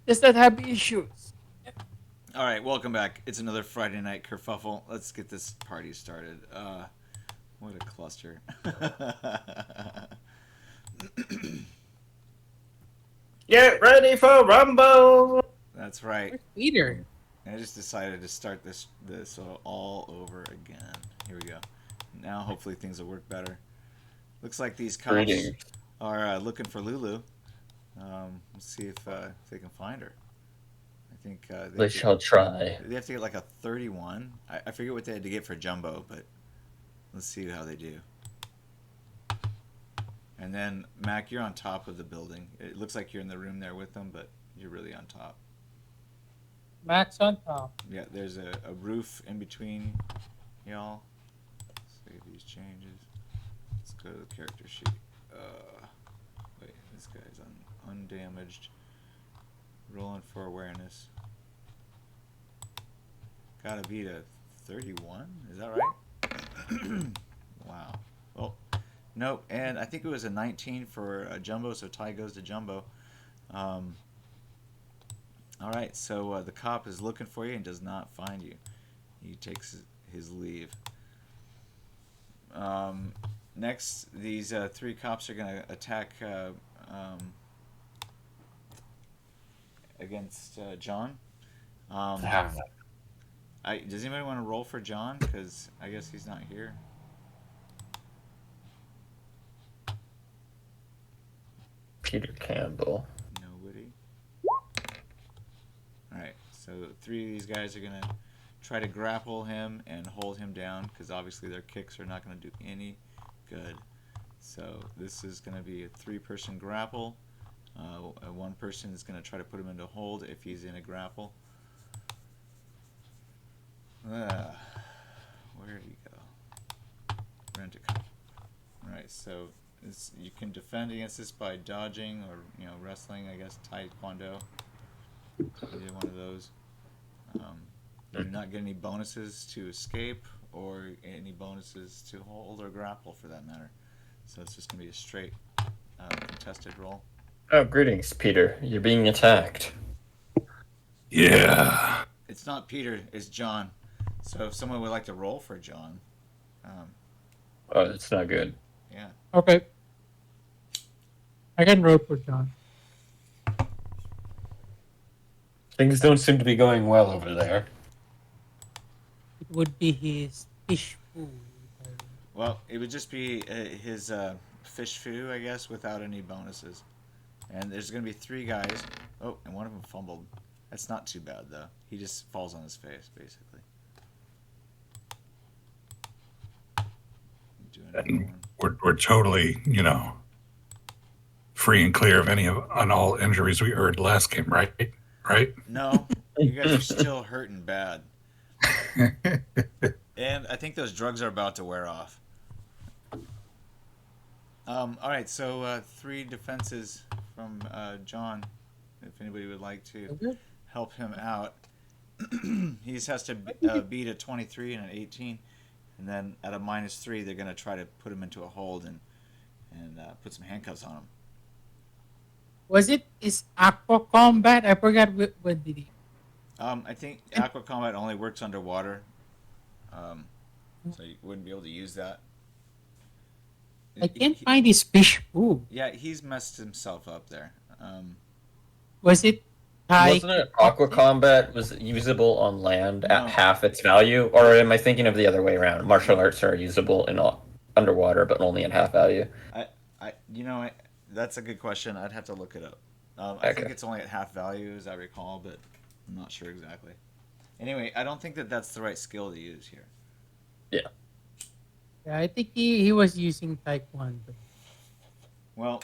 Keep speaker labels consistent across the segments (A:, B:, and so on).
A: Does not have issues.
B: All right, welcome back. It's another Friday night kerfuffle. Let's get this party started. What a cluster.
C: Get ready for Rumble!
B: That's right.
A: Where's Peter?
B: I just decided to start this all over again. Here we go. Now hopefully things will work better. Looks like these cops
C: Greetings.
B: are looking for Lulu. Let's see if they can find her. I think
C: They shall try.
B: they have to get like a 31. I forget what they had to get for Jumbo, but let's see how they do. And then Mac, you're on top of the building. It looks like you're in the room there with them, but you're really on top.
A: Max on top.
B: Yeah, there's a roof in between y'all. Save these changes. Let's go to the character sheet. Wait, this guy's undamaged. Rolling for awareness. Gotta beat a 31? Is that right? Wow. Oh, nope. And I think it was a 19 for Jumbo, so tie goes to Jumbo. Um, all right, so the cop is looking for you and does not find you. He takes his leave. Um, Next, these three cops are going to attack um, against John. Um, does anybody want to roll for John? Because I guess he's not here.
C: Peter Campbell.
B: Nobody. All right, so three of these guys are going to try to grapple him and hold him down because obviously their kicks are not going to do any good. So this is going to be a three-person grapple. One person is going to try to put him into hold if he's in a grapple. Where did he go? Rent a cop. All right, so you can defend against this by dodging or wrestling. I guess taekwondo. Either one of those. You do not get any bonuses to escape or any bonuses to hold or grapple for that matter. So it's just gonna be a straight contested roll.
C: Oh, greetings, Peter. You're being attacked.
D: Yeah.
B: It's not Peter, it's John. So if someone would like to roll for John, um,
C: Oh, that's not good.
B: yeah.
A: Okay. I can roll for John.
C: Things don't seem to be going well over there.
A: It would be his fish food.
B: Well, it would just be his fish foo, I guess, without any bonuses. And there's going to be three guys. Oh, and one of them fumbled. That's not too bad, though. He just falls on his face, basically. Do another
D: And
B: one.
D: we're totally, free and clear of any of on all injuries we heard last game, right? Right?
B: No, you guys are still hurting bad. And I think those drugs are about to wear off. All right, so three defenses from John, if anybody would like to
A: Okay.
B: help him out. He just has to beat a 23 and an 18, and then at a -3, they're going to try to put him into a hold and put some handcuffs on him.
A: Was it is Aqua Combat? I forgot what did he.
B: I think Aqua Combat only works underwater, um, so you wouldn't be able to use that.
A: I can't find his fish food.
B: Yeah, he's messed himself up there.
A: Was it Thai?
C: Wasn't it Aqua Combat was usable on land
B: No.
C: at half its value? Or am I thinking of the other way around? Martial arts are usable in underwater, but only at half value.
B: That's a good question. I'd have to look it up. I think
C: Okay.
B: it's only at half value, as I recall, but I'm not sure exactly. Anyway, I don't think that that's the right skill to use here.
C: Yeah.
A: Yeah, I think he was using Taekwondo.
B: Well,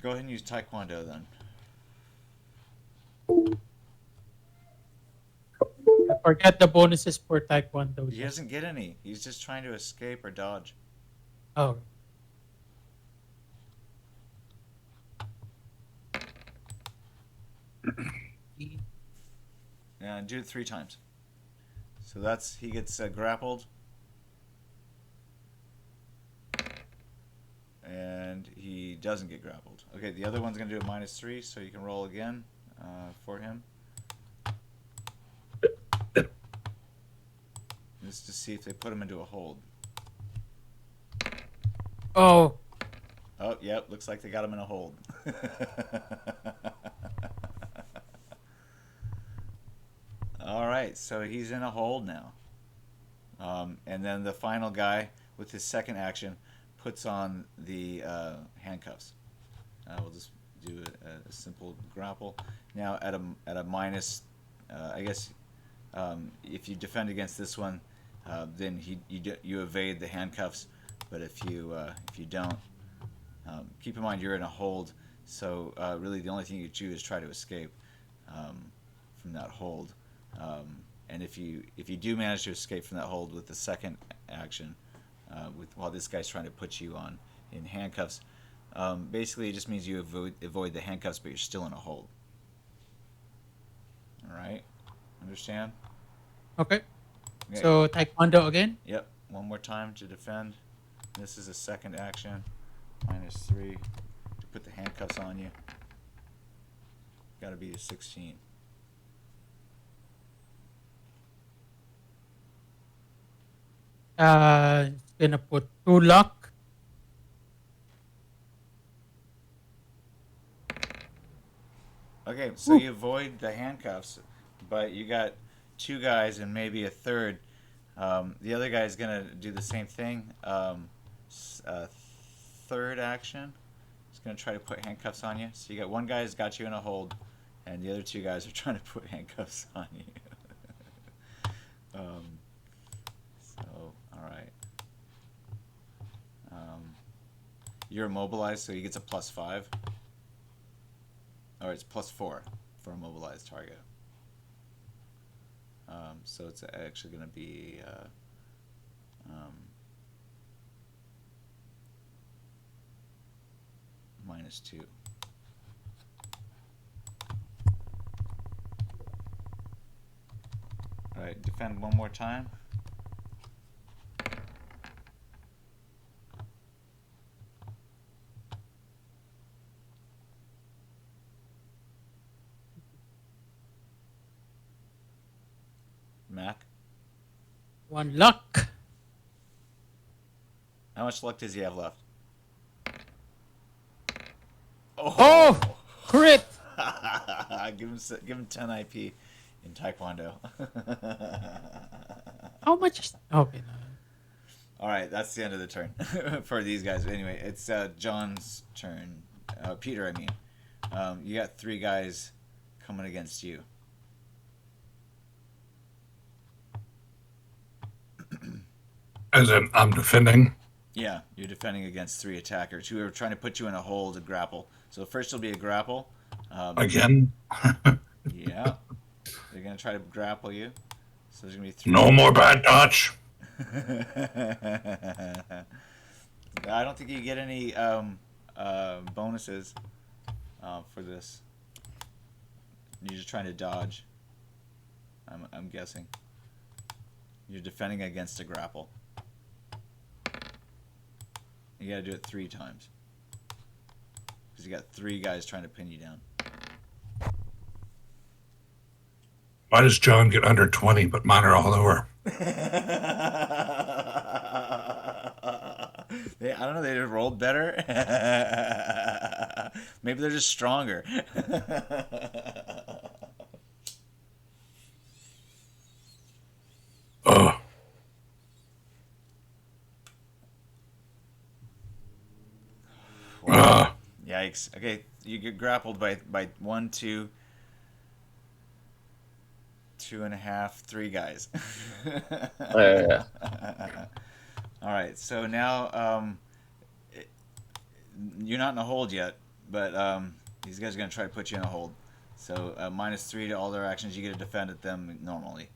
B: go ahead and use Taekwondo then.
A: I forgot the bonuses for Taekwondo.
B: He doesn't get any. He's just trying to escape or dodge.
A: Oh,
B: And do it 3 times. So he gets grappled. And he doesn't get grappled. Okay, the other one's gonna do a -3, so you can roll again for him. This is to see if they put him into a hold.
A: Oh,
B: Oh, yep, looks like they got him in a hold. All right, so he's in a hold now. And then the final guy, with his second action, puts on the handcuffs. We'll just do a simple grapple. Now, at a minus, I guess if you defend against this one, then you evade the handcuffs. But if you don't, keep in mind you're in a hold. So really, the only thing you do is try to escape from that hold. And if you do manage to escape from that hold with the second action, while this guy's trying to put you on in handcuffs, basically it just means you avoid the handcuffs, but you're still in a hold. All right, understand?
A: okay.
B: Okay.
A: So taekwondo again.
B: Yep. One more time to defend. This is a second action. -3 to put the handcuffs on you. Got to be a 16.
A: It's gonna put 2 luck.
B: Okay, so you avoid the handcuffs, but you got 2 guys and maybe a third. The other guy is gonna do the same thing. Third action. He's gonna try to put handcuffs on you. So you got one guy who's got you in a hold, and the other 2 guys are trying to put handcuffs on you. So all right. You're immobilized, so he gets a +5. Or it's +4 for a mobilized target. So it's actually going to be -2. All right, defend one more time. Mac,
A: 1 luck.
B: how much luck does he have left?
A: Oh, crit.
B: give him 10 IP in Taekwondo.
A: How much? Okay. No.
B: All right, that's the end of the turn for these guys. Anyway, it's John's turn. Peter, I mean. You got 3 guys coming against you.
D: As in, I'm defending.
B: Yeah, you're defending against 3 attackers who are trying to put you in a hold to grapple. So first will be a grapple.
D: Again.
B: Yeah, they're gonna try to grapple you. So there's gonna be 3.
D: No more bad touch.
B: I don't think you get any bonuses for this. You're just trying to dodge. I'm guessing. You're defending against a grapple. You gotta do it 3 times. Because you got 3 guys trying to pin you down.
D: Why does John get under 20, but mine are all lower?
B: I don't know, they just rolled better. Maybe they're just stronger.
D: Ugh.
B: Wow. Yikes. Okay, you get grappled by 1, 2, 2.5, 3 guys.
C: Yeah.
B: All right, so now you're not in a hold yet, but these guys are going to try to put you in a hold. So -3 to all their actions. You get to defend at them normally.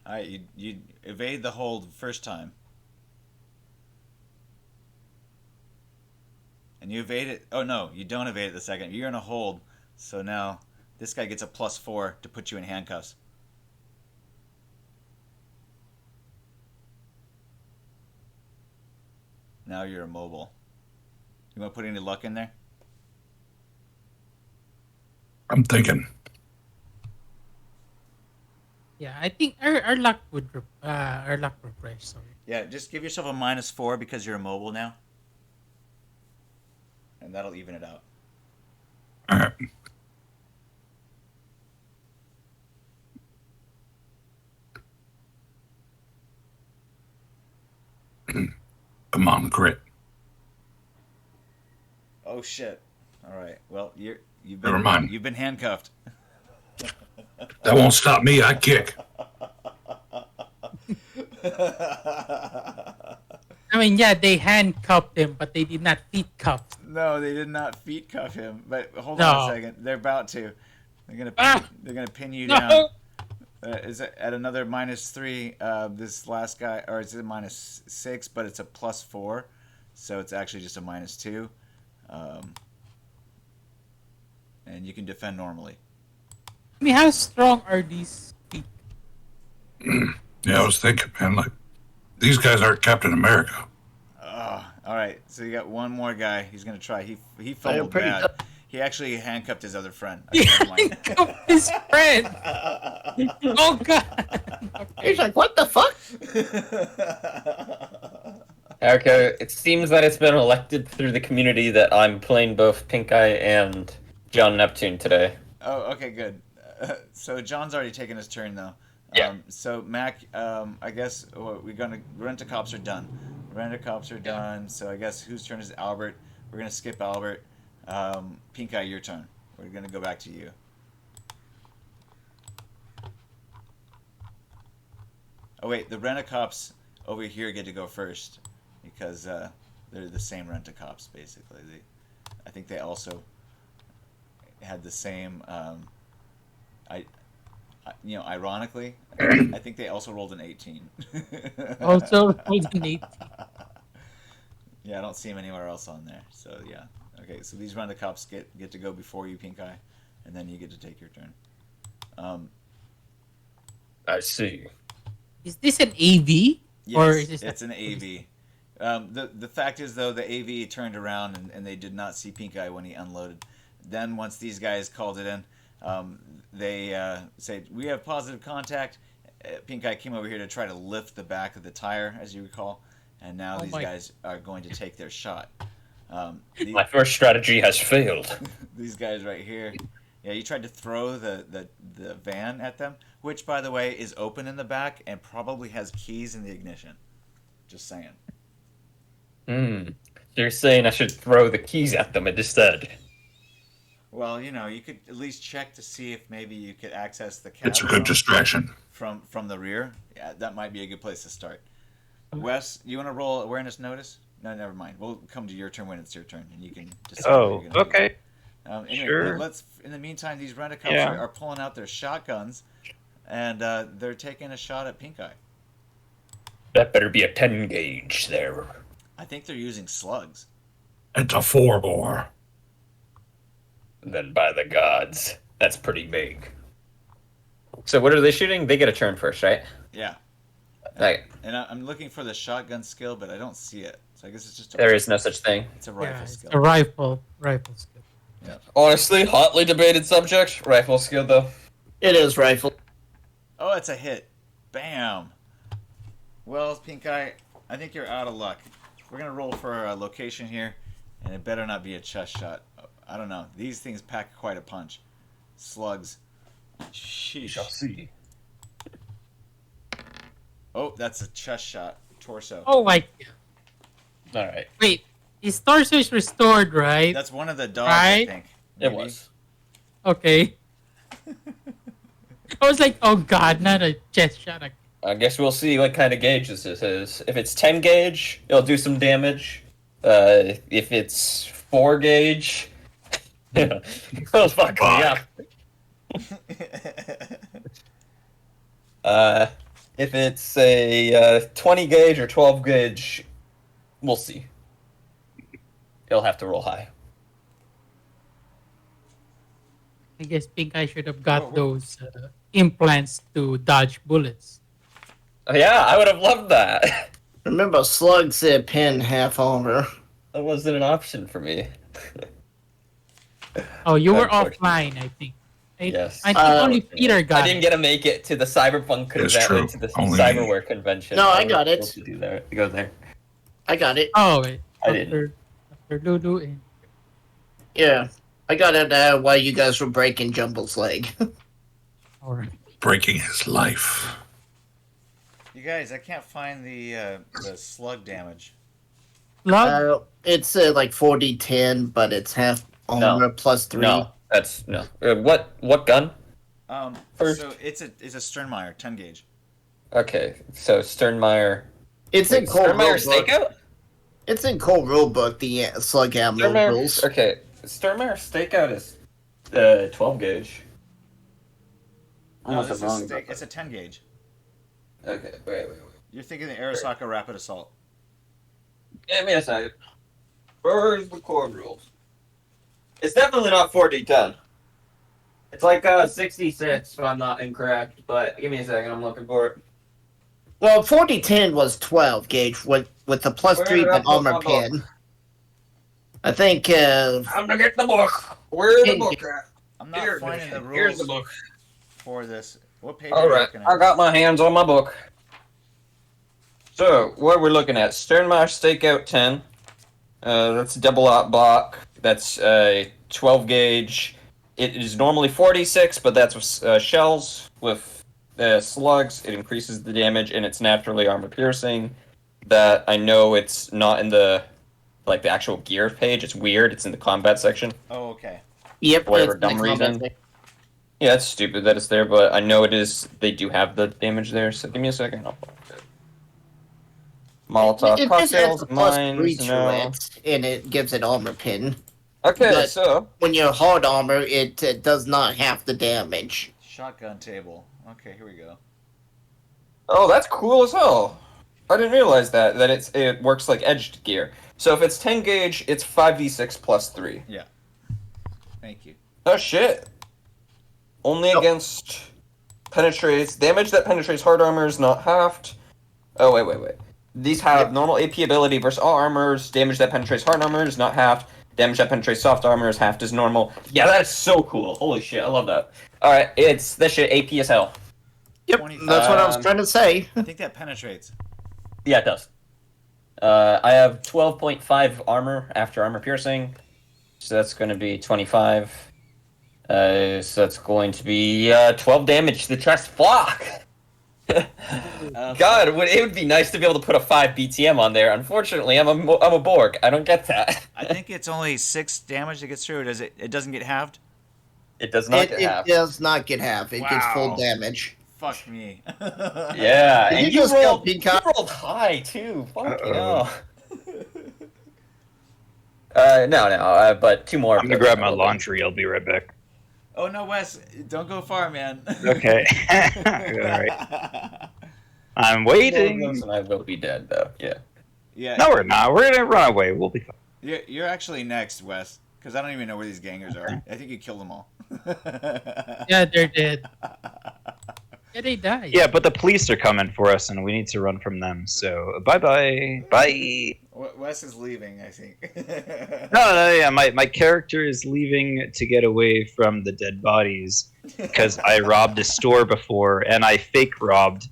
B: Alright, you evade the hold first time. And you evade it. Oh no, you don't evade it the second. You're in a hold. So now this guy gets a +4 to put you in handcuffs. Now you're immobile. You want to put any luck in there?
D: I'm thinking.
A: Yeah, I think our luck would our luck refresh. Sorry.
B: Yeah, just give yourself a -4 because you're immobile now. And that'll even it out.
D: All right. Come on, crit.
B: Oh shit. Alright. Well, you've
D: Never
B: been
D: mind.
B: you've been handcuffed.
D: That won't stop me. I kick.
A: I mean, yeah, they handcuffed him, but they did not feet cuff.
B: No, they did not feet cuff him. But hold
A: No.
B: on a second. They're about to. They're gonna pin you
A: No.
B: down. Is it at another -3? This last guy, or is it -6? But it's a +4, so it's actually just a -2. And you can defend normally.
A: I mean, how strong are these feet?
D: Yeah, I was thinking, man, like, these guys aren't Captain America.
B: All right, so you got one more guy. He's gonna try. He
C: I am
B: fumbled
C: pretty
B: bad.
C: tough.
B: He actually handcuffed his other friend.
A: He
B: Okay, never mind.
A: handcuffed his friend. Oh god. Okay.
C: He's like, what the fuck? Okay, it seems that it's been elected through the community that I'm playing both PinkEye and John Neptune today.
B: Oh, okay, good. So John's already taken his turn though.
C: Yeah.
B: So Mac, I guess we're gonna rent-a-cops are done. Rent-a-cops are done. So I guess whose turn is it? Albert? We're gonna skip Albert. PinkEye, your turn. We're gonna go back to you. Oh wait, the rent-a-cops over here get to go first because they're the same rent-a-cops basically. I think they also had the same. Ironically, I think they also rolled an 18.
A: Also rolled an 18.
B: Yeah, I don't see him anywhere else on there. So yeah, okay. So these rent-a-cops get to go before you, PinkEye, and then you get to take your turn.
C: I see.
A: Is this an AV?
B: Yes,
A: Or is this
B: it's an AV. The fact is though, the AV turned around and they did not see PinkEye when he unloaded. Then once these guys called it in, they said we have positive contact. PinkEye came over here to try to lift the back of the tire, as you recall, and now these guys are going to take their shot.
C: My first strategy has failed.
B: These guys right here. Yeah, you tried to throw the van at them, which, by the way, is open in the back and probably has keys in the ignition. Just saying.
C: So you're saying I should throw the keys at them instead?
B: Well, you could at least check to see if maybe you could access the
D: It's a
B: cab
D: good distraction.
B: from the rear. Yeah, that might be a good place to start. Wes, you want to roll awareness notice? No, never mind. We'll come to your turn when it's your turn, and you can decide what you're gonna do.
C: okay.
B: Anyway,
C: Sure.
B: Let's. In the meantime, these rent-a-cops
C: Yeah.
B: are pulling out their shotguns, and they're taking a shot at PinkEye.
C: That better be a 10 gauge there.
B: I think they're using slugs.
D: It's a 4-bore.
C: Then by the gods, that's pretty big. So what are they shooting? They get a turn first, right?
B: Yeah.
C: Right.
B: And I'm looking for the shotgun skill, but I don't see it. So I guess it's just
C: There is no such thing.
B: It's a rifle
A: Yeah, it's
B: skill.
A: a rifle skill.
C: Honestly, hotly debated subject. Rifle skill, though.
E: It is rifle.
B: Oh, it's a hit. Bam. Well, PinkEye, I think you're out of luck. We're gonna roll for a location here, and it better not be a chest shot. I don't know. These things pack quite a punch. Slugs. Sheesh.
C: see.
B: Oh, that's a chest shot. Torso.
A: Oh my god.
C: All right.
A: Wait, his torso is restored, right?
B: That's one of the dogs, I
A: Right?
B: think.
C: It
B: Maybe.
C: was.
A: Okay. I was like, oh god, not a chest shot.
C: I guess we'll see what kind of gauge this is. If it's 10 gauge, it'll do some damage. If it's 4 gauge, it'll fuck me up. If it's a 20 gauge or 12 gauge, we'll see. It'll have to roll high.
A: I guess PinkEye should have got those implants to dodge bullets.
C: Yeah, I would have loved that.
E: Remember, slugs pin half armor.
C: That wasn't an option for me.
A: Oh, you were
C: Unfortunately.
A: offline, I think.
C: Yes.
A: I think only Peter got
C: I didn't get to make it to the cyberpunk
D: It's true.
C: convention, to the
D: Only
C: cyberware convention.
E: No, I
C: was
E: got it.
C: supposed to do there, to go there.
E: I got it.
A: Oh, wait.
C: I didn't.
A: After Lulu and...
E: Yeah. I got it while you guys were breaking Jumbo's leg.
A: Alright.
D: Breaking his life.
B: You guys, I can't find the slug damage.
A: Slug?
E: It's like 40-10, but it's half armor plus 3.
C: No, that's no. What gun? First.
B: So it's a Sternmeyer 10 gauge.
C: Okay, so Sternmeyer.
E: It's in Cole
C: Sternmeyer
E: Rulebook.
C: stakeout.
E: It's in Cole Rulebook, the slug ammo rules.
C: Okay, Sternmeyer stakeout is 12 gauge.
B: No, it's a 10 gauge.
C: Okay, wait.
B: You're thinking the Arasaka Rapid Assault.
C: Give me a second. Where's the core rules? It's definitely not 40-10. It's like 66, if I'm not incorrect. But give me a second, I'm looking for it.
E: Well, 40-10 was 12 gauge with the plus
C: Where
E: 3
C: did I
E: but
C: put
E: armor
C: my book?
E: pin. I think
C: I'm gonna get the book. Where's the book at?
B: I'm not
C: Here,
B: finding the
C: here's
B: rules
C: the book.
B: for this. What page are you
C: Alright,
B: looking at?
C: I got my hands on my book. So, what we're looking at, Sternmeyer Stakeout 10. That's double out block. That's 12 gauge. It is normally 46, but that's with shells. With slugs, it increases the damage, and it's naturally armor piercing. That I know it's not in the actual gear page. It's weird. It's in the combat section.
B: Oh, okay.
E: Yep,
C: Whatever
E: it's the
C: dumb
E: combat
C: reason.
E: thing.
C: Yeah, it's stupid that it's there, but I know it is. They do have the damage there. So give me a second. I'll find it. Molotov
E: It just adds
C: cocktails,
E: a plus 3
C: mines,
E: to
C: no.
E: it, and it gives it armor pin.
C: Okay,
E: But-
C: so
E: When you're hard armor, it does not have the damage.
B: Shotgun table. Okay, here we go.
C: oh, that's cool as hell. I didn't realize that it works like edged gear. So if it's 10 gauge, it's 5d6 plus 3.
B: Yeah. Thank you.
C: Oh shit. Only
E: Nope.
C: against penetrates damage that penetrates hard armor is not halved. Oh wait. These have normal AP ability versus all armors. Damage that penetrates hard armor is not halved. Damage that penetrates soft armor is halved as normal. Yeah, that is so cool. Holy shit, I love that. Alright, it's this shit AP as hell.
E: Yep,
B: 25.
E: that's what I was trying to say.
B: I think that penetrates.
C: Yeah, it does. I have 12.5 armor after armor piercing. So that's going to be 25. So that's going to be 12 damage to the chest block. God, it would be nice to be able to put a 5 BTM on there. Unfortunately, I'm a Borg. I don't get that.
B: I think it's only 6 damage that gets through. Does it? It doesn't get halved.
C: It does not
E: It
C: get half.
E: does not get half. It gets full
B: Wow.
E: damage.
B: Fuck me.
C: Yeah,
E: Did
C: and
E: you
C: you
E: just go
C: rolled,
E: pink
C: you
E: eye?
C: rolled high too. Fuck you
D: Uh-oh.
C: No, but 2 more.
F: I'm gonna grab my laundry. I'll be right back.
B: Oh no, Wes! Don't go far, man.
F: Okay. All right. I'm waiting.
C: And I will be dead though. Yeah.
B: Yeah.
F: No, we're not. We're gonna run away. We'll be fine.
B: You're actually next, Wes. Because I don't even know where these gangers are. I think you killed them all.
A: Yeah, they're dead. Yeah, they died.
F: Yeah, but the police are coming for us, and we need to run from them. So bye.
B: Wes is leaving, I think.
F: No, yeah. My character is leaving to get away from the dead bodies because I robbed a store before, and I fake robbed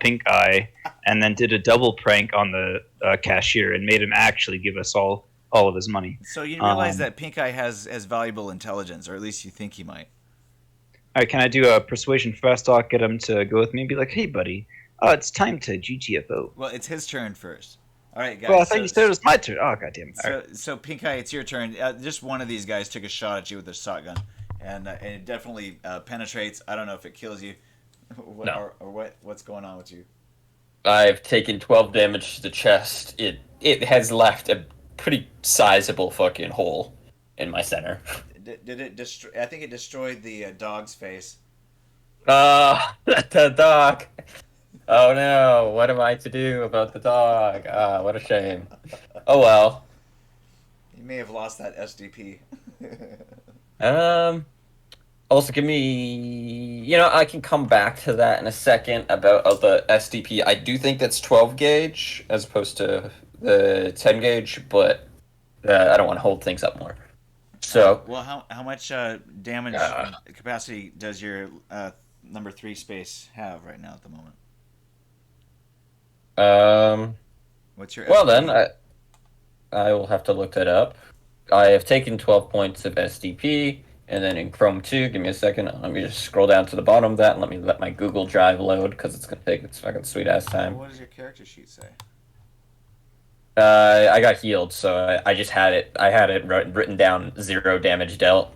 F: PinkEye, and then did a double prank on the cashier and made him actually give us all of his money.
B: So you realize that PinkEye has valuable intelligence, or at least you think he might.
F: All right, can I do a persuasion fast talk? Get him to go with me and be like, "Hey, buddy, it's time to GTFO."
B: Well, it's his turn first. All right, guys.
F: Well, I thought you said it was my turn. Oh, goddamn!
B: So PinkEye, it's your turn. Just one of these guys took a shot at you with their shotgun, and it definitely penetrates. I don't know if it kills you,
C: No.
B: or what's going on with you.
C: I've taken 12 damage to the chest. It has left a pretty sizable fucking hole in my center.
B: Did it destroy? I think it destroyed the dog's face.
C: The dog. Oh no, what am I to do about the dog? Ah, what a shame. Oh well.
B: You may have lost that SDP.
C: Also, give me. I can come back to that in a second about the SDP. I do think that's 12 gauge as opposed to the 10 gauge, but I don't want to hold things up more. So,
B: well, how much damage capacity does your number 3 space have right now at the moment? What's your
C: well
B: SDP?
C: then, I will have to look that up. I have taken 12 points of SDP, and then in Chrome 2, give me a second. Let me just scroll down to the bottom of that, and let my Google Drive load, because it's going to take its fucking sweet-ass time.
B: What does your character sheet say?
C: I got healed, so I just had it. I had it written down 0 damage dealt.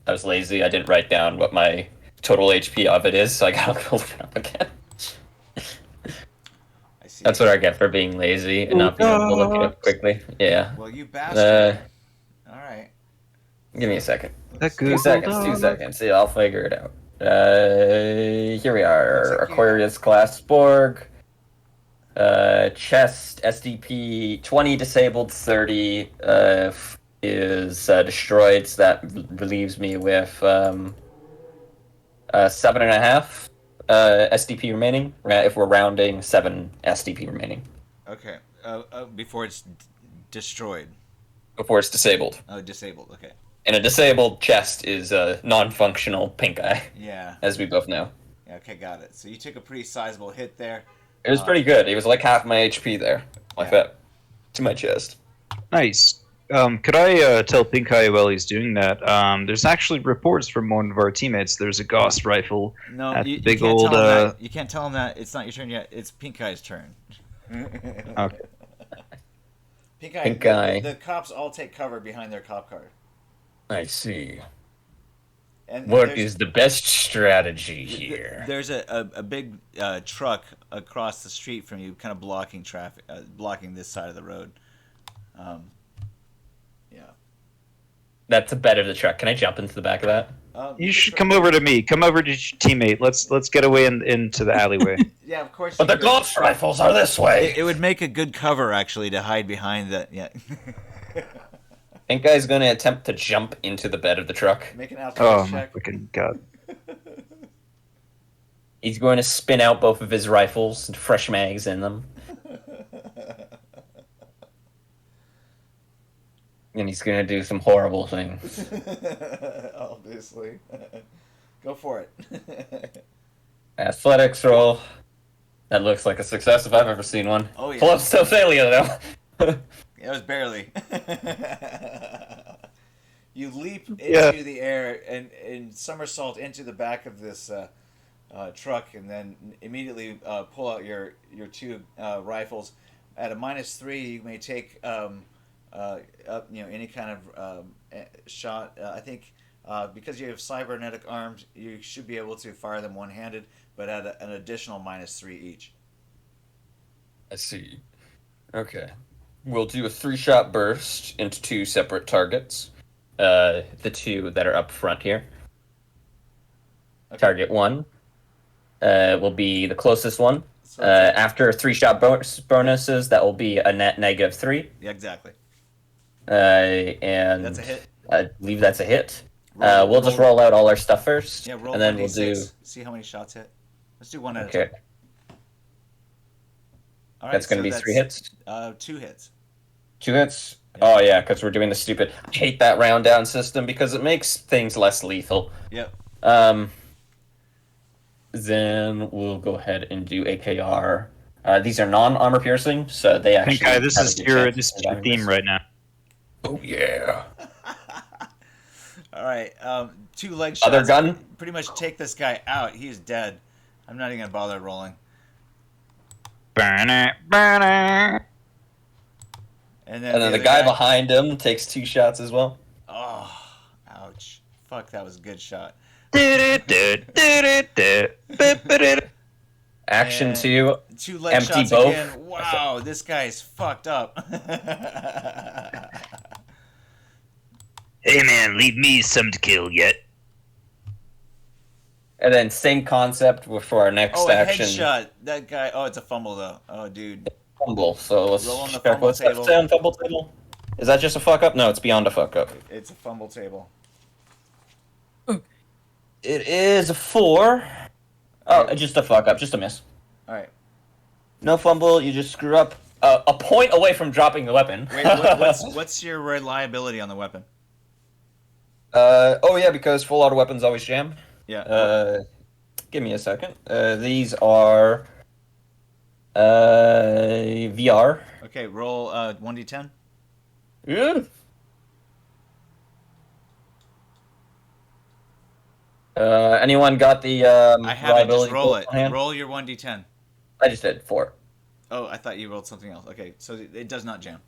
C: I was lazy. I didn't write down what my total HP of it is, so I gotta go look it up again.
B: I see.
C: That's what I get for being lazy and not being able to look it up quickly. Yeah.
B: Well, you bastard. All right.
C: Give me a second.
F: That
C: 2
F: Google
C: seconds. 2
F: Doc.
C: seconds. Yeah, I'll figure it out. Here we are.
B: Looks like you-
C: Aquarius class Borg. Chest SDP 20 disabled, 30 is destroyed. So that relieves me with 7.5 SDP remaining. If we're rounding, 7 SDP remaining
B: Okay. Before it's destroyed.
C: before it's disabled.
B: Oh, disabled. Okay.
C: And a disabled chest is a non-functional pink eye,
B: Yeah.
C: as we both know.
B: Yeah. Okay, got it. So you took a pretty sizable hit there.
C: It was pretty good. It was like half my HP there, like
B: Yeah.
C: that, to my chest.
F: Nice. Could I tell PinkEye while he's doing that? There's actually reports from one of our teammates. There's a Gauss rifle.
B: No,
F: That
B: you
F: big
B: can't
F: old,
B: tell him that. You can't tell him that it's not your turn yet. It's Pink Eye's turn.
F: Okay.
B: Pink Eye.
C: Pink Eye.
B: The cops all take cover behind their cop car.
C: I see.
B: And
C: What
B: there's-
C: is the best strategy here?
B: There's a big truck across the street from you, kind of blocking traffic, blocking this side of the road. Yeah.
C: That's the bed of the truck. Can I jump into the back of that?
F: You should come over to me. Come over to your teammate. Let's get away into the alleyway.
B: Yeah, of course.
C: But
B: you
C: the
B: could.
C: ghost rifles are this way.
B: It would make a good cover actually to hide behind that. Yeah.
C: Pink Guy's going to attempt to jump into the bed of the truck.
B: Make an
F: Oh
B: athletics
F: my
B: check.
F: freaking god!
C: He's going to spin out both of his rifles and fresh mags in them. And he's going to do some horrible things.
B: Obviously. Go for it.
C: Athletics roll. That looks like a success if I've ever seen one.
B: Oh, yeah.
C: Plus to failure, though.
B: It was barely. You leap into
F: Yeah.
B: the air and somersault into the back of this truck, and then immediately pull out your 2 rifles. At a -3, you may take any kind of shot. I think because you have cybernetic arms, you should be able to fire them one-handed, but at an additional -3 each.
C: I see. Okay. We'll do a 3-shot burst into 2 separate targets. The 2 that are up front here.
B: Okay.
C: Target 1 will be the closest one.
B: So
C: After 3-shot bonuses, that will be a net -3.
B: yeah, exactly.
C: And
B: That's a hit.
C: I believe that's a hit.
B: Roll-
C: We'll just
B: roll-
C: roll out all our stuff first.
B: Yeah, roll
C: and then
B: 1d6.
C: we'll do.
B: See how many shots hit. Let's do one at a
C: Okay.
B: time. All right,
C: That's going to
B: so
C: be 3 hits.
B: 2 hits.
C: 2 hits? Oh, yeah, because we're doing the stupid. I hate that round down system because it makes things less lethal.
B: Yep.
C: Then we'll go ahead and do AKR. These are non-armor piercing, so they actually.
F: PinkEye, this
C: have a
F: is
C: good
F: your
C: chance
F: this
C: of
F: is your
C: surviving
F: theme
C: this.
F: right now.
C: Oh yeah.
B: All right. 2 leg shots.
C: Other gun?
B: Pretty much take this guy out. He's dead. I'm not even gonna bother rolling.
F: Burn it, burn it.
B: And
C: And then the
B: other
C: guy behind him takes 2 shots as well.
B: Oh, ouch! Fuck, that was a good shot.
C: Action
B: And
C: 2.
B: 2 leg
C: Empty
B: shots
C: both.
B: again. Wow, this guy's fucked up.
F: Hey man, leave me some to kill yet.
C: And then same concept for our next
B: Oh, a
C: action.
B: headshot. That guy. Oh, it's a fumble though. Oh, dude.
C: Fumble. So let's
B: Roll on the
C: check.
B: fumble
C: What's that
B: table.
C: say on fumble table? Is that just a fuck up? No, it's beyond a fuck up.
B: It's a fumble table.
C: It is a 4. Oh, just a fuck up, just a miss.
B: All right.
C: No fumble. You just screw up. A point away from dropping the weapon.
B: Wait, what's your reliability on the weapon?
C: Oh yeah, because full auto weapons always jam.
B: Yeah.
C: Give me a second. These are VR.
B: Okay, roll 1d10.
C: Yeah. Anyone got the
B: I haven't. Just
C: reliability
B: roll
C: on
B: it.
C: hand?
B: Roll your 1d10.
C: I just did 4.
B: Oh, I thought you rolled something else. Okay, so it does not jam.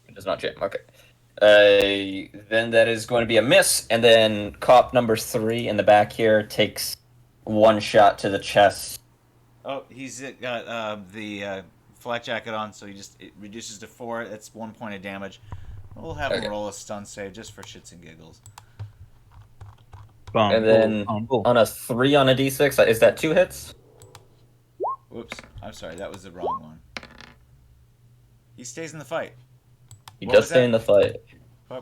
C: It does not jam. Okay. Then that is going to be a miss, and then cop number 3 in the back here takes 1 shot to the chest.
B: Oh, he's got the flak jacket on, so it reduces to 4. That's 1 point of damage. We'll have him roll a stun save just for shits and giggles.
C: And then on a 3 on a d6, is that 2 hits?
B: Whoops, I'm sorry, that was the wrong one. He stays in the fight.
C: He
B: What
C: does
B: was
C: stay
B: that?
C: in the fight.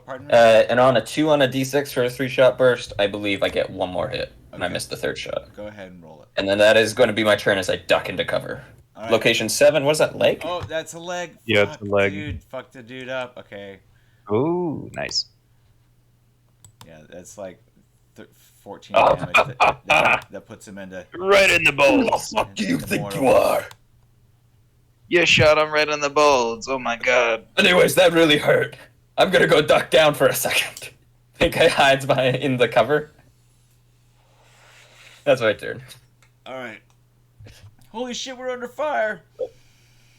B: Pardon me?
C: And on a 2 on a d6 for a 3-shot burst, I believe I get 1 more hit, and I
B: Okay.
C: missed the 3rd shot.
B: Go ahead and roll it.
C: And then that is going to be my turn as I duck into cover.
B: All right.
C: Location 7, what is that, leg?
B: Oh, that's a leg.
F: Yeah,
B: Fuck,
F: it's a leg.
B: Dude, fuck the dude up. Okay.
F: Ooh, nice.
B: Yeah, that's like 14
C: Oh.
B: damage. That puts him into.
F: Right in the balls.
C: fuck do you
B: into
C: think
B: mortal.
C: you are?
F: You shot him right in the balls. Oh my god.
C: Anyways, that really hurt. I'm gonna go duck down for a second. Think I hides in the cover. That's my turn.
B: All right. Holy shit, we're under fire.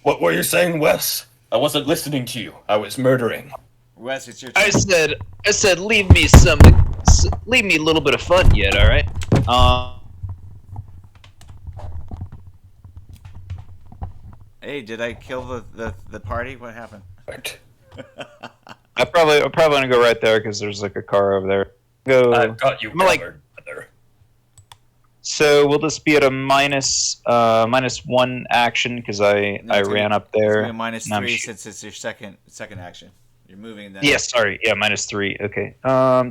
C: What were you saying, Wes? I wasn't listening to you. I was murdering.
B: Wes, it's your turn.
F: I said, leave me a little bit of fun yet. All right.
B: Hey, did I kill the party? What happened?
C: Right.
F: I'm probably gonna go right there because there's like a car over there. Go.
C: I've got you
F: I'm like-
C: covered, brother.
F: So will this be at a -1 action because I
B: No, it's gonna
F: ran
B: be-
F: up
B: It's
F: there?
B: gonna be a
F: and I'm
B: -3
F: sh-
B: since it's your second action. You're moving then.
F: Yeah, sorry. Yeah, -3. Okay.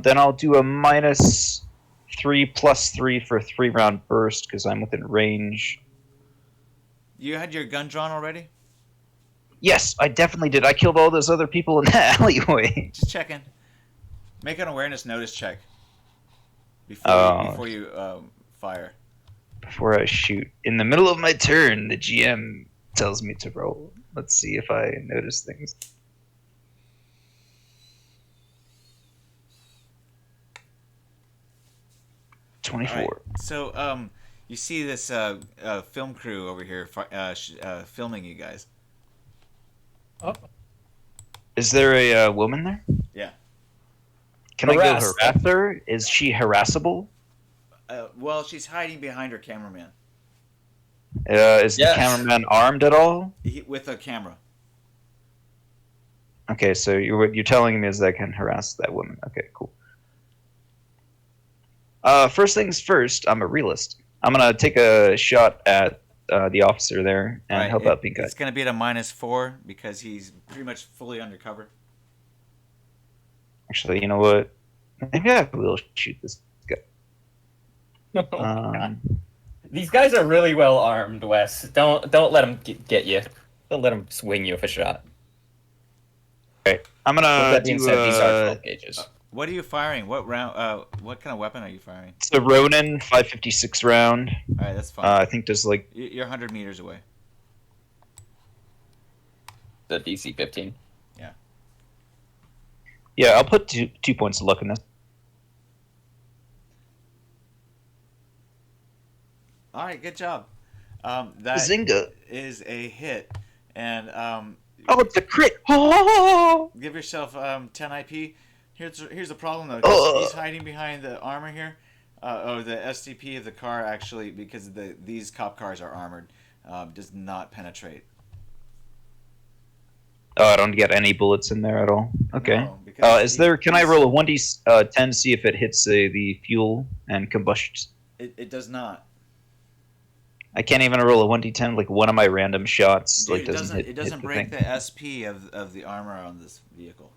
F: Then I'll do a -3 +3 for a 3-round burst because I'm within range.
B: You had your gun drawn already?
F: Yes, I definitely did. I killed all those other people in that alleyway.
B: Just checking. Make an awareness notice check
F: Oh.
B: before you fire.
F: Before I shoot, in the middle of my turn, the GM tells me to roll. Let's see if I notice things. 24.
B: All right. So you see this film crew over here filming you guys.
A: Oh,
F: Is there a woman there?
B: Yeah.
F: Can I go
C: Harass.
F: harass her? Is she harassable?
B: Well, she's hiding behind her cameraman
F: Is
C: Yes.
F: the cameraman armed at all?
B: with a camera.
F: Okay, so what you're telling me is that I can harass that woman. Okay, cool. First things first, I'm a realist. I'm gonna take a shot at the officer there and
B: Right,
F: help out PinkEye.
B: It's going to be at a -4 because he's pretty much fully undercover.
F: Actually, you know what? Maybe I will shoot this guy.
C: These guys are really well armed, Wes. Don't let them get you. Don't let them swing you with a shot.
F: Okay, I'm
C: With
F: gonna
C: that being
F: do
C: said, these are 12 gauges.
B: What are you firing? What round? What kind of weapon are you firing?
F: it's a Ronin 556 round.
B: All right, that's fine.
F: I think there's like
B: You're 100 meters away.
C: The DC 15.
F: yeah. I'll put 2 points of luck in this.
B: All right, good job. That
F: Zinga.
B: is a hit, and
F: Oh, it's a crit. Oh!
B: give yourself 10 IP. Here's the problem though.
F: Oh.
B: He's hiding behind the armor here, or the STP of the car actually, because these cop cars are armored, does not penetrate.
F: Oh, I don't get any bullets in there at all. Okay.
B: No, because
F: Is there? Can I roll a 1d10 to see if it hits the fuel and combustion
B: It does not.
F: I can't even roll a 1d10. Like one of my random shots
B: Dude,
F: like doesn't hit.
B: it doesn't
F: hit the
B: break
F: thing.
B: the SP of the armor on this vehicle.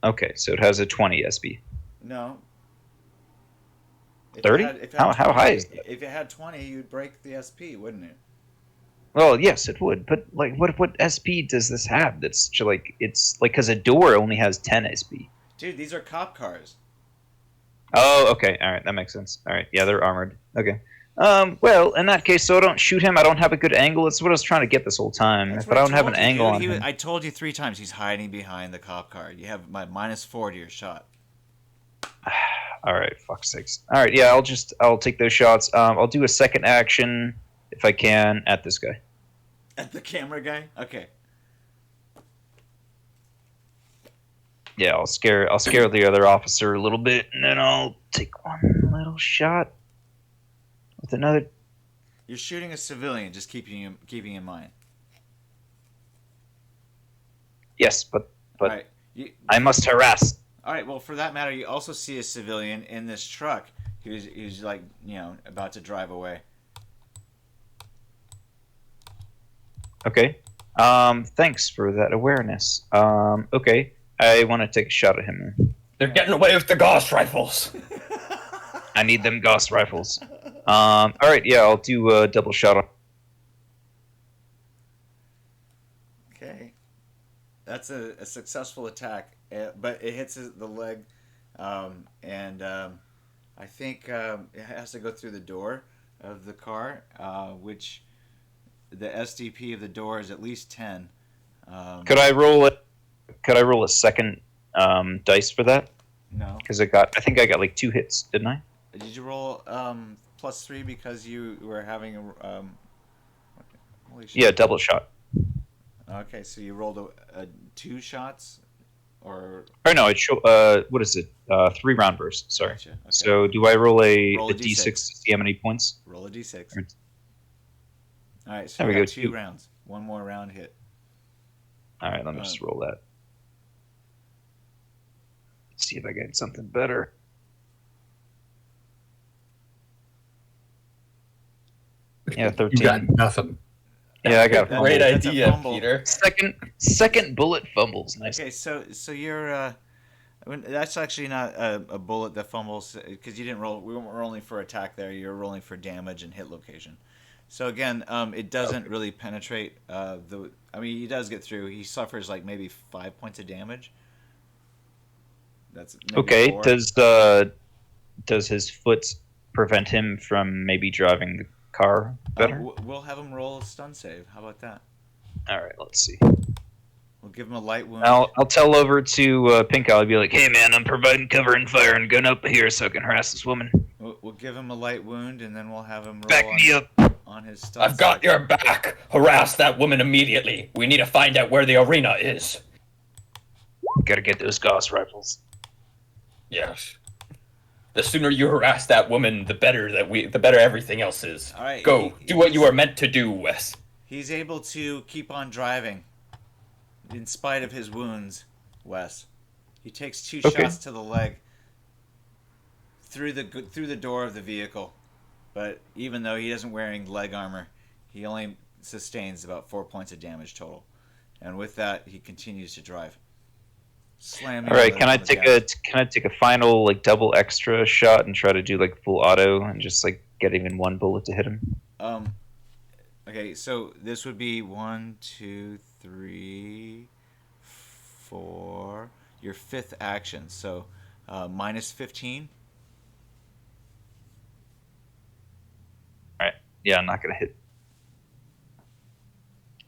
F: Okay, so it has a 20 SB.
B: No. If
F: 30?
B: If it
F: How
B: had 20,
F: high is that?
B: If it had 20, you'd break the SP, wouldn't it?
F: Well, yes, it would. But like, what SP does this have? That's like it's like because a door only has 10 SP.
B: Dude, these are cop cars.
F: Oh, okay. All right, that makes sense. All right, yeah, they're armored. Okay. Well, in that case, so I don't shoot him. I don't have a good angle. That's what I was trying to get this whole time.
B: That's
F: But
B: what
F: I don't have an
B: told you,
F: angle
B: dude.
F: on him.
B: I told you 3 times he's hiding behind the cop car. You have my -4 to your shot.
F: All right, fuck's sakes. All right, yeah, I'll take those shots. I'll do a second action if I can at this guy.
B: At the camera guy? Okay.
F: Yeah, I'll scare the other officer a little bit, and then I'll take one little shot with another.
B: You're shooting a civilian, just keeping in mind.
F: Yes, but
B: All right.
F: I must harass.
B: All right. Well, for that matter, you also see a civilian in this truck who's like, about to drive away.
F: Okay. Thanks for that awareness. Okay. I want to take a shot at him.
C: They're getting away with the Gauss rifles.
F: I need them Gauss rifles. All right, yeah, I'll do a double shot on.
B: Okay. That's a successful attack, but it hits the leg, and I think it has to go through the door of the car, which the SDP of the door is at least 10.
F: Could I roll it? Could I roll a second dice for that?
B: No.
F: Because I think I got like 2 hits, didn't I?
B: Did you roll +3 because you were having a holy shit.
F: Yeah, double shot.
B: Okay, so you rolled a 2 shots, or
F: Or no, what is it? 3-round burst. Sorry.
B: Gotcha, okay.
F: So do I roll a
B: Roll a
F: d6
B: D6.
F: to see how many points?
B: roll a d6.
F: Or-
B: All right, so
F: There
B: we
F: we
B: got
F: go,
B: 2
F: 2.
B: rounds. One more round hit.
F: All right, let me just roll that. See if I get something better. Yeah, 13.
D: You got nothing.
F: Yeah, I got a
C: Great
F: fumble.
B: That's a
C: idea,
B: fumble.
C: Peter.
F: Second bullet fumbles. Nice.
B: Okay, so you're that's actually not a bullet that fumbles because you didn't roll. We weren't rolling for attack there. You're rolling for damage and hit location. So again, it doesn't really penetrate the. I mean, he does get through. He suffers like maybe 5 points of damage. That's maybe
F: Okay.
B: 4.
F: Does his foot prevent him from maybe driving the car better?
B: We'll have him roll a stun save. How about that?
F: All right. Let's see.
B: We'll give him a light wound.
F: I'll tell over to PinkEye. I'll be like, "Hey man, I'm providing cover and fire and gun up here so I can harass this woman.
B: We'll give him a light wound, and then we'll have him roll
F: Back me up."
B: on his stun
C: I've got
B: save.
C: your back. Harass that woman immediately. We need to find out where the arena is.
F: Gotta get those Gauss rifles.
C: Yes. The sooner you harass that woman, the better everything else is.
B: All right,
C: Go, do what you are meant to do, Wes.
B: He's able to keep on driving, in spite of his wounds. Wes, he takes 2
F: Okay.
B: shots to the leg through the door of the vehicle, but even though he isn't wearing leg armor, he only sustains about 4 points of damage total, and with that, he continues to drive. Slamming.
F: All right.
B: on
F: Can I
B: the
F: take a final like double extra shot and try to do like full auto and just like get even one bullet to hit him?
B: Okay, so this would be 1, 2, 3, 4. Your 5th action, so -15.
F: All right. Yeah, I'm not gonna hit.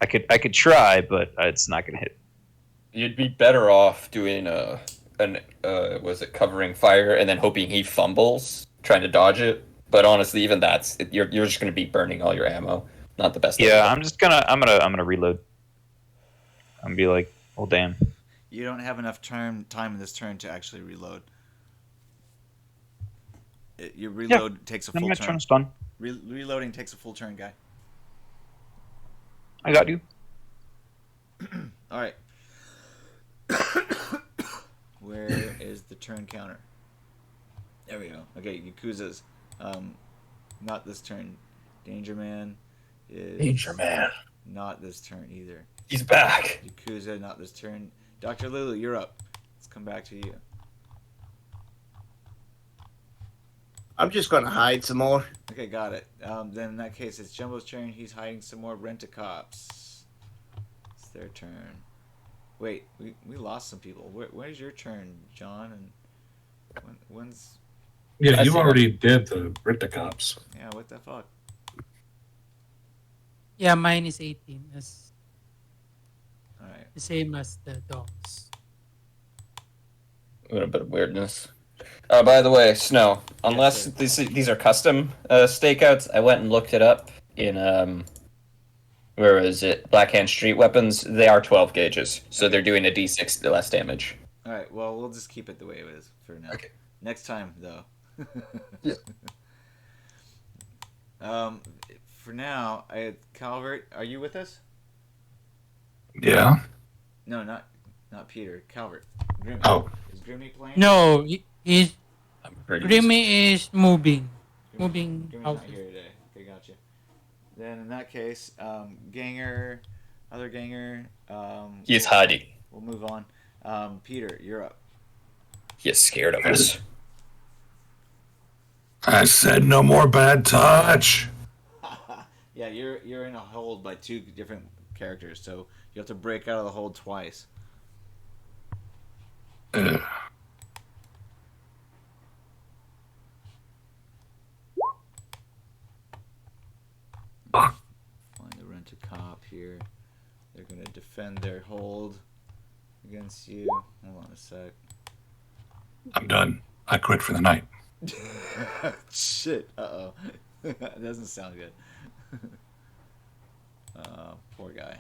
F: I could try, but it's not gonna hit.
C: You'd be better off doing was it covering fire and then hoping he fumbles, trying to dodge it. But honestly, even you're just gonna be burning all your ammo. Not the best.
F: Yeah,
C: idea.
F: I'm gonna reload. I'm gonna be like, oh damn.
B: You don't have enough time in this turn to actually reload. Your reload takes a full
F: My
B: turn.
F: turn's done.
B: Reloading takes a full turn, guy.
F: I got you.
B: All right. Where is the turn counter? There we go. Okay, Yakuza's Not this turn. Danger Man is
D: Danger Man.
B: not this turn either.
C: He's back.
B: Yakuza, not this turn. Dr. Lulu, you're up. Let's come back to you.
E: I'm just gonna hide some more.
B: Okay, got it. Then in that case, it's Jumbo's turn. He's hiding some more Rent-A-Cops. It's their turn. Wait, we lost some people. Where's your turn, John? And when's...
D: Yeah,
C: I
D: you
C: see
D: already did the Rent-A-Cops.
B: Yeah, what the fuck?
A: Yeah, mine is 18. That's
B: Alright.
A: the same as the dogs.
C: A little bit of weirdness. By the way, Snow, unless
B: sir.
C: these are custom stakeouts, I went and looked it up in where is it? Blackhand Street Weapons. They are 12 gauges, so they're doing a d6 less damage.
B: Alright, well, we'll just keep it the way it is for now.
C: Okay.
B: Next time, though.
C: Yeah.
B: For now, Calvert, are you with us?
D: Yeah.
B: No, not Peter. Calvert. Grimmy.
D: Oh.
B: Is Grimmy playing?
A: No, he's
C: I'm pretty
A: Grimmy is moving. Moving
B: Grimmy's
A: out.
B: not here today. Okay, gotcha. Then in that case, Ganger, other Ganger.
C: He's hiding.
B: We'll move on. Peter, you're up.
C: He is scared of us.
D: I said no more bad touch.
B: Yeah, you're in a hold by two different characters, so you have to break out of the hold twice.
D: Ugh.
B: Find the Rent-A-Cop here. They're gonna defend their hold against you. Hold on a sec.
D: I'm done. I quit for the night.
B: Shit. Uh-oh. That doesn't sound good. Poor guy.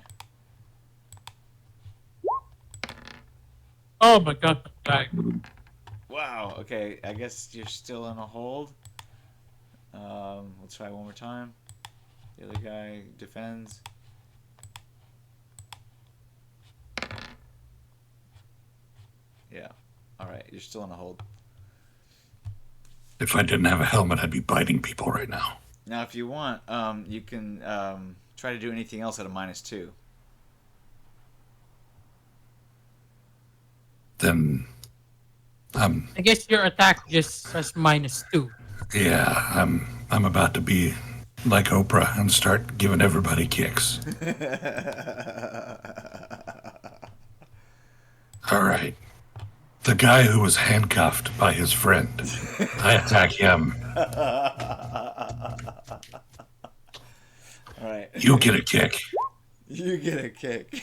A: Oh my god, guy.
B: Wow. Okay, I guess you're still in a hold. We'll try one more time. The other guy defends. Yeah. Alright, you're still in a hold.
D: If I didn't have a helmet, I'd be biting people right now.
B: Now, if you want, you can try to do anything else at a -2.
D: Then,
A: I guess your attack just has -2.
D: yeah, I'm about to be like Oprah and start giving everybody kicks. All right. The guy who was handcuffed by his friend. I attack him.
B: Alright.
D: You get a kick.
B: You get a kick.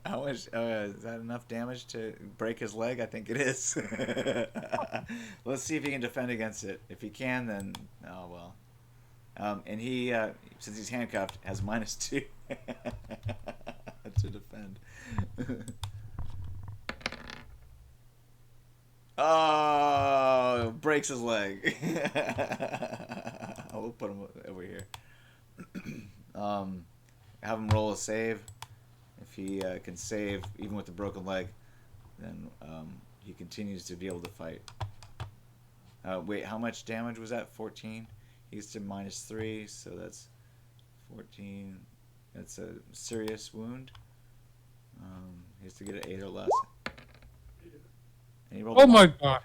B: How much? Is that enough damage to break his leg? I think it is. Let's see if he can defend against it. If he can, then oh well. And he, since he's handcuffed, has -2 to defend. Oh, breaks his leg. We'll put him over here. Have him roll a save. If he can save even with the broken leg, then he continues to be able to fight. Wait, how much damage was that? 14? He's to -3, so that's 14. That's a serious wound. He has to get an 8 or less. And he rolled
A: Oh
B: a
A: my
B: 1.
A: god.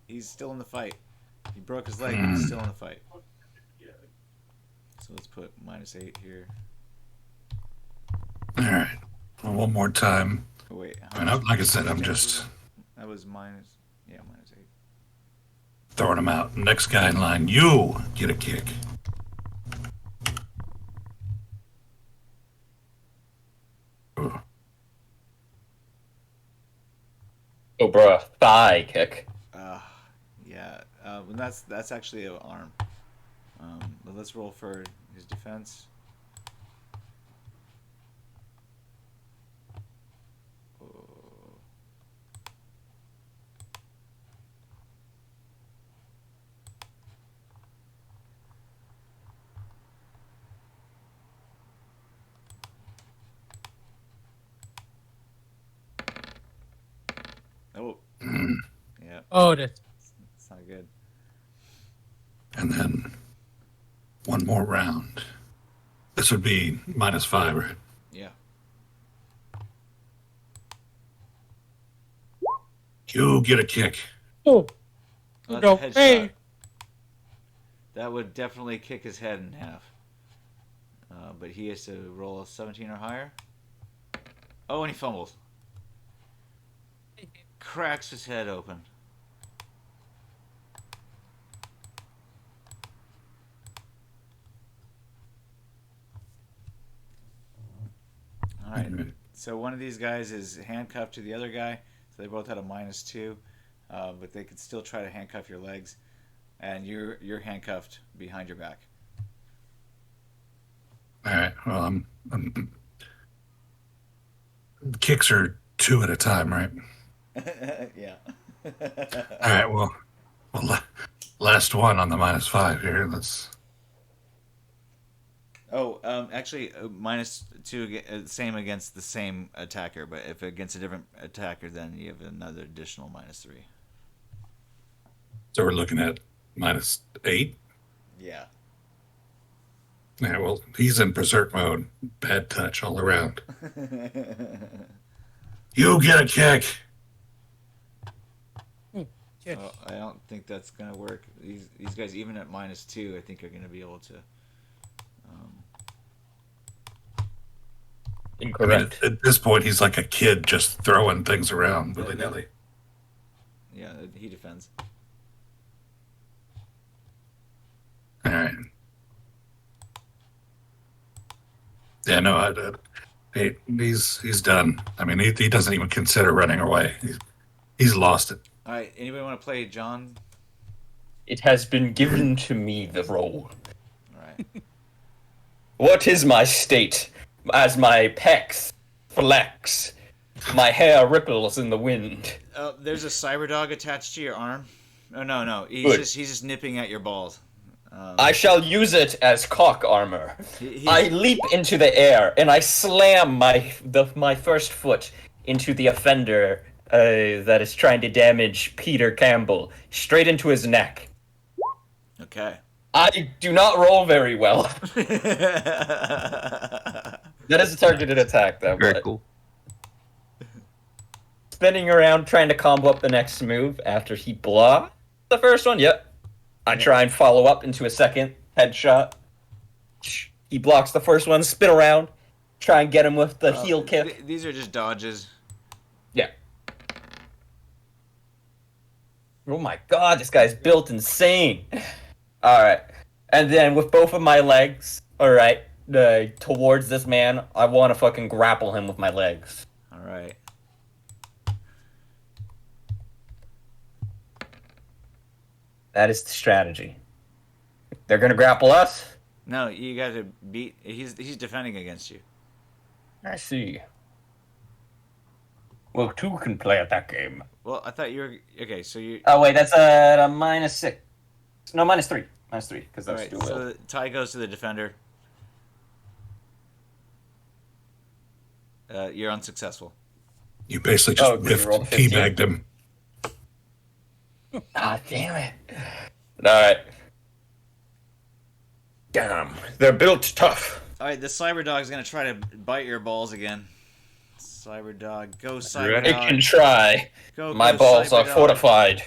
B: He's still in the fight. He broke his leg, but he's still in the fight. So let's put -8 here.
D: All right. Well, one more time.
B: Oh, wait. how
D: And
B: much-
D: like I said,
B: how
D: I'm
B: much
D: just
B: was it? That was -8.
D: throwing them out. Next guy in line, you get a kick. Ugh.
C: Oh, bruh. Thigh kick.
B: Yeah. And that's actually an arm. But let's roll for his defense. Oh. Yeah,
A: Oh, that's
B: it's not good.
D: And then one more round. This would be -5, right?
B: Yeah.
D: You get a kick.
A: Oh,
B: That's
A: no,
B: a headshot.
A: hey.
B: That would definitely kick his head in half. But he has to roll a 17 or higher. Oh, and he fumbles. Cracks his head open. All right. So one of these guys is handcuffed to the other guy. So they both had a -2, but they could still try to handcuff your legs, and you're handcuffed behind your back.
D: All right. Well, kicks are 2 at a time, right?
B: Yeah.
D: All right. Well, last one on the -5 here. Let's.
B: Oh, actually, -2, same against the same attacker, but if against a different attacker, then you have another additional -3.
D: So we're looking at -8.
B: Yeah.
D: Yeah. Well, he's in berserk mode. Bad touch all around. You get a kick.
A: Shit.
B: Oh, I don't think that's gonna work. These guys, even at -2, I think are gonna be able to.
D: I mean,
C: Incorrect.
D: at this point, he's like a kid just throwing things around willy nilly.
B: Yeah, he defends.
D: All right. Yeah, no, he's done. I mean, he doesn't even consider running away. He's lost it.
B: All right, anybody want to play John?
C: It has been given to me, the role.
B: All right.
C: What is my state? As my pecs flex, my hair ripples in the wind.
B: There's a cyber dog attached to your arm. Oh no, he's
C: Good.
B: just nipping at your balls.
C: I shall use it as cock armor.
B: He-
C: I leap into the air and I slam my first foot into the offender that is trying to damage Peter Campbell, straight into his neck.
B: Okay.
C: I do not roll very well. That is a targeted attack, though.
F: Very
C: but
F: cool.
C: spinning around trying to combo up the next move after he blocks the first one. Yep. I try and follow up into a second headshot. He blocks the first one, spin around, try and get him with the heel kick.
B: These are just dodges.
C: Yeah. Oh my god, this guy's built insane. Alright. And then with both of my legs, alright, towards this man, I want to fucking grapple him with my legs.
B: All right.
C: That is the strategy. They're gonna grapple us?
B: No, you got to beat. He's defending against you.
C: I see. Well, two can play at that game.
B: Well, I thought you were okay. So you.
C: Oh wait, that's a -6. No, -3. -3, because
B: All
C: that's
B: right.
C: dual.
B: So the tie goes to the defender. You're unsuccessful.
D: You basically just
C: Oh, did you roll the 15?
D: teabagged him.
C: Ah, damn it. Alright. Damn. They're built tough.
B: All right. The cyber dog's gonna try to bite your balls again. Cyber dog, go cyber
C: It
B: dog.
C: can try.
B: Go,
C: My
B: go,
C: balls
B: cyber
C: are
B: dog.
C: fortified.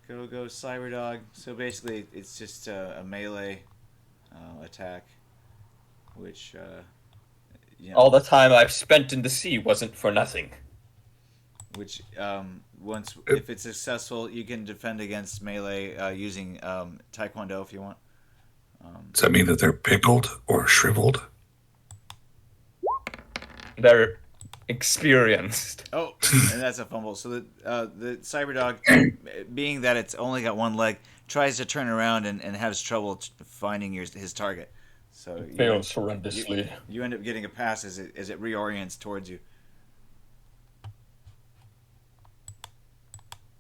B: Go cyber dog. So basically, it's just a melee attack, which you know,
C: All the time I've spent in the sea wasn't for nothing.
B: which once if it's successful, you can defend against melee using taekwondo if you want.
D: Does that mean that they're pickled or shriveled?
C: They're experienced.
B: Oh, and that's a fumble. So the cyber dog, being that it's only got one leg, tries to turn around and has trouble finding his target. So
C: Fails horrendously.
B: you end up getting a pass as it reorients towards you.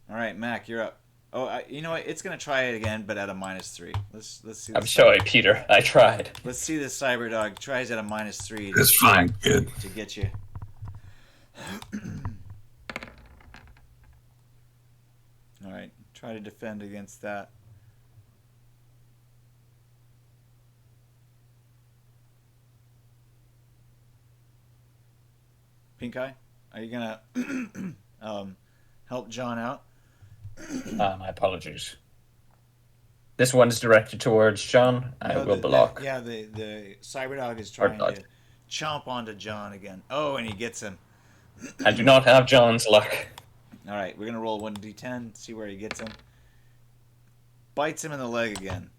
B: All right, Mac, you're up. Oh, you know what? It's gonna try it again, but at a -3. Let's see.
C: I'm sorry, Peter. I tried.
B: Let's see the cyber dog tries at a -3
D: It's fine, kid.
B: to get you. All right, try to defend against that. Pink Eye, are you gonna help John out?
C: My apologies. This one's directed towards John. I
B: No,
C: will block.
B: the cyberdog is
C: Or
B: trying
C: dodge.
B: to chomp onto John again. Oh, and he gets him.
C: I do not have John's luck.
B: All right, we're gonna roll 1d10, see where he gets him. Bites him in the leg again.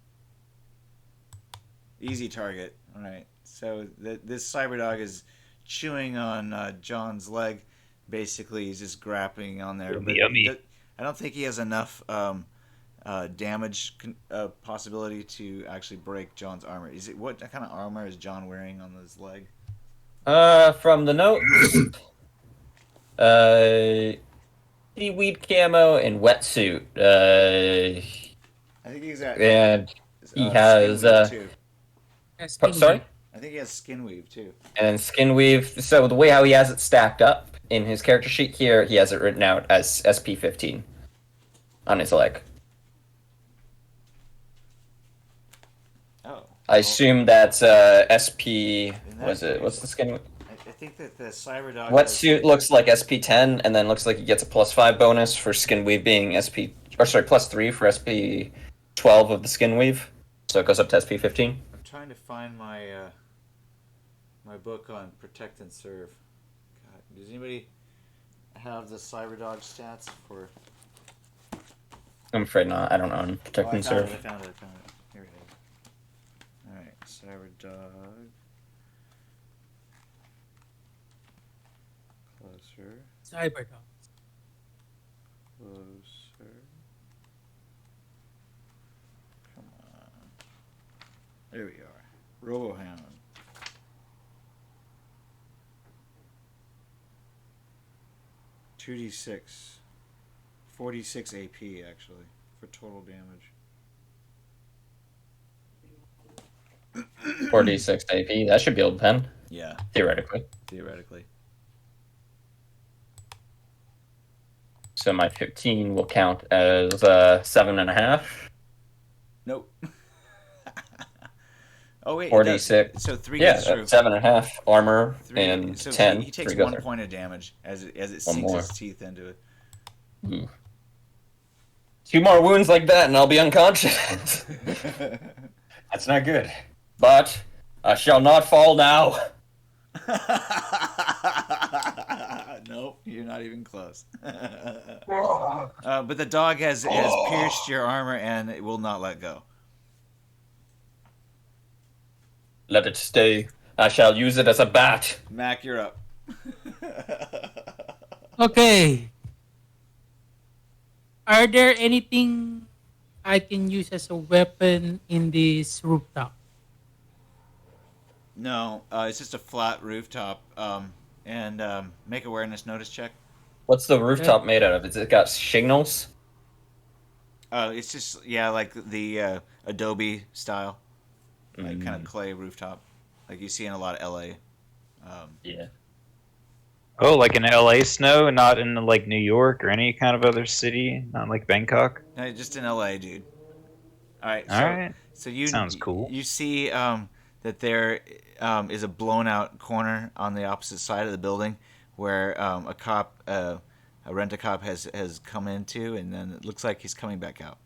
B: Easy target. All right, so this cyberdog is chewing on John's leg. Basically, he's just grappling on there.
F: Yummy, yummy.
B: I don't think he has enough damage possibility to actually break John's armor. Is it what kind of armor is John wearing on his leg?
C: From the notes, seaweed camo and wetsuit.
B: I think he's at.
C: And he has
B: skin weave, too.
C: sorry,
B: I think he has skin weave too.
C: and skin weave. So the way how he has it stacked up in his character sheet here, he has it written out as SP-15 on his leg.
B: Oh.
C: I assume that's SP. Was it? What's the skin?
B: I think that the cyberdog.
C: Wetsuit looks like SP-10, and then looks like he gets a +5 bonus for skin weave being +3 for SP-12 of the skin weave. So it goes up to SP-15.
B: I'm trying to find my my book on protect and serve. God, does anybody have the cyberdog stats for?
C: I'm afraid not. I don't own protect and serve.
B: I found it. Here it is. All right, cyberdog. Closer.
A: Cyberdog.
B: Closer. Come on. There we are. Robohound. $2d6. 46 AP actually for total damage.
C: 46 AP. That should be able to pen,
B: Yeah,
C: theoretically.
B: theoretically.
C: So my 15 will count as 7.5.
B: Nope. Oh wait, it does.
C: 46.
B: So 3
C: Yeah,
B: goes through.
C: 7.5 armor
B: Three,
C: and
B: so
C: 10.
B: He takes
C: 3 goes
B: 1
C: through.
B: point of damage as it
C: One
B: sinks
C: more.
B: its teeth into it.
C: Ooh. 2 more wounds like that, and I'll be unconscious. That's not good. But I shall not fall now.
B: Nope, you're not even close. But the dog has pierced your armor and it will not let go.
C: Let it stay. I shall use it as a bat.
B: Mac, you're up.
A: Okay. Are there anything I can use as a weapon in this rooftop?
B: No, it's just a flat rooftop. And make awareness notice check.
C: What's the rooftop made out of? Is it got shingles?
B: It's just like the Adobe style, like kind of clay rooftop, like you see in a lot of LA.
C: Yeah.
F: Oh, like in LA snow, not in like New York or any kind of other city, not like Bangkok.
B: No, just in LA, dude. All right.
F: All right.
B: So you
F: Sounds cool.
B: You see that there is a blown out corner on the opposite side of the building where a cop, a rent-a-cop has come into, and then it looks like he's coming back out.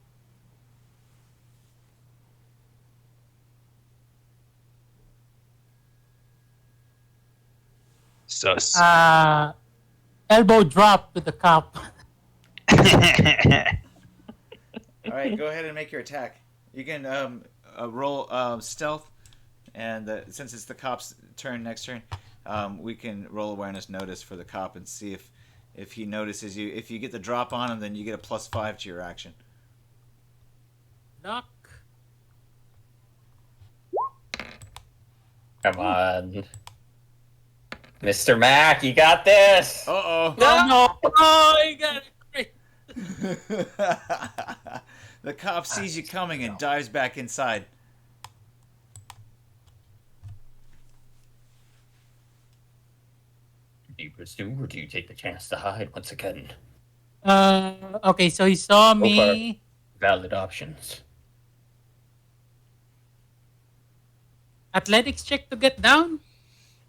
F: Sus.
A: Elbow drop to the cop.
B: All right, go ahead and make your attack. You can roll stealth, and since it's the cop's turn next turn, we can roll awareness notice for the cop and see if he notices you. If you get the drop on him, then you get a +5 to your action.
A: Luck.
C: Come on. Mr. Mac, you got this!
B: Uh-oh.
A: Oh no! Oh, you got it.
B: The cop sees you coming and dives back inside.
C: Do you pursue or do you take the chance to hide once again?
A: Okay, so he saw me.
C: Valid options.
A: Athletics check to get down.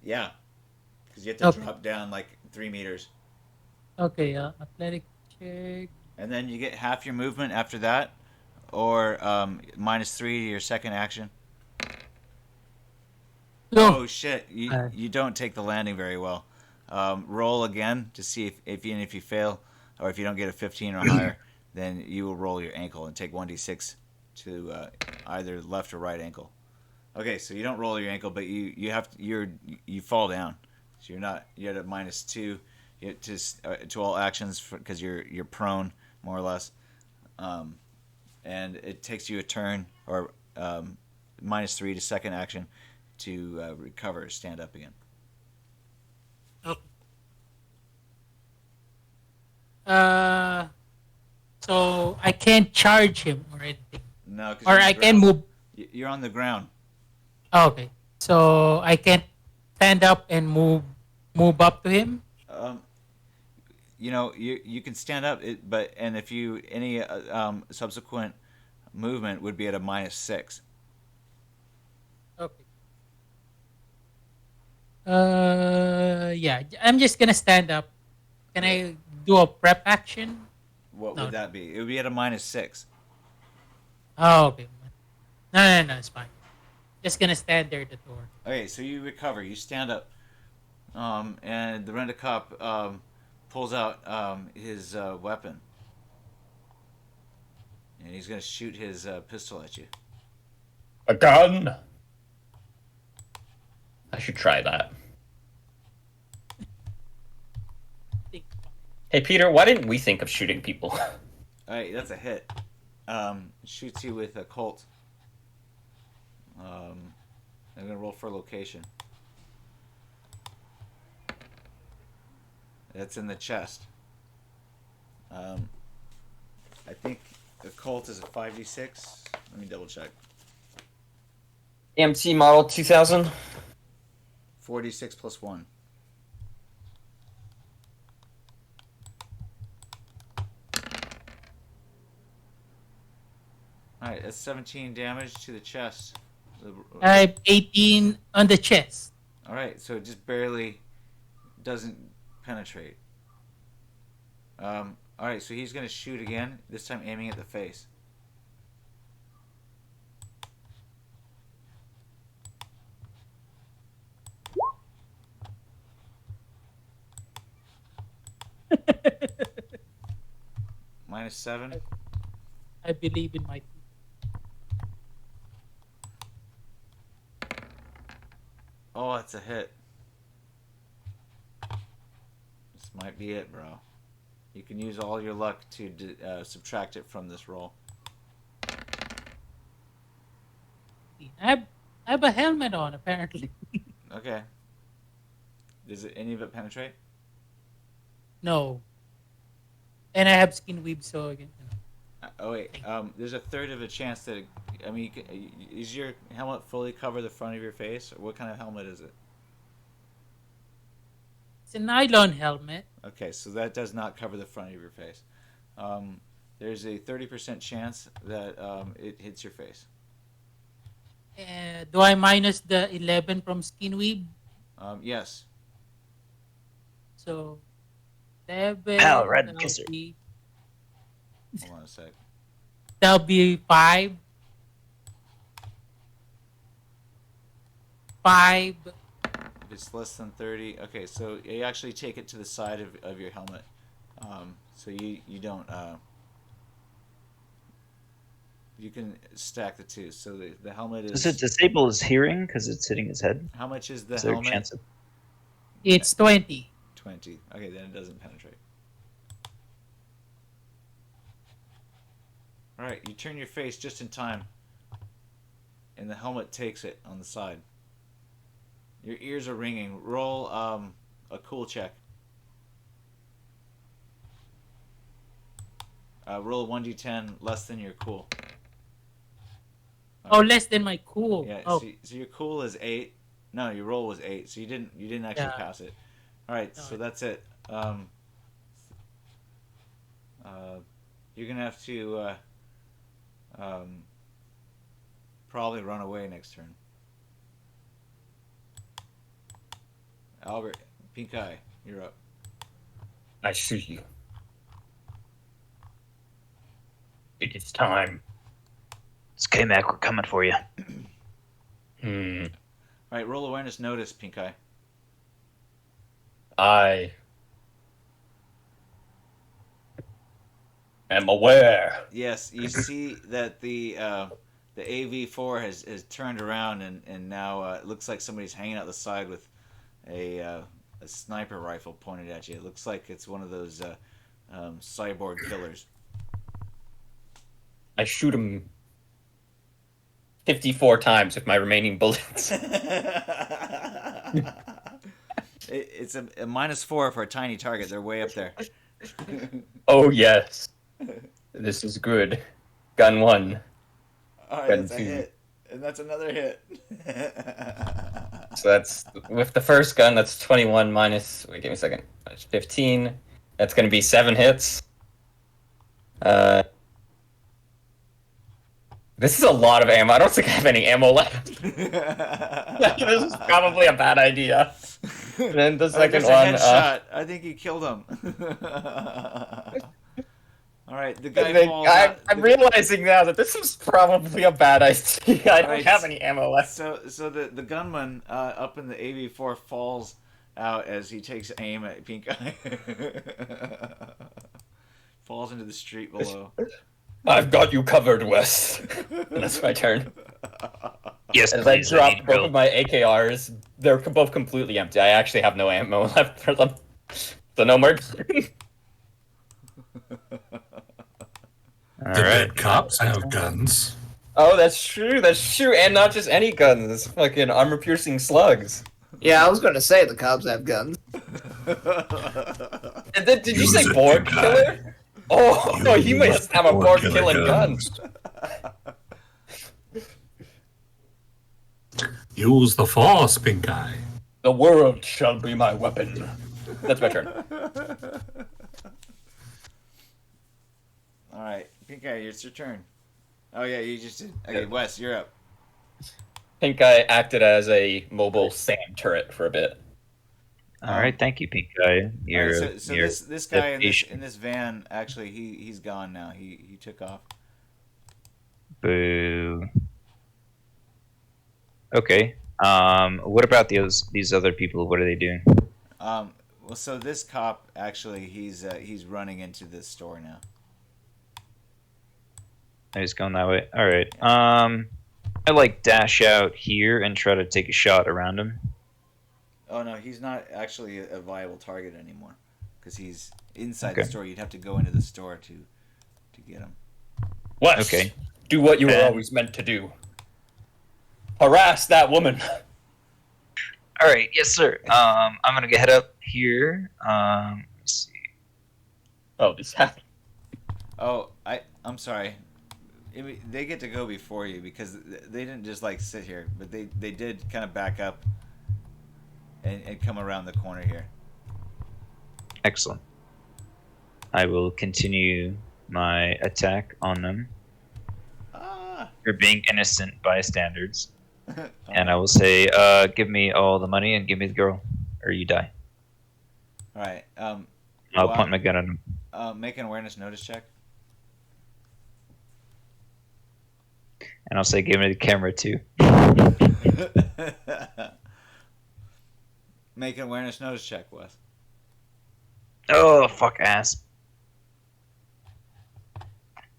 B: Yeah. Because you have to drop down like 3 meters.
A: Okay, athletic check.
B: And then you get half your movement after that, or -3 to your second action.
A: No.
B: Oh shit! You
A: Uh,
B: you don't take the landing very well. Roll again to see if you fail, or if you don't get a 15 or higher, then you will roll your ankle and take 1d6 to either left or right ankle. Okay, so you don't roll your ankle, but you fall down. So you're at a -2. You to all actions because you're prone more or less, and it takes you a turn or -3 to second action to recover, stand up again.
A: okay. Uh, so I can't charge him or anything,
B: No, because
A: or I can move.
B: You're on the ground.
A: Oh, okay, so I can't stand up and move up to him.
B: Um, you can stand up, but and if you any subsequent movement would be at a -6.
A: Okay. Yeah, I'm just gonna stand up. Can I do a prep action?
B: What
A: No.
B: would that be? It would be at a -6.
A: Oh, okay. No, it's fine. Just gonna stand there at the door.
B: Okay, so you recover. You stand up, and the rent-a-cop pulls out his weapon, and he's gonna shoot his pistol at you.
C: A gun. I should try that.
A: Think-
C: Hey, Peter, why didn't we think of shooting people?
B: All right, that's a hit. Shoots you with a Colt. I'm gonna roll for location. That's in the chest. I think the Colt is a 5d6. Let me double check.
C: AMT model 2000.
B: 4d6 plus 1. Alright, that's 17 damage to the chest.
A: I have 18 on the chest.
B: Alright, so it just barely doesn't penetrate. Alright, so he's going to shoot again, this time aiming at the face. -7.
A: I believe in my team.
B: Oh, that's a hit. This might be it, bro. You can use all your luck to subtract it from this roll.
A: I have a helmet on, apparently.
B: Okay. Does any of it penetrate?
A: No. And I have skin weave, so again.
B: Oh wait. There's a third of a chance that is your helmet fully cover the front of your face? Or what kind of helmet is it?
A: It's a nylon helmet.
B: Okay, so that does not cover the front of your face. There's a 30% chance that it hits your face.
A: Do I minus the 11 from skin weave?
B: Yes.
A: So 11.
F: Pal, red
A: that'll
F: kisser.
A: be-
B: Hold on a sec.
A: That'll be 5. 5.
B: If it's less than 30, okay, so you actually take it to the side of your helmet. So you don't you can stack the two. So the helmet is.
F: Does it disable his hearing because it's hitting his head?
B: How much is the
F: Is there a
B: helmet?
F: chance of
A: It's 20.
B: 20. Okay, then it doesn't penetrate. All right, you turn your face just in time, and the helmet takes it on the side. Your ears are ringing. Roll a cool check. Roll a 1d10 less than your cool.
A: Oh, less than my cool.
B: Yeah.
A: Oh,
B: So your cool is 8. No, your roll was 8. So you didn't actually
A: Yeah.
B: pass it. All right.
A: No,
B: So that's it. You're gonna have to probably run away next turn. Albert, PinkEye, you're up.
C: I see you. It is time.
F: It's K-Mac, we're coming for you.
C: Hmm.
B: All right, roll awareness notice, PinkEye.
C: I am aware.
B: Yes, you see that the AV4 has turned around and now it looks like somebody's hanging out the side with a sniper rifle pointed at you. It looks like it's one of those cyborg killers.
C: I shoot him 54 times with my remaining bullets.
B: It's a -4 for a tiny target. They're way up there.
C: Oh, yes. This is good. Gun 1.
B: All right,
C: Gun
B: that's a
C: 2.
B: hit, and that's another hit.
C: So that's, with the first gun, that's 21 minus, wait, give me a second. That's 15. That's going to be 7 hits. This is a lot of ammo. I don't think I have any ammo left. This is probably a bad idea. And then the second
B: There's
C: one.
B: a headshot. I think you killed him. All right, the guy falls out.
C: I'm realizing now that this is probably a bad idea. I don't
B: Right.
C: have any ammo left.
B: So the gunman up in the AV4 falls out as he takes aim at PinkEye. Falls into the street below.
C: I've got you covered, Wes. And that's my turn.
F: Yes,
C: As I
F: please.
C: drop
F: need
C: both
F: real-
C: of my AKRs, they're both completely empty. I actually have no ammo left for them. So no more.
D: The
F: All
D: dead
F: right.
D: cops have guns.
C: Oh, that's true. That's true. And not just any guns. Fucking armor-piercing slugs.
E: Yeah, I was gonna say the cops have guns.
C: Did you
D: Use
C: say
D: it,
C: Borg
D: PinkEye.
C: killer? Oh, no, he
D: Use
C: must have a
D: Borg
C: Borg
D: killer
C: killing gun.
D: guns. Use the Force, PinkEye.
C: The world shall be my weapon. That's my turn.
B: All right, PinkEye, it's your turn. Oh yeah, you just did. Okay, Wes, you're up.
C: PinkEye acted as a mobile sand turret for a bit.
F: All right, thank you, Pink-Eye.
B: All
F: You're,
B: right, so
F: you're
B: this guy in
F: dedication.
B: this van actually he's gone now. He took off.
F: Boo. Okay. What about these other people? What are they doing?
B: Well, so this cop actually he's running into this store now.
F: He's going that way. All right. I like dash out here and try to take a shot around him.
B: Oh no, he's not actually a viable target anymore because he's inside
F: Okay.
B: the store. You'd have to go into the store to get him.
C: Wes,
F: Okay.
C: do what you were
F: Ben.
C: always meant to do. Harass that woman.
F: All right. Yes, sir. I'm gonna head up here. Let's see.
C: Oh, this happened.
B: Oh, I'm sorry. They get to go before you because they didn't just like sit here, but they did kind of back up and come around the corner here.
F: Excellent. I will continue my attack on them
B: Ah.
F: for being innocent bystanders, and I will say, "Give me all the money and give me the girl, or you die."
B: All right.
F: I'll point my gun at him.
B: Make an awareness notice check.
F: And I'll say, give me the camera too.
B: Make an awareness notice check, Wes.
F: Oh, fuck ass.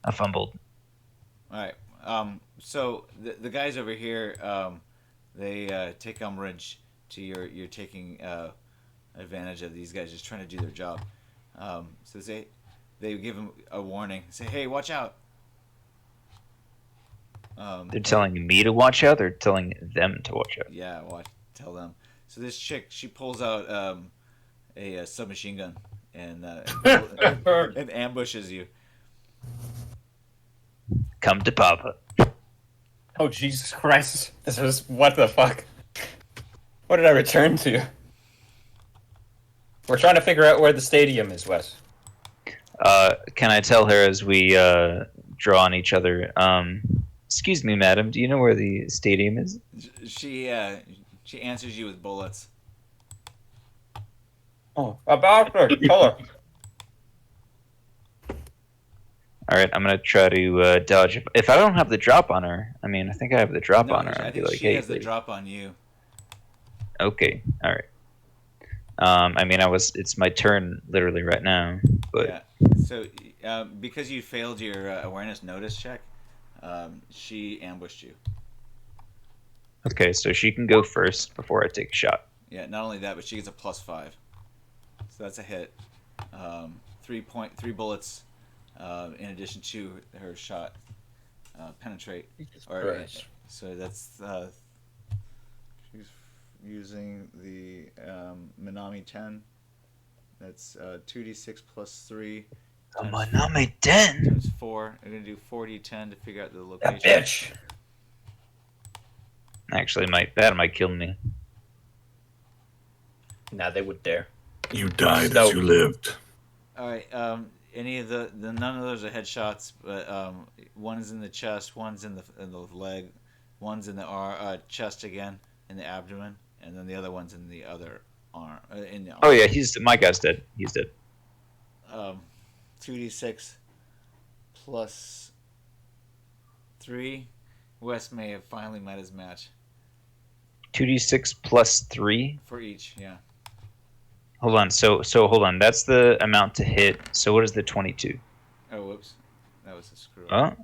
F: I fumbled.
B: All right. So the guys over here, they take umbrage to your taking advantage of these guys just trying to do their job. So they give them a warning. Say, hey, watch out.
F: They're telling me to watch out. They're telling them to watch out.
B: Yeah, tell them. So this chick, she pulls out a submachine gun and and ambushes you.
F: Come to Papa.
C: Oh, Jesus Christ. This was, what the fuck? What did I return to? We're trying to figure out where the stadium is, Wes.
F: Can I tell her as we draw on each other? Excuse me, madam. Do you know where the stadium is?
B: She answers you with bullets.
C: Oh, about her. Tell her.
F: All right, I'm gonna try to dodge. If I don't have the drop on her, I mean, I think I have the drop
B: No,
F: on her.
B: I
F: I'd be
B: think
F: like,
B: she
F: hey,
B: has the
F: lady.
B: drop on you.
F: Okay, all right. I mean, it's my turn literally right now, but
B: Yeah. So, because you failed your awareness notice check, she ambushed you.
F: okay, so she can go first before I take a shot.
B: Yeah. Not only that, but she gets a +5. So that's a hit. 3 bullets, in addition to her shot, penetrate.
E: Jesus
B: Or
E: Christ.
B: so that's she's using the Minami 10. That's 2d6 plus 3
F: Oh,
B: times,
F: my Name 10.
B: times 4. I'm gonna do 4d10 to figure out the location.
C: That bitch.
F: Actually, that might kill me.
E: Nah, they would dare.
D: You died
C: No.
D: as you lived.
B: All right. Any of the none of those are headshots, but one is in the chest, one's in the leg, one's in the chest again, in the abdomen, and then the other one's in the other arm. In the arm.
F: Oh yeah, my guy's dead. He's dead.
B: 2d6 plus 3. Wes may have finally met his match
F: 2d6 plus 3.
B: for each. Yeah.
F: Hold on. So hold on. That's the amount to hit. So what is the 22?
B: Oh, whoops. That was a screw
F: Oh,
B: up.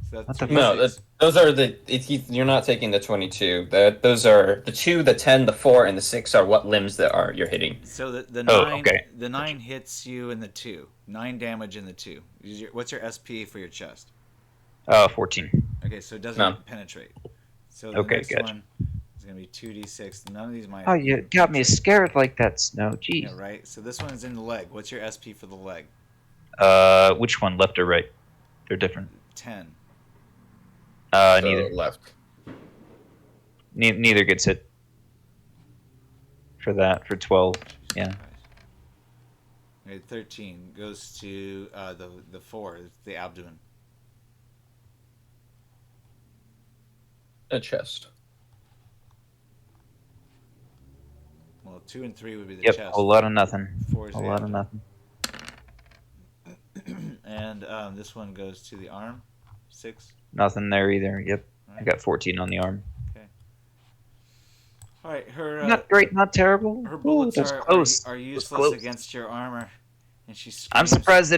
B: So
F: what
B: that's
F: the
B: 2d6.
C: No, those are you're not taking the 22. Those are the 2, the 10, the 4, and the 6 are what limbs that are you're hitting.
B: So the
F: Oh,
B: 9,
F: okay.
B: the 9 hits you in the 2. 9 damage in the 2. What's your SP for your chest?
F: 14.
B: Okay, so it doesn't
C: No.
B: penetrate. So the
F: Okay,
B: next
F: gotcha.
B: one is going to be 2d6. None of these might.
F: Oh, you got me
B: penetrate.
F: scared like that, Snow. Jeez.
B: Yeah, right. So this one's in the leg. What's your SP for the leg?
F: Which one, left or right? They're different.
B: 10.
C: So
F: Neither.
C: left.
F: Neither gets hit. For 12. Yeah.
B: Okay, 13 goes to the 4, the abdomen.
C: A chest.
B: Well, 2 and 3 would be the
F: Yep.
B: chest.
F: A lot of nothing.
B: 4 is
F: A
B: the
F: lot of
B: abdomen.
F: nothing.
B: And this one goes to the arm. 6.
F: Nothing there either. Yep.
B: All
F: I
B: right.
F: got 14 on the arm.
B: All right. Her
F: Not great, not terrible.
B: her
F: Ooh,
B: bullets
F: that's
B: are
F: close.
B: are
F: That's
B: useless
F: close.
B: against your armor, and she screams.
F: I'm surprised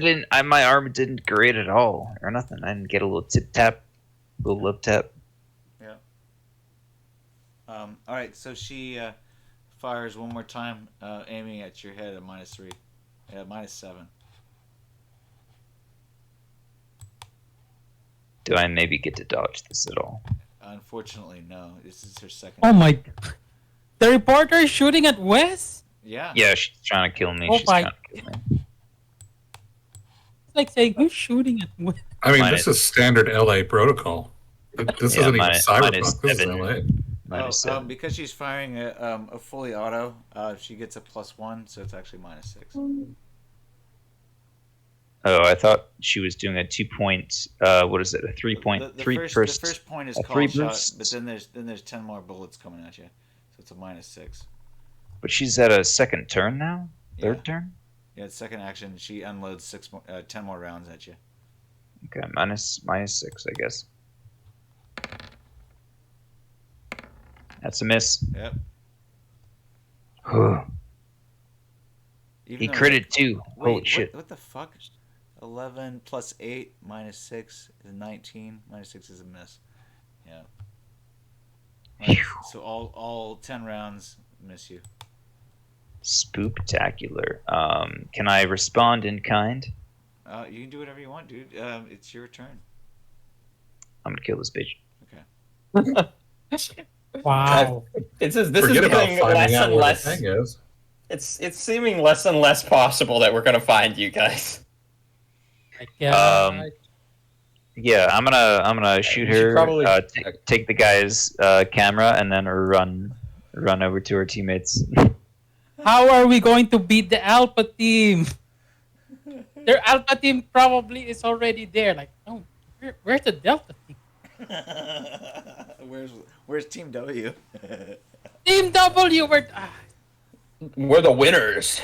F: my arm didn't grade at all or nothing. I didn't get a little tip tap, little lip tap.
B: Yeah. All right. So she fires one more time, aiming at your head at -3. -7.
F: Do I maybe get to dodge this at all?
B: Unfortunately, no. This is her second.
A: Oh my! The reporter is shooting at Wes.
B: Yeah.
F: Yeah, she's trying to kill me.
A: Oh
F: She's
A: my-
F: trying to kill me.
A: It's like saying, "Who's shooting at Wes?"
D: I mean,
F: Minus-
D: this is standard LA protocol. This
F: Yeah,
D: isn't even
F: minus
D: cyberpunk. This is
F: 7.
D: LA.
F: -7.
B: Because she's firing a fully auto, she gets a +1, so it's actually -6.
F: Oh, I thought she was doing a 2-point. What is it? A 3-point?
B: The
F: Three
B: first,
F: burst.
B: the first point is
F: a
B: call
F: three
B: shot,
F: burst.
B: but then there's 10 more bullets coming at you, so it's a -6.
F: But she's at a second turn now. Third
B: Yeah.
F: turn.
B: Yeah, it's second action. She unloads 10 more rounds at you.
F: Okay, -6, I guess. That's a miss.
B: Yep.
F: He
B: Even though-
F: critted too.
B: Wait,
F: Holy shit.
B: What the fuck? 11 plus 8 minus 6 is 19. Minus 6 is a miss. Yeah. Right, so all 10 rounds miss you.
F: Spooktacular. Can I respond in kind?
B: You can do whatever you want, dude. It's your turn.
F: I'm gonna kill this bitch.
B: Okay.
A: Wow.
C: This is
D: Forget about
C: getting
D: finding
C: less
D: out
C: and
D: where
C: less.
D: the thing is.
C: It's seeming less and less possible that we're gonna find you guys.
F: Yeah, I'm gonna shoot
C: you should
F: her.
C: probably-
F: Take the guy's camera and then run over to her teammates.
A: How are we going to beat the Alpha team? Their Alpha team probably is already there. Like, oh, where's the Delta team?
B: Where's Team W?
A: Team W,
C: We're the winners.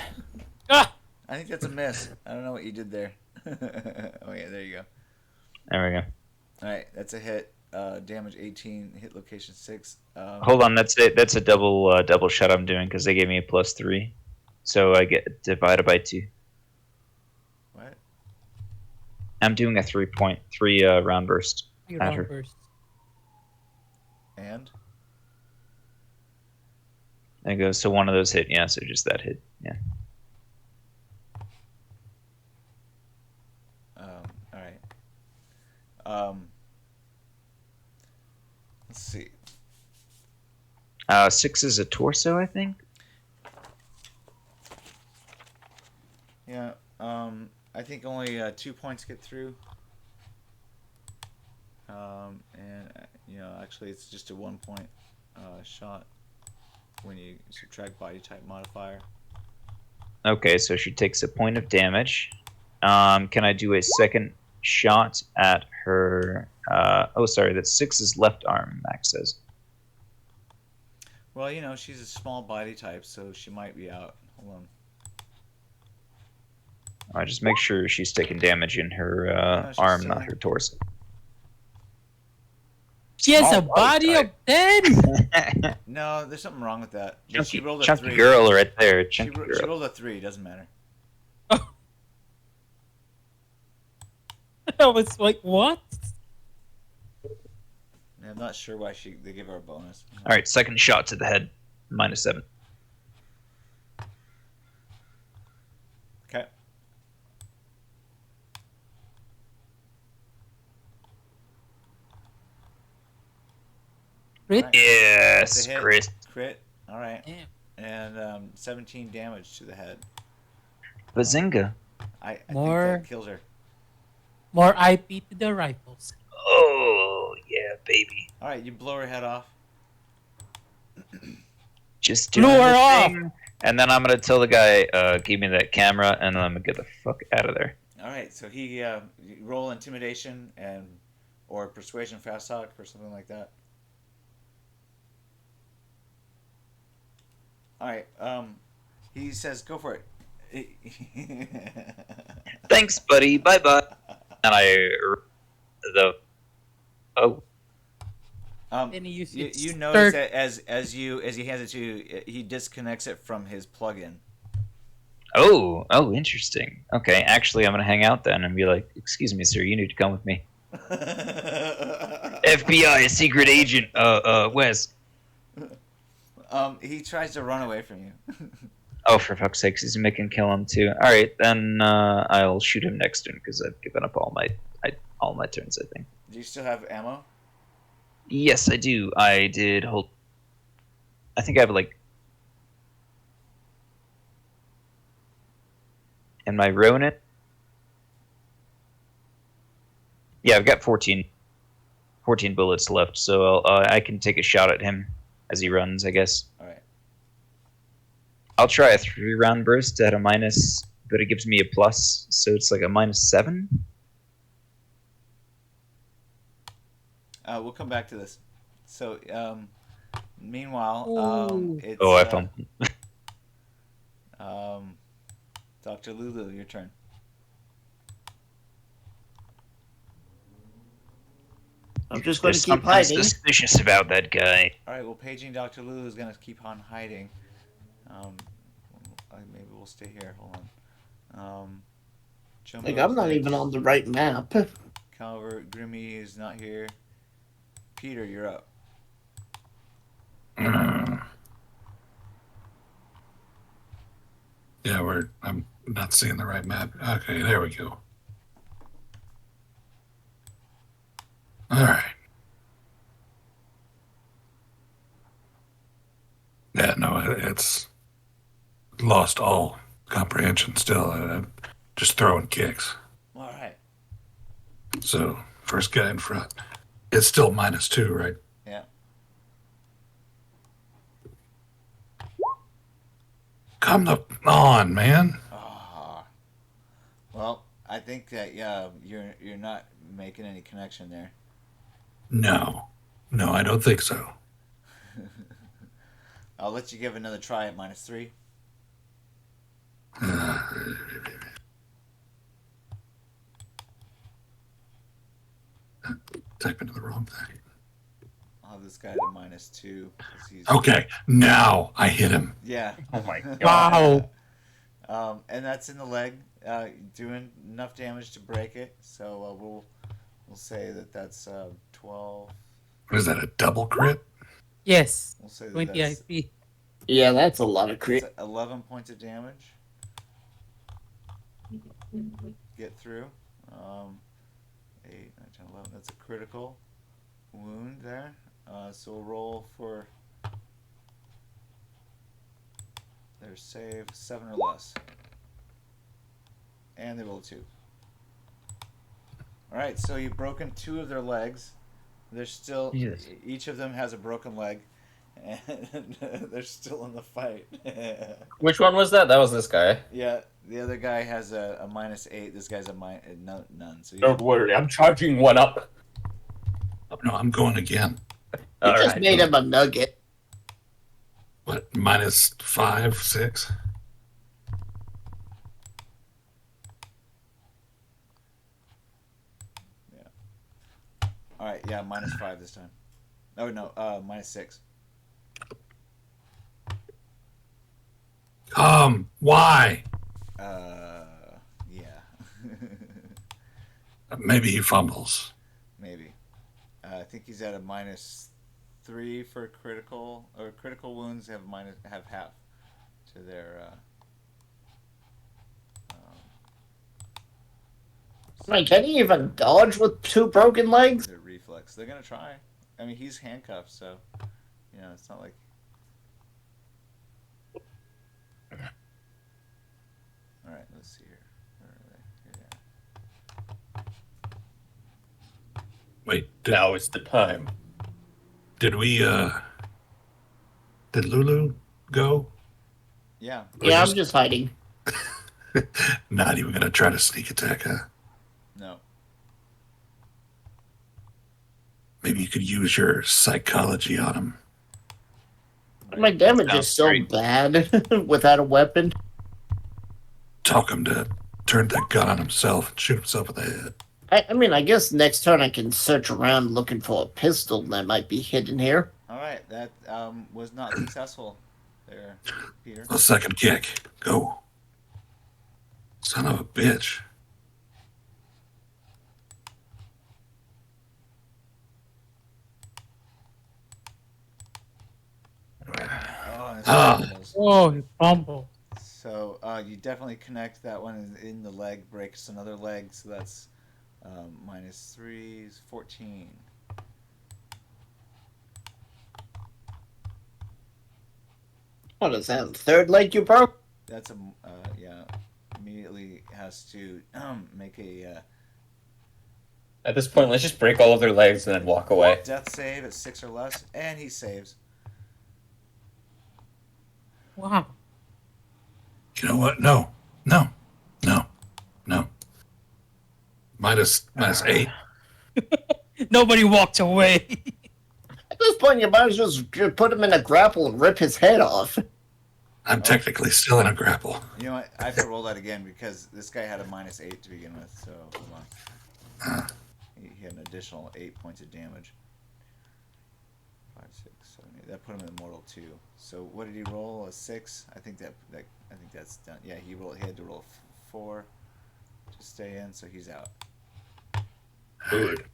A: ah,
B: I think that's a miss. I don't know what you did there. Oh yeah, there you go.
F: There we go.
B: All right, that's a hit. Damage 18, hit location 6.
F: Hold on, that's it. That's a double shot I'm doing because they gave me a +3, so I get divided by 2.
B: What?
F: I'm doing a 3.3 round burst
A: You
F: at
A: round
F: her.
A: burst.
B: And?
F: There goes. So one of those hit. Yeah, so just that hit. Yeah.
B: All right. Let's see.
F: 6 is a torso, I think.
B: Yeah. I think only 2 points get through. And actually, it's just a 1 point shot when you subtract body type modifier.
F: Okay, so she takes a point of damage. Can I do a second shot at her? Oh, sorry, that's 6 is left arm. Max says.
B: Well, she's a small body type, so she might be out. Hold on.
F: I just make sure she's taking damage in her
B: No, she's
F: arm,
B: still
F: not
B: in.
F: her torso.
A: She has
F: Small
A: a body
F: body
A: of 10.
B: No, there's something wrong with that. But
F: chunky,
B: she rolled a
F: chunky
B: 3.
F: girl right there.
B: She,
F: Chunky
B: she
F: girl.
B: rolled a 3. Doesn't matter.
A: I was like, what?
B: I'm not sure why they give her a bonus.
F: All right, second shot to the head, -7.
B: Okay.
A: Crit?
B: Right. That's
F: Yes,
B: a hit.
F: Chris.
B: Crit. All right.
A: Damn.
B: And 17 damage to the head.
F: Bazinga.
B: I think
A: More.
B: that kills her.
A: More IP to the rifles.
F: Oh yeah, baby.
B: All right, you blow her head off.
F: Just
A: Blew
F: doing
A: her
F: the
A: off.
F: thing. And then I'm gonna tell the guy, give me that camera, and then I'm gonna get the fuck out of there.
B: All right, so you roll intimidation or persuasion fast talk or something like that. All right, he says go for it.
F: Thanks, buddy. Bye bye. And
A: Then he used
B: you
A: his
B: notice
A: third.
B: that as he hands it to you, he disconnects it from his plug-in.
F: Oh, interesting. Okay, actually, I'm gonna hang out then and be like, "Excuse me, sir, you need to come with me." FBI, a secret agent. Wes.
B: He tries to run away from you.
F: Oh, for fuck's sakes, he's making kill him too. All right, then I'll shoot him next turn because I've given up all my turns. I think.
B: Do you still have ammo?
F: Yes, I do. I did hold. I think I have like. Am I Ronin? Yeah, I've got 14 bullets left, so I can take a shot at him as he runs, I guess.
B: All right.
F: I'll try a 3-round burst at a minus, but it gives me a plus, so it's like a -7.
B: We'll come back to this. So, meanwhile,
A: Ooh.
B: it's
F: Oh, I found.
B: Dr. Lulu, your turn.
E: I'm just going
F: There's
E: to keep
F: something
E: hiding.
F: suspicious about that guy.
B: All right. Well, paging Dr. Lulu is gonna keep on hiding. Maybe we'll stay here. Hold on. Jumbo
E: Like, I'm
B: is
E: not
B: there.
E: even on the right map.
B: Calvert, Grimmy is not here. Peter, you're up.
D: Yeah, I'm not seeing the right map. Okay, there we go. All right. Yeah, no, it's lost all comprehension still. I'm just throwing kicks.
B: All right.
D: So, first guy in front. It's still -2, right?
B: Yeah.
D: Come on, man.
B: Ah. Well, I think that you're not making any connection there.
D: No, I don't think so.
B: I'll let you give another try at -3.
D: type into the wrong thing.
B: I'll have this guy at a -2. 'Cause he's,
D: Okay, now I hit him.
B: Yeah.
C: Oh my god.
A: Wow.
B: And that's in the leg, doing enough damage to break it. So we'll say that that's 12.
D: What is that, a double crit?
A: Yes.
B: We'll say that
A: 20
B: that's,
A: IP.
E: Yeah, that's a lot of
B: that's
E: crit.
B: 11 points of damage. Get through. 8, 9, 10, 11. That's a critical wound there. So we'll roll for their save 7 or less. And they roll a 2. Alright, so you've broken 2 of their legs. They're still,
F: Jesus.
B: each of them has a broken leg. And they're still in the fight.
C: Which one was that? That was this guy.
B: Yeah, the other guy has a -8. This guy's a none. So
C: Don't worry, I'm charging one up.
D: Oh, no, I'm going again.
E: You just made him a nugget.
D: What, -5, 6?
B: All right, yeah, -5 this time. Oh no, -6.
D: Why?
B: Yeah.
D: Maybe he fumbles.
B: Maybe. I think he's at a -3 for critical, or critical wounds have half to their.
E: Like, can he even dodge with 2 broken legs?
B: Their reflex. They're gonna try. I mean, he's handcuffed, so it's not like. All right, let's see here. Where are they? Here they are.
D: Wait,
C: Now is the time.
D: did we, did Lulu go?
B: Yeah.
E: Yeah, I'm just hiding.
D: Not even gonna try to sneak attack, huh?
B: No.
D: Maybe you could use your psychology on him.
E: My damage
F: Sounds
E: is so
F: great.
E: bad without a weapon.
D: Talk him to turn that gun on himself and shoot himself in the head.
E: I mean, I guess next turn I can search around looking for a pistol that might be hidden here.
B: All right, that was not successful there, Peter.
D: A second kick. Go. Son of a bitch.
B: Oh, it's
D: Ah.
B: almost-
A: Oh, he fumbled.
B: So you definitely connect that one in the leg, breaks another leg, so that's -3 is 14.
E: What is that? Third leg you broke?
B: That's yeah. Immediately has to make a
C: At this point, let's just break all of their legs and then walk away.
B: death save at 6 or less, and he saves.
A: Wow.
D: You know what? No. No. No. No. -8.
A: Nobody walked away.
E: At this point, you might as well just put him in a grapple and rip his head off.
D: I'm technically still in a grapple.
B: You know what? I have to roll that again because this guy had a -8 to begin with. So hold on. He had an additional 8 points of damage. 5, 6, 7, 8. That put him in mortal 2. So what did he roll? A 6? I think that's done. Yeah, he had to roll 4 to stay in, so he's out.
D: Good.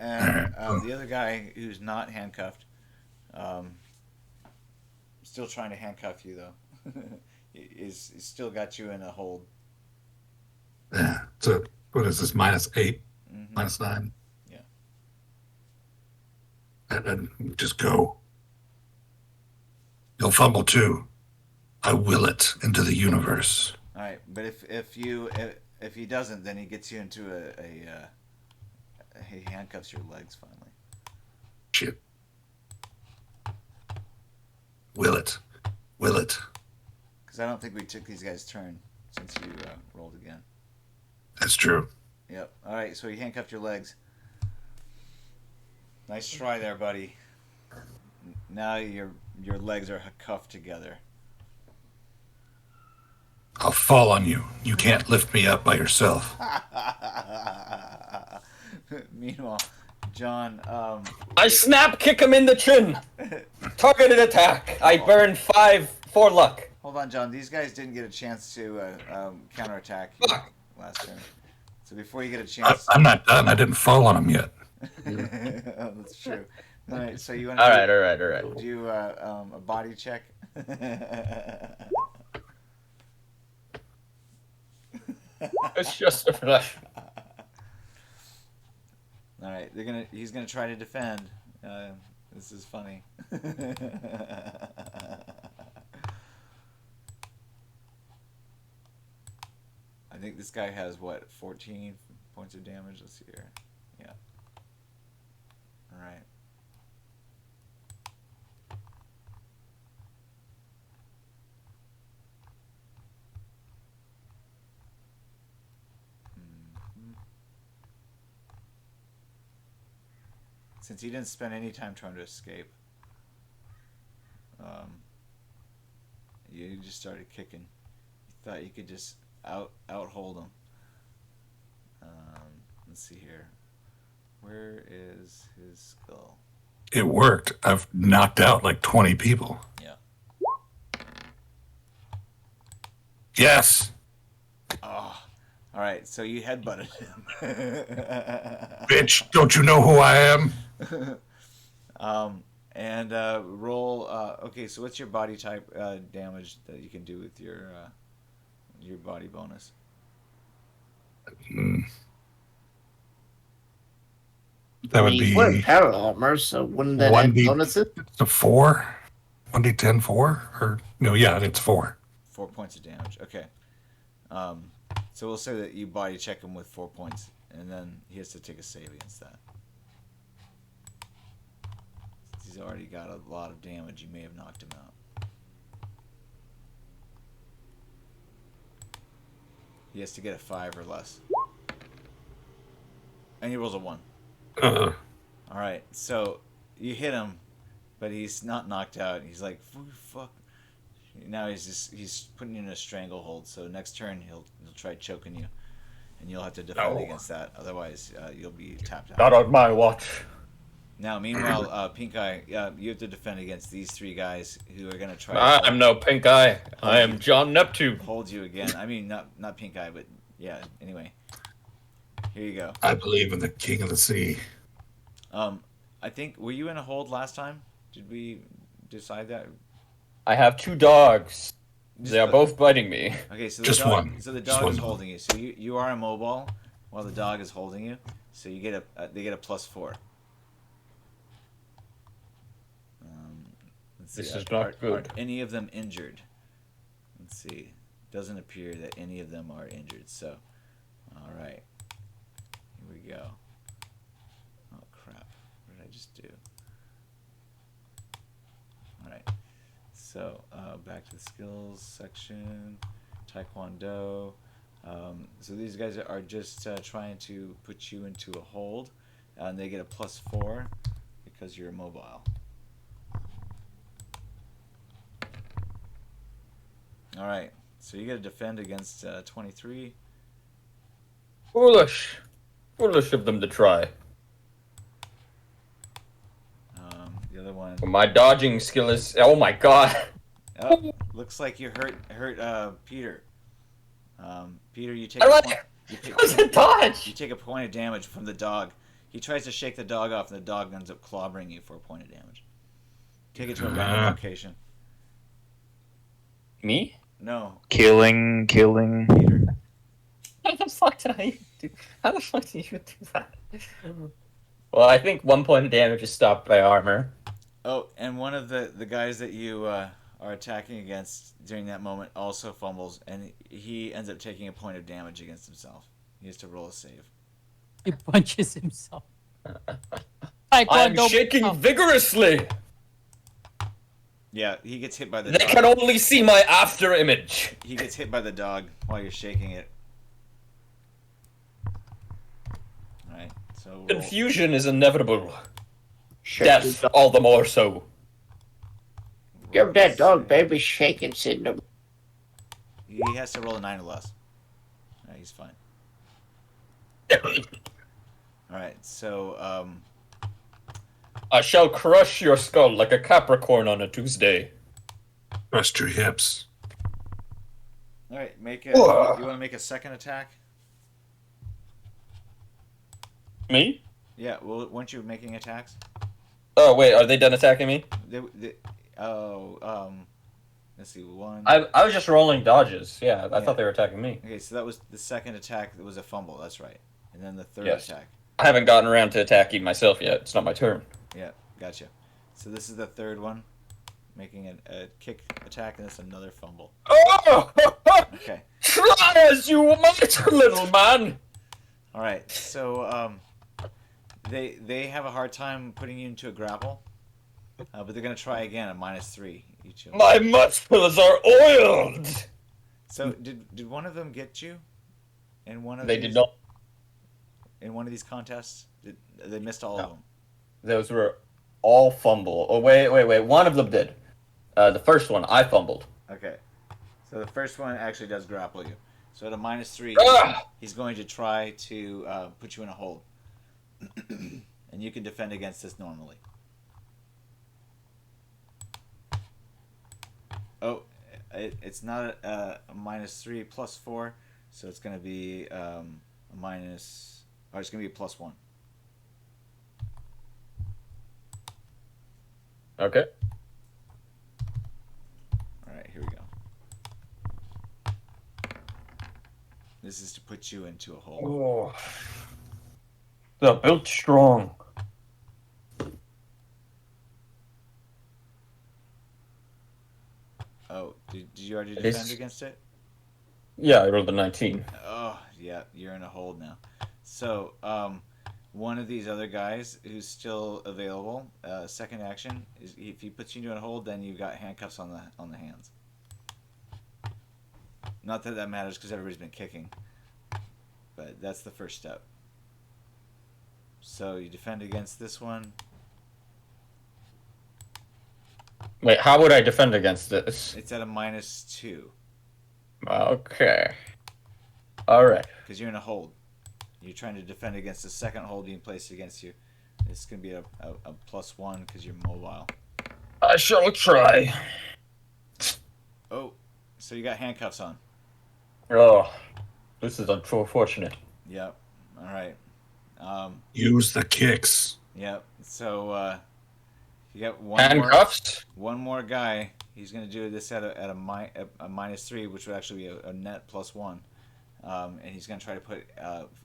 B: And the other guy who's not handcuffed, still trying to handcuff you though, is still got you in a hold.
D: Yeah. So what is this? -8,
B: Mhm.
D: -9.
B: Yeah.
D: And just go. You'll fumble too. I will it into the universe.
B: All right, but if he doesn't, then he gets you into he handcuffs your legs finally.
D: Shit. Will it. Will it.
B: Because I don't think we took these guys' turn since you rolled again.
D: That's true.
B: Yep. All right, so he handcuffed your legs. Nice try there, buddy. Now your legs are cuffed together.
D: I'll fall on you. You can't lift me up by yourself.
B: Meanwhile, John,
C: I snap kick him in the chin. Targeted attack. I burn 5 for luck.
B: hold on, John. These guys didn't get a chance to counterattack you last turn. So before you get a chance,
D: I'm not done. I didn't fall on him yet.
B: oh, that's true. All right, so you want
C: All
B: to
C: right.
B: do a body check?
C: It's just a flash.
B: All right, he's gonna try to defend. This is funny. I think this guy has what, 14 points of damage. Let's see here. Yeah. All right. Since he didn't spend any time trying to escape, you just started kicking. You thought you could just outhold him. Let's see here. Where is his skull?
D: It worked. I've knocked out like 20 people.
B: Yeah.
D: Yes.
B: Oh, all right. So you headbutted him.
D: Bitch, don't you know who I am?
B: And roll. Okay, so what's your body type damage that you can do with your body bonus?
D: That would be
E: We're in power armor, so wouldn't that add
D: 1D
E: bonuses?
D: a 4? 1d10 4? Or no, yeah, it's 4.
B: 4 points of damage. Okay. So we'll say that you body check him with 4 points, and then he has to take a save against that. Since he's already got a lot of damage, you may have knocked him out. He has to get a 5 or less. And he rolls a 1. Alright, so you hit him, but he's not knocked out. He's like, fuck. Now he's putting you in a stranglehold, so next turn he'll try choking you. And you'll have to defend against that. Otherwise, you'll be tapped out.
C: Not on my watch.
B: Now, meanwhile, PinkEye, you have to defend against these 3 guys who are going to try
C: I'm no PinkEye. I am John Neptune.
B: hold you again. I mean, not PinkEye, but yeah, anyway. Here you go.
D: I believe in the king of the sea.
B: I think, were you in a hold last time? Did we decide that?
C: I have 2 dogs. They are both biting me.
B: Okay, so
D: Just one.
B: So the
D: Just
B: dog is
D: one.
B: holding you. So you are immobile while the dog is holding you. So you get they get a +4. Let's see.
C: This is not good.
B: Are any of them injured? Let's see. Doesn't appear that any of them are injured. So, all right. Here we go. Oh crap! What did I just do? All right. So back to the skills section. Taekwondo. So these guys are just trying to put you into a hold, and they get a +4 because you're immobile. All right. So you got to defend against 23.
C: Foolish of them to try.
B: The other one.
C: My dodging skill is. Oh my god.
B: Oh, looks like you hurt Peter. Peter, you take.
C: It was a dodge.
B: You take a point of damage from the dog. He tries to shake the dog off, and the dog ends up clobbering you for a point of damage. Take it to a random location.
C: Me?
B: No,
F: Killing.
B: Peter.
C: How the fuck did I do? How the fuck did you do that? Well, I think 1 point of damage is stopped by armor.
B: Oh, and one of the guys that you are attacking against during that moment also fumbles, and he ends up taking a point of damage against himself. He has to roll a save.
A: He punches himself.
C: I am
A: Taekwondo-
C: shaking
A: Oh,
C: vigorously.
B: Yeah, he gets hit by the
C: They
B: dog.
C: can only see my after image.
B: He gets hit by the dog while you're shaking it. Alright, so roll.
C: Confusion is inevitable.
E: Shake
C: Death,
E: the dog.
C: all the more so.
E: Give that dog baby shaking syndrome.
B: he has to roll a 9 or less. He's fine. All right, so
C: I shall crush your skull like a Capricorn on a Tuesday.
D: Trust your hips.
B: all right, make a. You want to make a second attack?
C: Me?
B: Yeah. Well, weren't you making attacks?
C: Oh wait, are they done attacking me?
B: Let's see. One.
C: I was just rolling dodges. Yeah, I
B: Yeah.
C: thought they were attacking me.
B: Okay, so that was the second attack. That was a fumble. That's right. And then the third
C: Yes.
B: attack.
C: I haven't gotten around to attacking myself yet. It's not my turn.
B: Yeah, gotcha. So this is the third one, making a kick attack, and it's another fumble.
C: Oh!
B: Okay.
C: Try as you might, little man.
B: All right. So they have a hard time putting you into a grapple, but they're gonna try again at -3 each of them.
C: My muscles are oiled.
B: So did one of them get you? In one of
C: They
B: these,
C: did not.
B: in one of these contests? They missed all of them.
C: Those were all fumble. Oh wait. One of them did. The first one I fumbled.
B: Okay. So the first one actually does grapple you. So at a -3,
C: Ah!
B: he's going to try to put you in a hold. And you can defend against this normally. Oh, it's not a -3 +4, so it's going to be a minus. Or it's going to be a +1.
C: Okay.
B: All right, here we go. This is to put you into a hold.
C: Oh. They're built strong.
B: Oh, did you already
C: It is-
B: defend against it?
C: Yeah, I rolled a 19.
B: Oh, yeah, you're in a hold now. So, one of these other guys who's still available, second action, is if he puts you in a hold, then you've got handcuffs on the hands. Not that that matters because everybody's been kicking, but that's the first step. So you defend against this one.
C: Wait, how would I defend against this?
B: It's at a -2
C: Okay. Alright.
B: because you're in a hold. You're trying to defend against the second hold being placed against you. It's going to be a +1 because you're mobile.
C: I shall try.
B: Oh, so you got handcuffs on.
C: Oh, this is unfortunate.
B: Yep. All right.
D: Use the kicks.
B: Yep. So you got
C: Handcuffs?
B: one more guy. He's going to do this at a -3, which would actually be a net +1, and he's going to try to put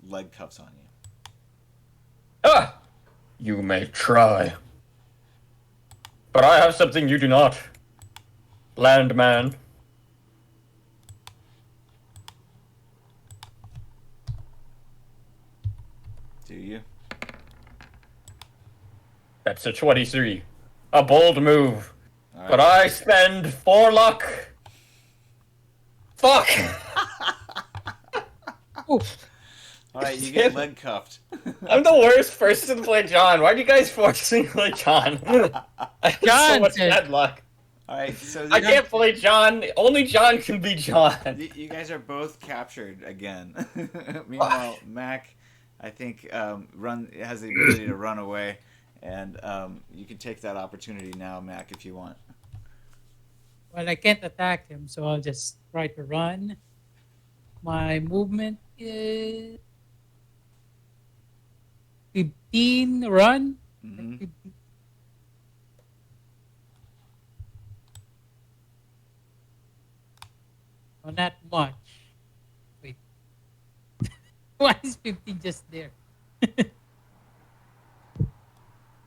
B: leg cuffs on you.
C: Ah! You may try. But I have something you do not. Landman.
B: Do you?
C: That's a 23. A bold move.
B: All right.
C: But I spend 4 luck. Fuck!
B: All right. You get leg cuffed.
C: I'm the worst person to play John. Why do you guys force me to play John? I have so
A: John
C: much
A: said-
C: bad luck.
B: All right. So
C: I can't play John. Only John can be John.
B: You guys are both captured again. Meanwhile, Mac, I think, has the ability to run away, and you can take that opportunity now, Mac, if you want.
A: Well, I can't attack him, so I'll just try to run. My movement is 15 run.
B: Mm-hmm.
A: Oh, not much. Wait. Why is 15 just there?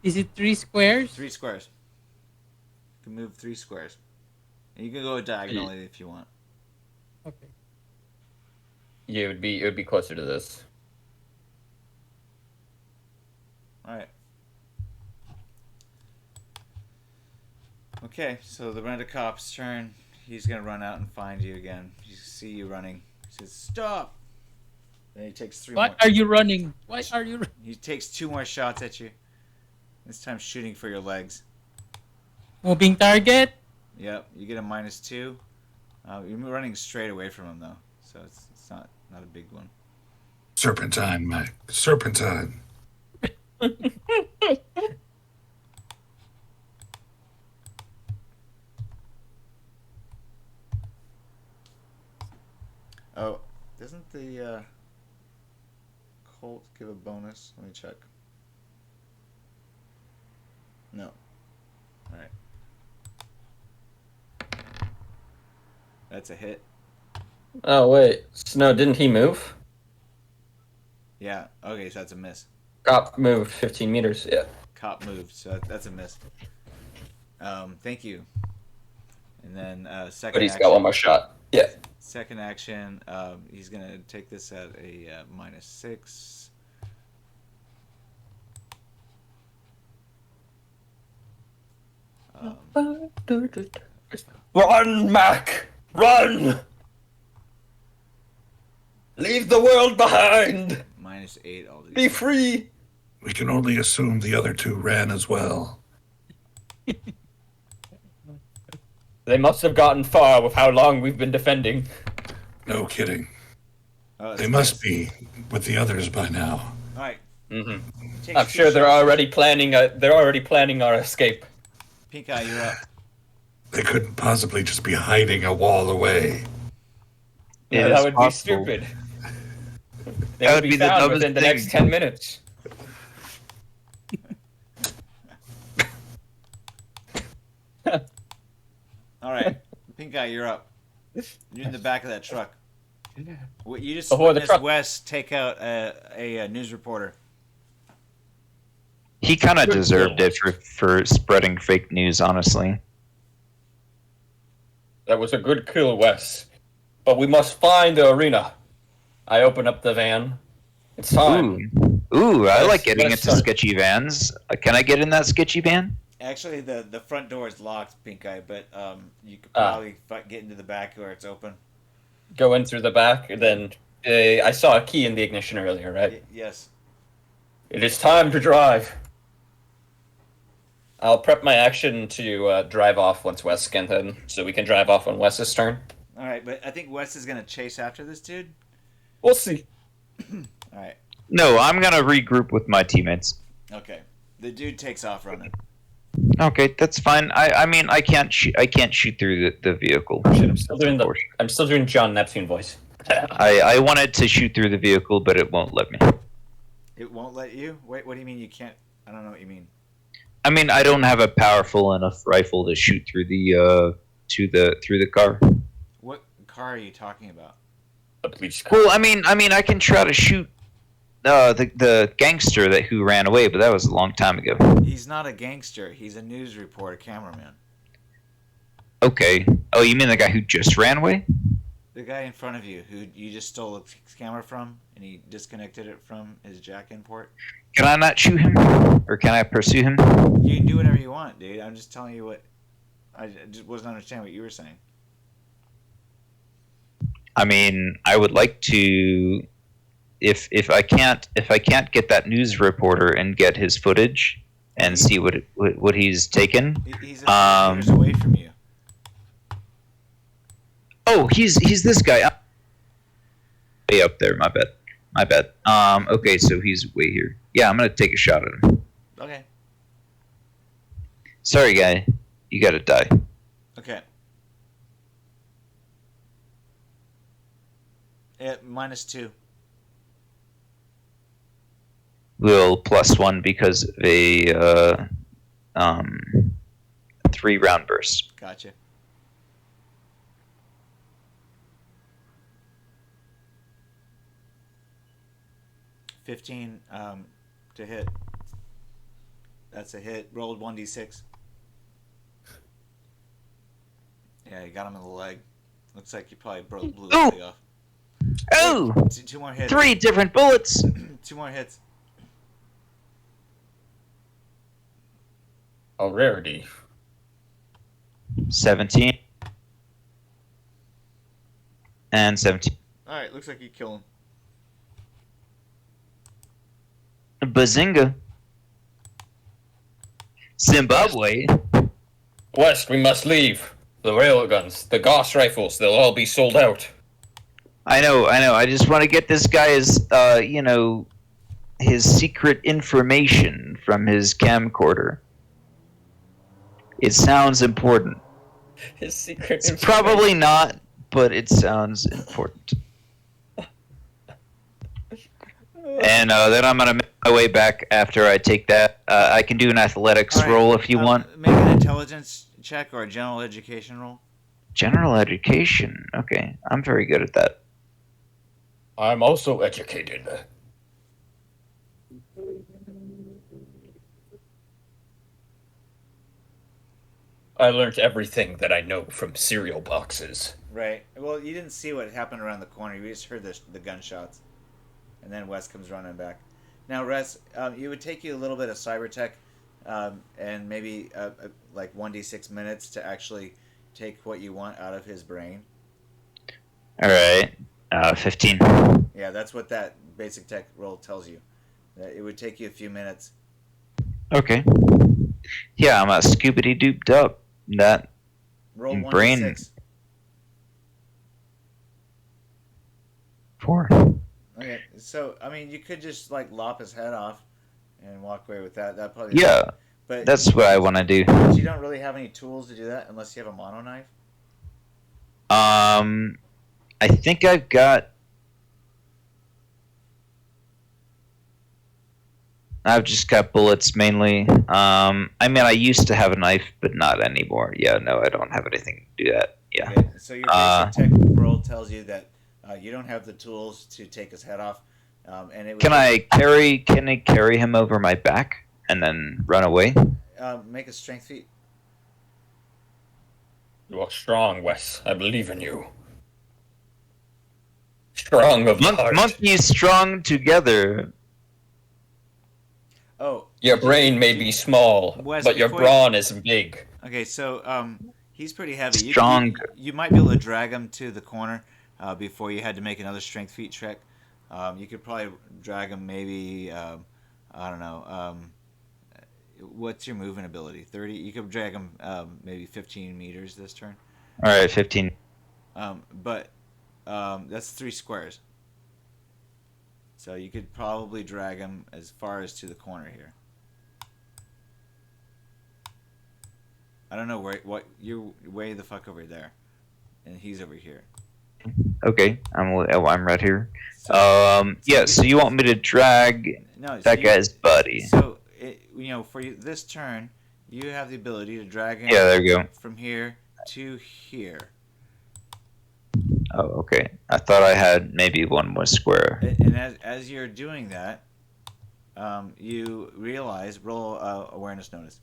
A: Is it 3 squares?
B: 3 squares. You can move 3 squares. And you can go diagonally if you want.
A: Okay.
C: Yeah, it would be closer to this.
B: All right. Okay, so the rent-a-cop's turn. He's gonna run out and find you again. He see you running. He says, "Stop!" Then he takes 3
A: Why
B: more.
A: are you running? Why are you?
B: He takes 2 more shots at you. This time shooting for your legs.
A: Moving target.
B: Yep, you get a -2. You're running straight away from him though, so it's not a big one.
D: Serpentine, Mike. Serpentine.
B: Oh, doesn't the Colt give a bonus? Let me check. No. All right. That's a hit.
C: Oh wait, no, didn't he move?
B: Yeah. Okay, so that's a miss.
C: Cop moved 15 meters. Yeah.
B: Cop moved, so that's a miss. Thank you. And then second.
C: But he's
B: action,
C: got one more shot. Yeah.
B: Second action, he's gonna take this at a -6.
C: Run, Mac! Run! Leave the world behind!
B: -8 all these.
C: Be free!
D: We can only assume the other two ran as well.
C: They must have gotten far with how long we've been defending.
D: No kidding.
B: Oh,
D: They must be with the others by now.
B: All right.
C: Mm-hmm. I'm sure they're already planning. They're already planning our escape.
B: PinkEye, you're up.
D: They couldn't possibly just be hiding a wall away.
C: Yeah,
F: It
C: that
F: is
C: would
F: possible.
C: be stupid. They
F: That
C: would
F: would
C: be
F: be the
C: found
F: dumbest
C: within the
F: thing.
C: next 10 minutes.
B: All right, PinkEye, you're up. You're in the back of that truck. What you just
C: Before the
B: witnessed
C: truck.
B: Wes take out a news reporter.
F: He kind of
C: Good
F: deserved
C: deal.
F: it for spreading fake news, honestly.
C: That was a good kill, Wes. But we must find the arena. I open up the van. It's time.
F: Ooh, I
C: Let's-
F: like getting
C: let's
F: into
C: start.
F: sketchy vans. Can I get in that sketchy van?
B: Actually, the front door is locked, PinkEye, but you could
C: Ah.
B: probably get into the back where it's open.
C: Go in through the back, and then I saw a key in the ignition earlier, right?
B: Yes.
C: It is time to drive. I'll prep my action to drive off once Wes gets in, so we can drive off on Wes's turn.
B: All right, but I think Wes is gonna chase after this dude.
C: We'll see.
B: All right.
F: No, I'm gonna regroup with my teammates.
B: Okay. The dude takes off running.
F: Okay, that's fine. I mean, I can't shoot through the vehicle.
C: Shit, I'm still doing John Neptune voice.
F: I wanted to shoot through the vehicle, but it won't let me.
B: It won't let you. Wait, what do you mean you can't? I don't know what you mean.
F: I mean, I don't have a powerful enough rifle to shoot through the through the car.
B: What car are you talking about?
C: The police car.
F: Well, I mean, I can try to shoot the gangster who ran away, but that was a long time ago.
B: He's not a gangster. He's a news reporter, cameraman.
F: Okay. Oh, you mean the guy who just ran away?
B: The guy in front of you, who you just stole a camera from, and he disconnected it from his jack in port.
F: Can I not shoot him, or can I pursue him?
B: You can do whatever you want, dude. I'm just telling you what. I just wasn't understanding what you were saying.
F: I mean, I would like to. If I can't get that news reporter and get his footage and see what he's taken.
B: He's a few meters away from you.
F: Oh, he's this guy. Way up there. My bad. Okay, so he's way here. Yeah, I'm gonna take a shot at him.
B: Okay.
F: Sorry, guy. You gotta die.
B: Okay. -2.
F: Will +1 because of a 3-round burst.
B: Gotcha. $15 to hit. That's a hit. Rolled 1d6. Yeah, you got him in the leg. Looks like you probably blew the leg off.
F: Oh!
B: Two more hits.
F: 3 different bullets!
B: 2 more hits.
C: A rarity.
F: 17. And 17.
B: Alright, looks like you kill him.
F: Bazinga. Zimbabwe.
C: West, we must leave. The railguns, the Gauss rifles, they'll all be sold out.
F: I know. I just want to get this guy's, his secret information from his camcorder. It sounds important.
C: His secret
F: It's probably not, but it sounds important. And then I'm gonna make my way back after I take that. I can do an athletics
B: All right,
F: roll if you want.
B: Make an intelligence check or a general education roll.
F: General education. Okay, I'm very good at that.
C: I'm also educated. I learned everything that I know from cereal boxes.
B: Right. Well, you didn't see what happened around the corner. You just heard the gunshots. And then Wes comes running back. Now, Wes, it would take you a little bit of cyber tech and maybe like 1d6 minutes to actually take what you want out of his brain.
F: All right, 15.
B: Yeah, that's what that basic tech roll tells you. That it would take you a few minutes.
F: Okay. Yeah, I'm Scooby Dooped up. That
B: Roll 1d6.
F: brain. 4.
B: Okay, so I mean, you could just like lop his head off and walk away with that. That probably.
F: Yeah,
B: But
F: that's what I want to do.
B: But you don't really have any tools to do that unless you have a mono knife.
F: I think I've got. I've just got bullets mainly. I mean, I used to have a knife, but not anymore. Yeah, no, I don't have anything to do that. Yeah.
B: Okay, so your basic tech roll tells you that you don't have the tools to take his head off, and it would
F: Can I carry him over my back and then run away?
B: make a strength feat.
C: You are strong, Wes. I believe in you. Strong of heart.
F: Monkeys strong together.
B: Oh,
C: Your brain may be small,
B: Wes,
C: but your
B: before you-
C: brawn is big.
B: okay. So he's pretty heavy.
F: Strong.
B: You might be able to drag him to the corner before you had to make another strength feat check. You could probably drag him maybe I don't know. What's your movement ability? 30. You could drag him maybe 15 meters this turn.
F: All right, 15.
B: But that's 3 squares. So you could probably drag him as far as to the corner here. I don't know what you're way the fuck over there, and he's over here.
F: Okay, I'm right here.
B: So,
F: Yeah. So you want me to drag
B: no, so
F: that
B: you-
F: guy's buddy?
B: So for this turn, you have the ability to drag him
F: Yeah, there you go.
B: from here to here.
F: Oh, okay. I thought I had maybe one more square.
B: And as you're doing that, you realize roll awareness notice.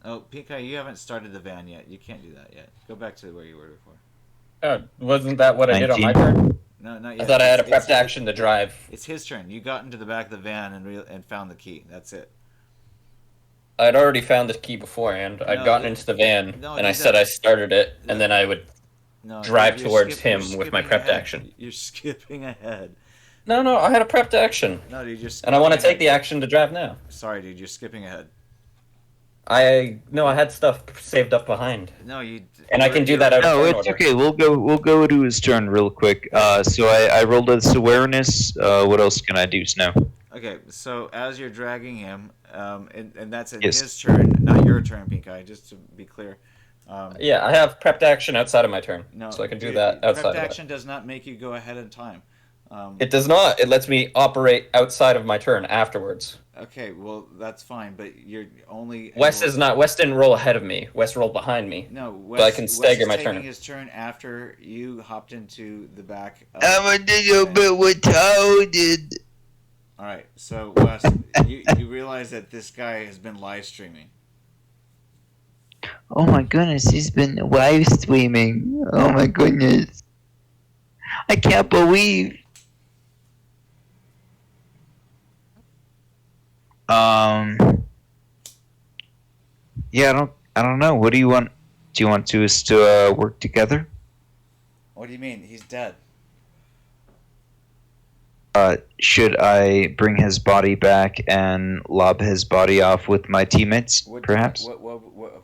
B: Oh, PinkEye, you haven't started the van yet. You can't do that yet. Go back to where you were before.
C: Wasn't that what I did on my
F: 19.
C: turn?
B: No, not
C: I
B: yet.
C: thought I had a
B: It's-
C: prepped action to drive.
B: It's his turn. You got into the back of the van and found the key. That's it.
C: I'd already found the key beforehand. I'd
B: No,
C: gotten into the van,
B: no,
C: and I
B: you
C: said
B: don't.
C: I started it, and then I would
B: No,
C: drive
B: you're
C: towards
B: you're
C: him with my
B: skipping
C: prepped
B: ahead.
C: action.
B: You're skipping ahead.
C: No, I had a prepped action.
B: No, dude, you're skipping
C: And I want to take
B: ahead.
C: the action to drive now.
B: Sorry, dude, you're skipping ahead.
C: I had stuff saved up behind.
B: No, you.
C: And I can do that out of
F: No,
C: turn
F: it's
C: order.
F: okay. We'll go to his turn real quick. So I rolled this awareness. What else can I do, Snow?
B: Okay, so as you're dragging him, and that's in
F: Yes.
B: his turn, not your turn, PinkEye. Just to be clear.
C: Yeah, I have prepped action outside of my turn,
B: No,
C: so I can do
B: dude,
C: that outside
B: Prepped
C: of it.
B: action does not make you go ahead in time.
C: It does not. It lets me operate outside of my turn afterwards.
B: Okay, well that's fine, but you're only.
C: Wes didn't roll ahead of me. Wes rolled behind me.
B: No, Wes,
C: but I can
B: Wes
C: stagger
B: is
C: my
B: taking
C: turn.
B: his turn after you hopped into the back.
F: I'm a little bit retarded.
B: All right, so Wes, you realize that this guy has been live streaming.
F: Oh my goodness, he's been live streaming. Oh my goodness. I can't believe. Yeah, I don't know. What do you want? Do you want us to work together?
B: What do you mean? He's dead.
F: Should I bring his body back and lob his body off with my teammates, perhaps?
B: What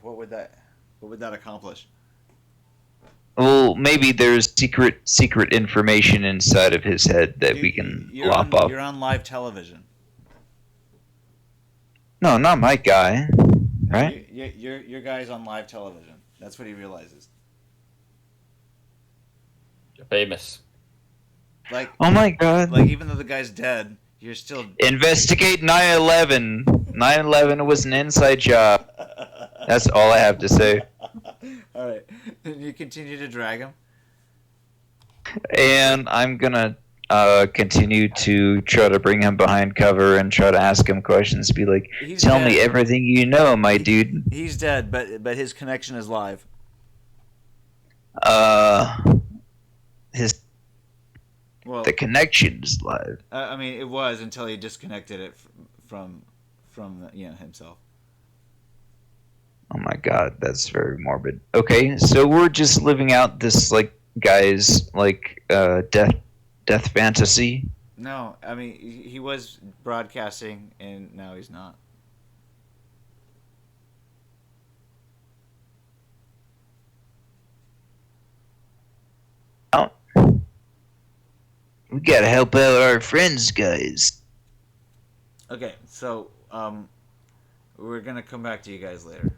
B: would that accomplish?
F: Well, maybe there's secret information inside of his head that we can lop off.
B: You're on live television.
F: No, not my guy. Right?
B: Your guy's on live television. That's what he realizes.
C: You're famous.
B: Like,
F: Oh my god.
B: like even though the guy's dead, you're still.
F: Investigate 9/11. 9/11 was an inside job. That's all I have to say.
B: All right, and you continue to drag him.
F: And I'm gonna continue to try to bring him behind cover and try to ask him questions. Be like,
B: He's
F: tell
B: dead.
F: me everything you know, my dude.
B: He's dead, but his connection is live.
F: His
B: Well,
F: the connection is live.
B: I mean, it was until he disconnected it from himself.
F: Oh my god, that's very morbid. Okay, so we're just living out this like guy's like death fantasy.
B: No, I mean he was broadcasting, and now he's not.
F: Oh. We gotta help out our friends, guys.
B: Okay, so we're gonna come back to you guys later.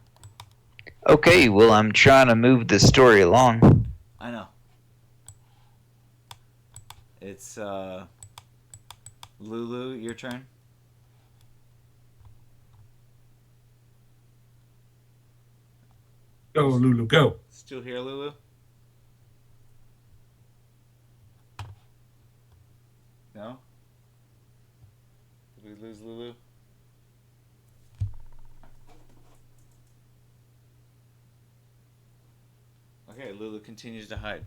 F: Okay, well I'm trying to move the story along.
B: I know. It's Lulu, your turn.
D: Go, Lulu, go.
B: Still here, Lulu? No? Did we lose Lulu? Okay, Lulu continues to hide.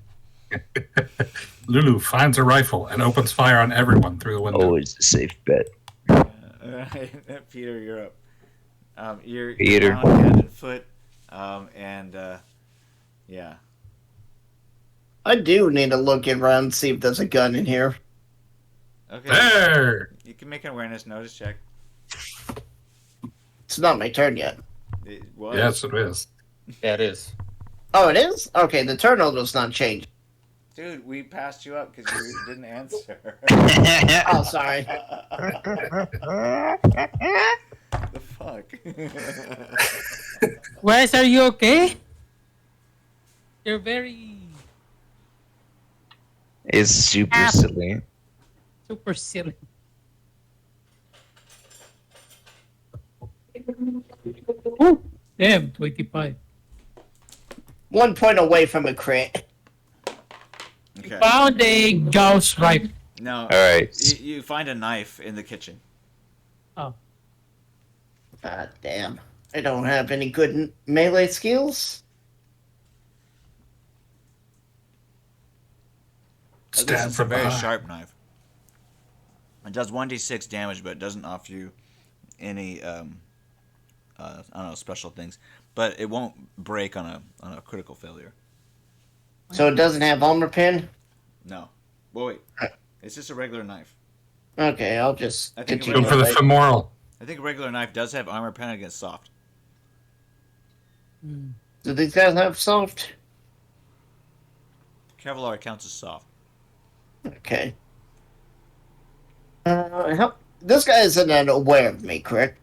D: Lulu finds a rifle and opens fire on everyone through the window.
F: Always a safe bet.
B: Alright, Peter, you're up. You're
F: Peter.
B: down hand and foot, and yeah.
E: I do need to look around and see if there's a gun in here.
B: Okay.
D: There!
B: You can make an awareness notice check.
E: It's not my turn yet.
B: It was.
D: Yes, it is.
C: Yeah, it is.
E: Oh, it is? Okay, the turn order's not changed.
B: Dude, we passed you up because you didn't answer.
E: Oh, sorry.
B: The fuck?
A: Wes, are you okay? You're very
F: It's super silly.
A: super silly. Ooh, damn, 25.
E: 1 point away from a crit.
B: Okay.
A: Found a Gauss rifle.
B: No.
F: Alright.
B: You find a knife in the kitchen.
A: Oh,
E: God damn. I don't have any good melee skills.
B: At least
D: Stab
B: it's a
D: from
B: very
D: behind.
B: sharp knife. It does 1d6 damage, but it doesn't offer you any I don't know, special things. But it won't break on a critical failure.
E: So it doesn't have armor pin?
B: No. Well, wait. It's just a regular knife.
E: Okay, I'll just
B: I think it
E: continue.
D: Go for the
E: right.
D: femoral.
B: I think a regular knife does have armor pen against soft.
E: Do these guys have soft?
B: Kevlar counts as soft.
E: Okay. This guy isn't aware of me, correct?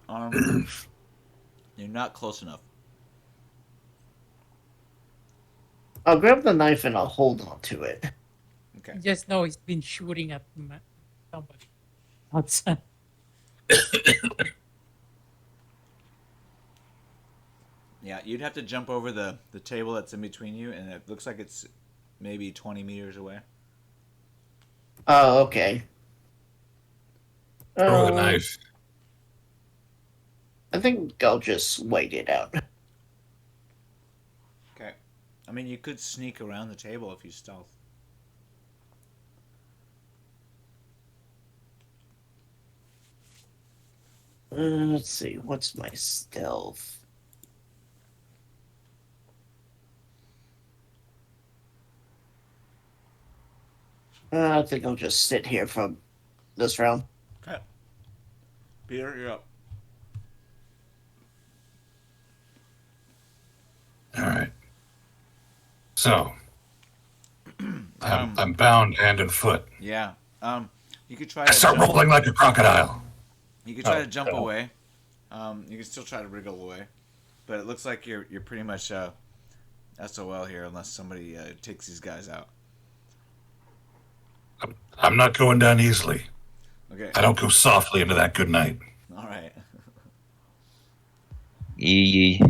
B: You're not close enough.
E: I'll grab the knife and I'll hold on to it.
B: Okay.
A: you just know he's been shooting at somebody outside.
B: Yeah, you'd have to jump over the table that's in between you, and it looks like it's maybe 20 meters away.
E: Oh, okay.
D: Throw the knife.
E: I think I'll just wait it out.
B: Okay. I mean, you could sneak around the table if you stealth.
E: Let's see, what's my stealth? I think I'll just sit here for this round.
B: Okay. Peter, you're up.
D: All right. So I'm bound hand and foot.
B: Yeah. You could try
D: I
B: to
D: start
B: jump.
D: rolling like a crocodile.
B: You could try
D: Oh,
B: to jump
D: oh.
B: away. You can still try to wriggle away, but it looks like you're pretty much SOL here unless somebody takes these guys out.
D: I'm not going down easily.
B: Okay.
D: I don't go softly into that good night.
B: All right.
F: Yee.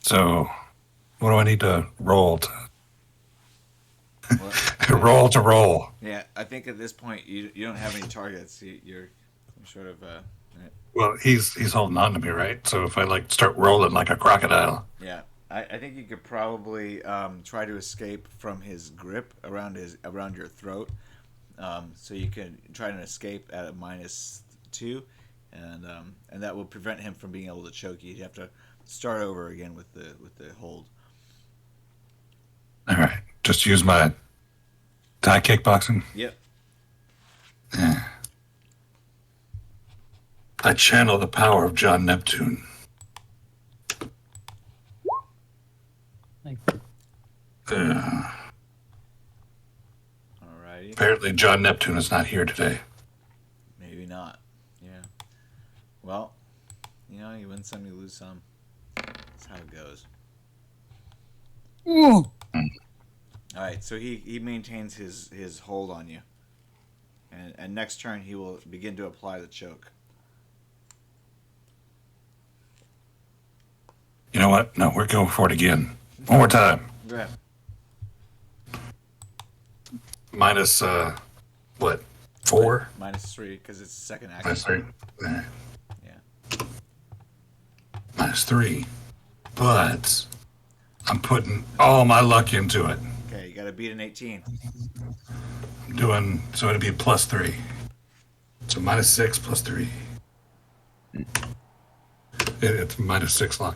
D: So, what do I need to roll to
B: Well,
D: roll to roll?
B: yeah, I think at this point you don't have any targets. You're sort of
D: Well, he's holding on to me, right? So if I like start rolling like a crocodile,
B: yeah. I think you could probably try to escape from his grip around your throat. So you can try to escape at a -2, and that will prevent him from being able to choke you. You have to start over again with the hold.
D: all right. Just use my Thai kickboxing.
B: Yep.
D: I channel the power of John Neptune.
A: Like,
B: Alrighty.
D: Apparently, John Neptune is not here today.
B: Maybe not. Yeah. Well, you win some, you lose some. That's how it goes.
A: ooh.
B: All right. So he maintains his hold on you, and next turn he will begin to apply the choke.
D: You know what? No, we're going for it again. One more time.
B: Go ahead.
D: Minus, what? 4?
B: -3 because it's the second action.
D: Minus 3.
B: Yeah.
D: -3. But I'm putting all my luck into it.
B: Okay, you got to beat an 18.
D: I'm doing, so it'd be +3. So -6 +3. It's -6 luck.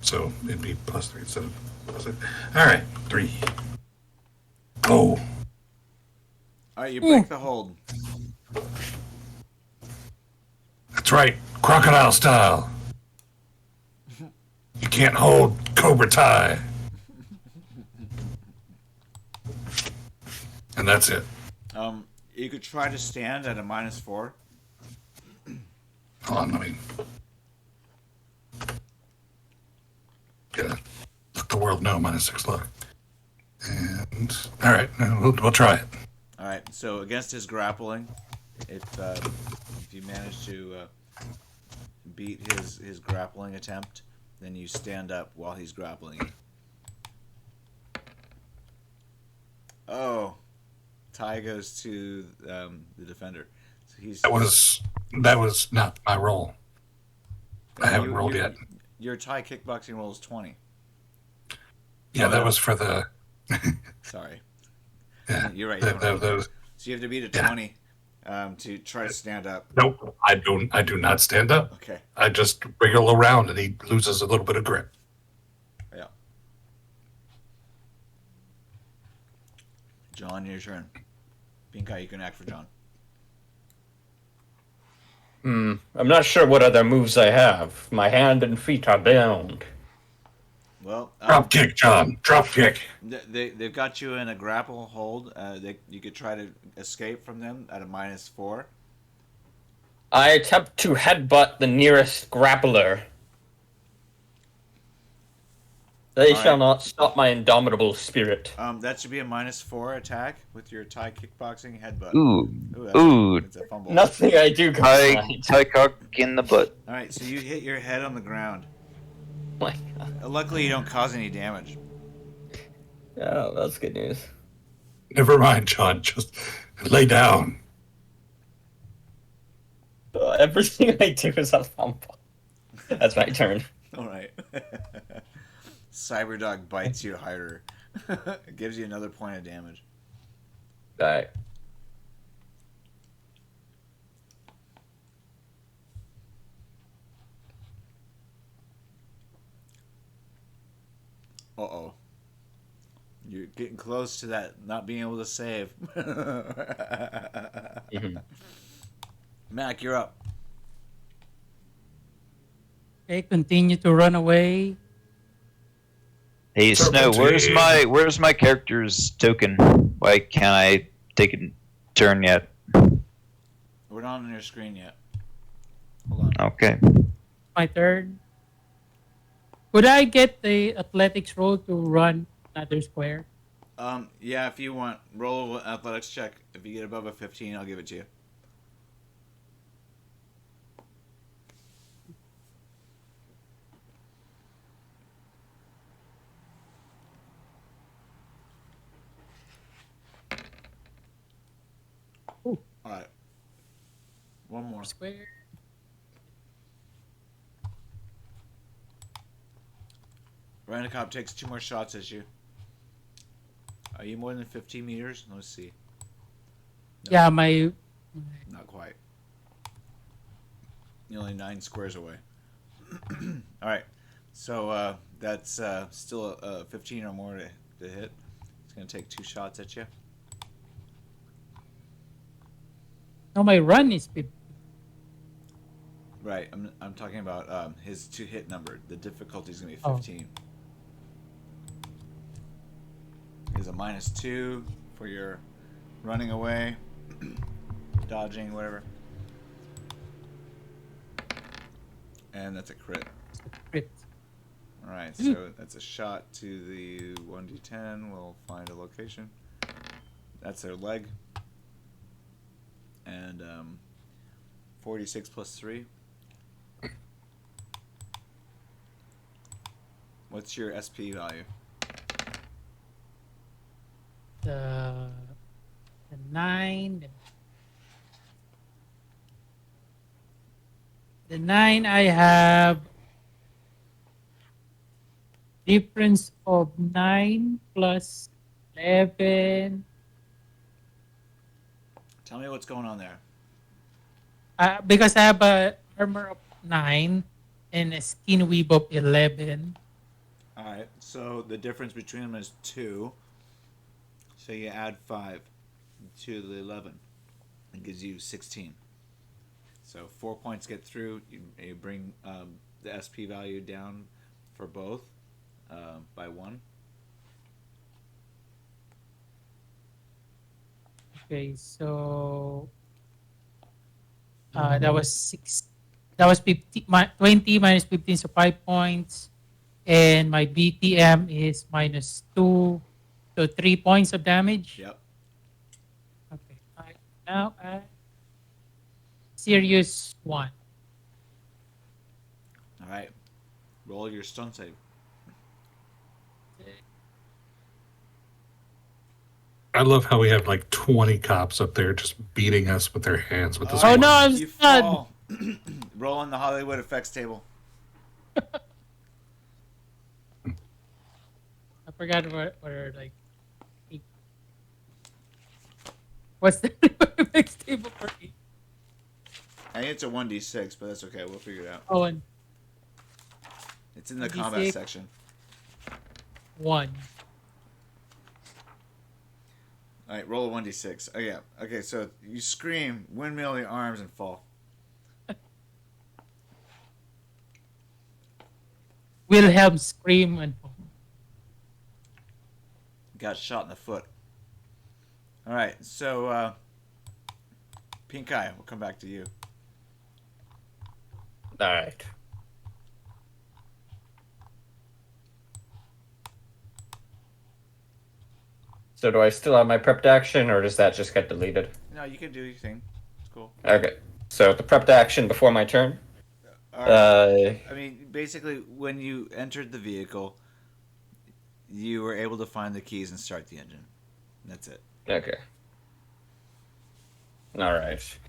D: So it'd be +3 instead of +6. All right, 3. Oh,
B: All right, you break the hold.
D: that's right. Crocodile style. You can't hold Cobra Thai. And that's it.
B: You could try to stand at a -4.
D: Hold on, let me let the world know -6 luck. And all right, we'll try it.
B: All right. So against his grappling, if you manage to beat his grappling attempt, then you stand up while he's grappling you. Oh, tie goes to the defender. So he's
D: That was not my roll. I haven't rolled yet.
B: Your tie kickboxing roll is 20.
D: Yeah, that was for the.
B: Sorry.
D: Yeah,
B: You're right.
D: that was,
B: So you have to beat a
D: Yeah.
B: 20 to try to stand up.
D: nope, I do not stand up.
B: Okay.
D: I just wiggle around and he loses a little bit of grip.
B: Yeah. John, your turn. PinkEye, you can act for John.
C: I'm not sure what other moves I have. My hand and feet are bound.
B: Well,
D: Drop kick, John. Drop kick.
B: they've got you in a grapple hold. You could try to escape from them at a -4.
C: I attempt to headbutt the nearest grappler. They
B: All
C: shall
B: right.
C: not stop my indomitable spirit.
B: That should be a -4 attack with your Thai kickboxing headbutt.
F: Ooh.
B: That's
F: Ooh.
B: it's a fumble.
C: Nothing I do goes right.
F: Tie cock in the butt.
B: All right, so you hit your head on the ground.
C: My God.
B: Luckily, you don't cause any damage.
C: Oh, that's good news.
D: Never mind, John. Just lay down.
C: Everything I do is a fumble. That's my turn.
B: All right. Cyberdog bites you harder. It gives you another point of damage.
C: Alright.
B: Uh-oh. You're getting close to that not being able to save. Mac, you're up.
A: Okay, continue to run away.
F: Hey Snow,
D: Serpentine.
F: where's my character's token? Why can't I take a turn yet?
B: We're not on your screen yet. Hold on.
F: Okay.
A: My turn. Could I get the athletics roll to run another square?
B: Yeah, if you want, roll an athletics check. If you get above a 15, I'll give it to you.
A: Ooh.
B: All right. One more.
A: Square.
B: Randacop takes 2 more shots at you. Are you more than 15 meters? Let's see. No,
A: Yeah, my
B: not quite. You're only 9 squares away. All right. So that's still 15 or more to hit. It's going to take 2 shots at you.
A: no, my run is 50.
B: Right. I'm talking about his to hit number. The difficulty is going to be
A: Oh.
B: 15. Is a -2 for your running away, dodging, whatever. And that's a crit.
A: Crit.
B: All right, so that's a shot to the 1d10. We'll find a location. That's their leg. And 46 plus 3. What's your SP value?
A: The 9. The 9 I have difference of 9 plus 11.
B: Tell me what's going on there.
A: Because I have a armor of 9 and a skin weave of 11.
B: All right, so the difference between them is 2. So you add 5 to the 11. It gives you 16. So 4 points get through. You bring the SP value down for both by 1.
A: Okay, so that was 6. That was 50, 20 minus 15, so 5 points. And my BTM is -2, so 3 points of damage.
B: Yep.
A: Okay. Now serious 1.
B: All right. Roll your stun save.
D: I love how we have like 20 cops up there just beating us with their hands with this
A: Oh,
D: one.
A: no, I'm
B: You
A: stunned.
B: fall. Roll on the Hollywood effects table.
A: I forgot what are like. What's the next table for me?
B: I think it's a 1d6, but that's okay. We'll figure it out.
A: Oh, and
B: It's in the
A: 1d6.
B: combat section.
A: 1.
B: All right, roll a 1d6. Oh, yeah. Okay, so you scream, windmill your arms, and fall.
A: Wilhelm scream and fall.
B: Got shot in the foot. All right, so PinkEye, we'll come back to you.
C: All right. So do I still have my prepped action, or does that just get deleted?
B: No, you can do your thing. It's cool.
C: Okay. So the prepped action before my turn.
B: All right. I mean, basically, when you entered the vehicle, you were able to find the keys and start the engine. That's it.
C: Okay. All right.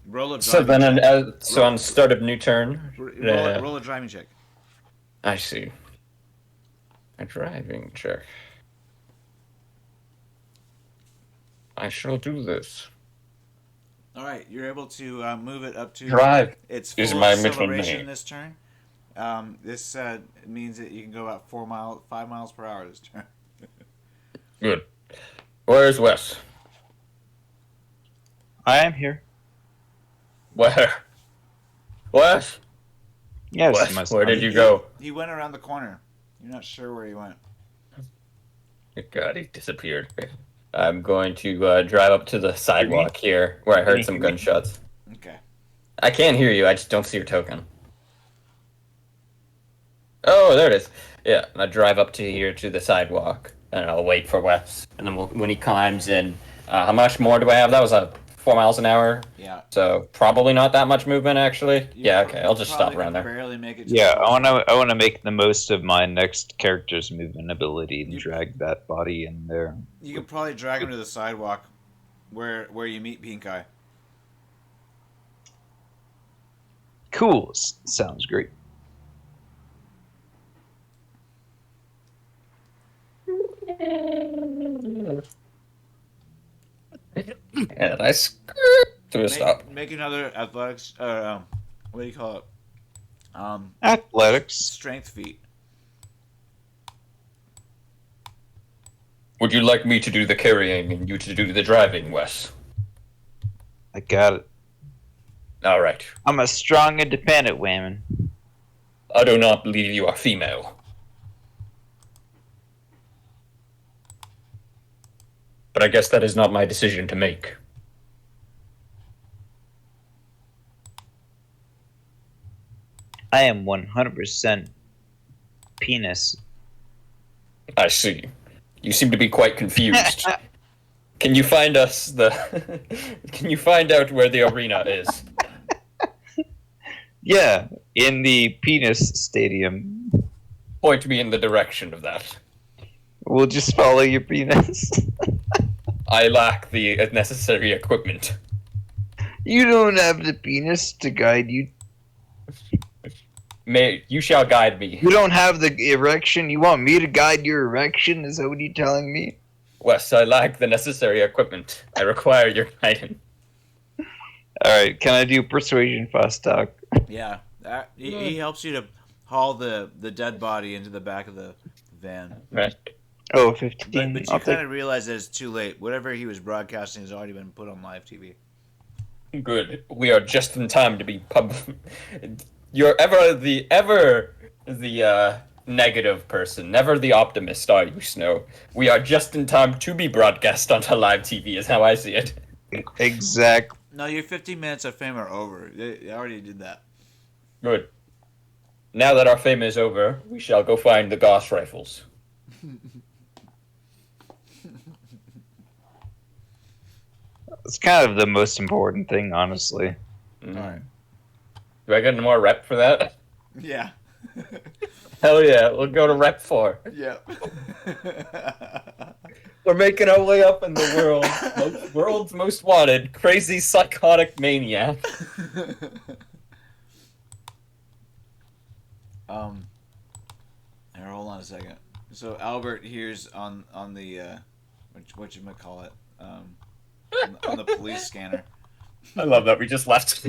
B: Roll a driving
C: So then,
B: check.
C: so on start of new turn.
B: Roll a driving check.
C: I see. A driving check. I shall do this.
B: All right, you're able to move it up to
C: Drive
B: its
C: is
B: full
C: my middle
B: acceleration
C: name.
B: this turn. This means that you can go about 5 miles per hour this turn.
C: Good. Where's Wes?
F: I am here.
C: Where? Wes?
F: Yes,
C: Wes,
F: my
C: where
F: son.
C: did you go?
B: He went around the corner. You're not sure where he went.
C: God, he disappeared. I'm going to drive up to the sidewalk here, where I heard some gunshots.
B: Okay.
C: I can't hear you, I just don't see your token. Oh, there it is. Yeah, and I drive up to here to the sidewalk, and I'll wait for Wes. And then when he climbs in, how much more do I have? That was 4 miles an hour.
B: Yeah.
C: So probably not that much movement, actually. Yeah, okay, I'll just stop
B: probably
C: around there.
B: Barely make it. To
F: Yeah,
B: the
F: I wanna make the most of my next character's movement ability and drag that body in there.
B: You could probably drag him to the sidewalk, where you meet Pinkeye.
F: Cool. Sounds great.
C: And I skirt to a stop.
B: Make another athletics. What do you call it?
F: Athletics.
B: Strength feat.
C: Would you like me to do the carrying and you to do the driving, Wes?
F: I got it.
C: All right.
F: I'm a strong, independent woman.
C: I do not believe you are female. But I guess that is not my decision to make.
F: I am 100% penis.
C: I see. You seem to be quite confused. Can you find us the... Can you find out where the arena is?
F: Yeah, in the penis stadium.
C: Point me in the direction of that.
F: We'll just follow your penis.
C: I lack the necessary equipment.
F: You don't have the penis to guide you.
C: You shall guide me.
F: You don't have the erection. You want me to guide your erection? Is that what you're telling me?
C: Wes, I lack the necessary equipment. I require your guidance.
F: Alright, can I do persuasion fast talk?
B: Yeah. He helps you to haul the dead body into the back of the van.
C: Right.
F: Oh, 15.
B: But you kind of realize that it's too late. Whatever he was broadcasting has already been put on live TV.
C: Good. We are just in time to be You're ever the negative person, never the optimist, are you, Snow? We are just in time to be broadcast onto live TV, is how I see it.
F: Exact.
B: No, your 15 minutes of fame are over. They already did that.
C: Good. Now that our fame is over, we shall go find the Gauss rifles.
F: It's kind of the most important thing, honestly.
C: Mm.
B: All right.
C: Do I get any more rep for that?
B: Yeah.
C: Hell yeah, we'll go to rep 4.
B: Yep.
C: We're making our way up in the world's most wanted, crazy psychotic maniac.
B: Here, hold on a second. So Albert here's on the what you might call it on the police scanner.
C: I love that we just left.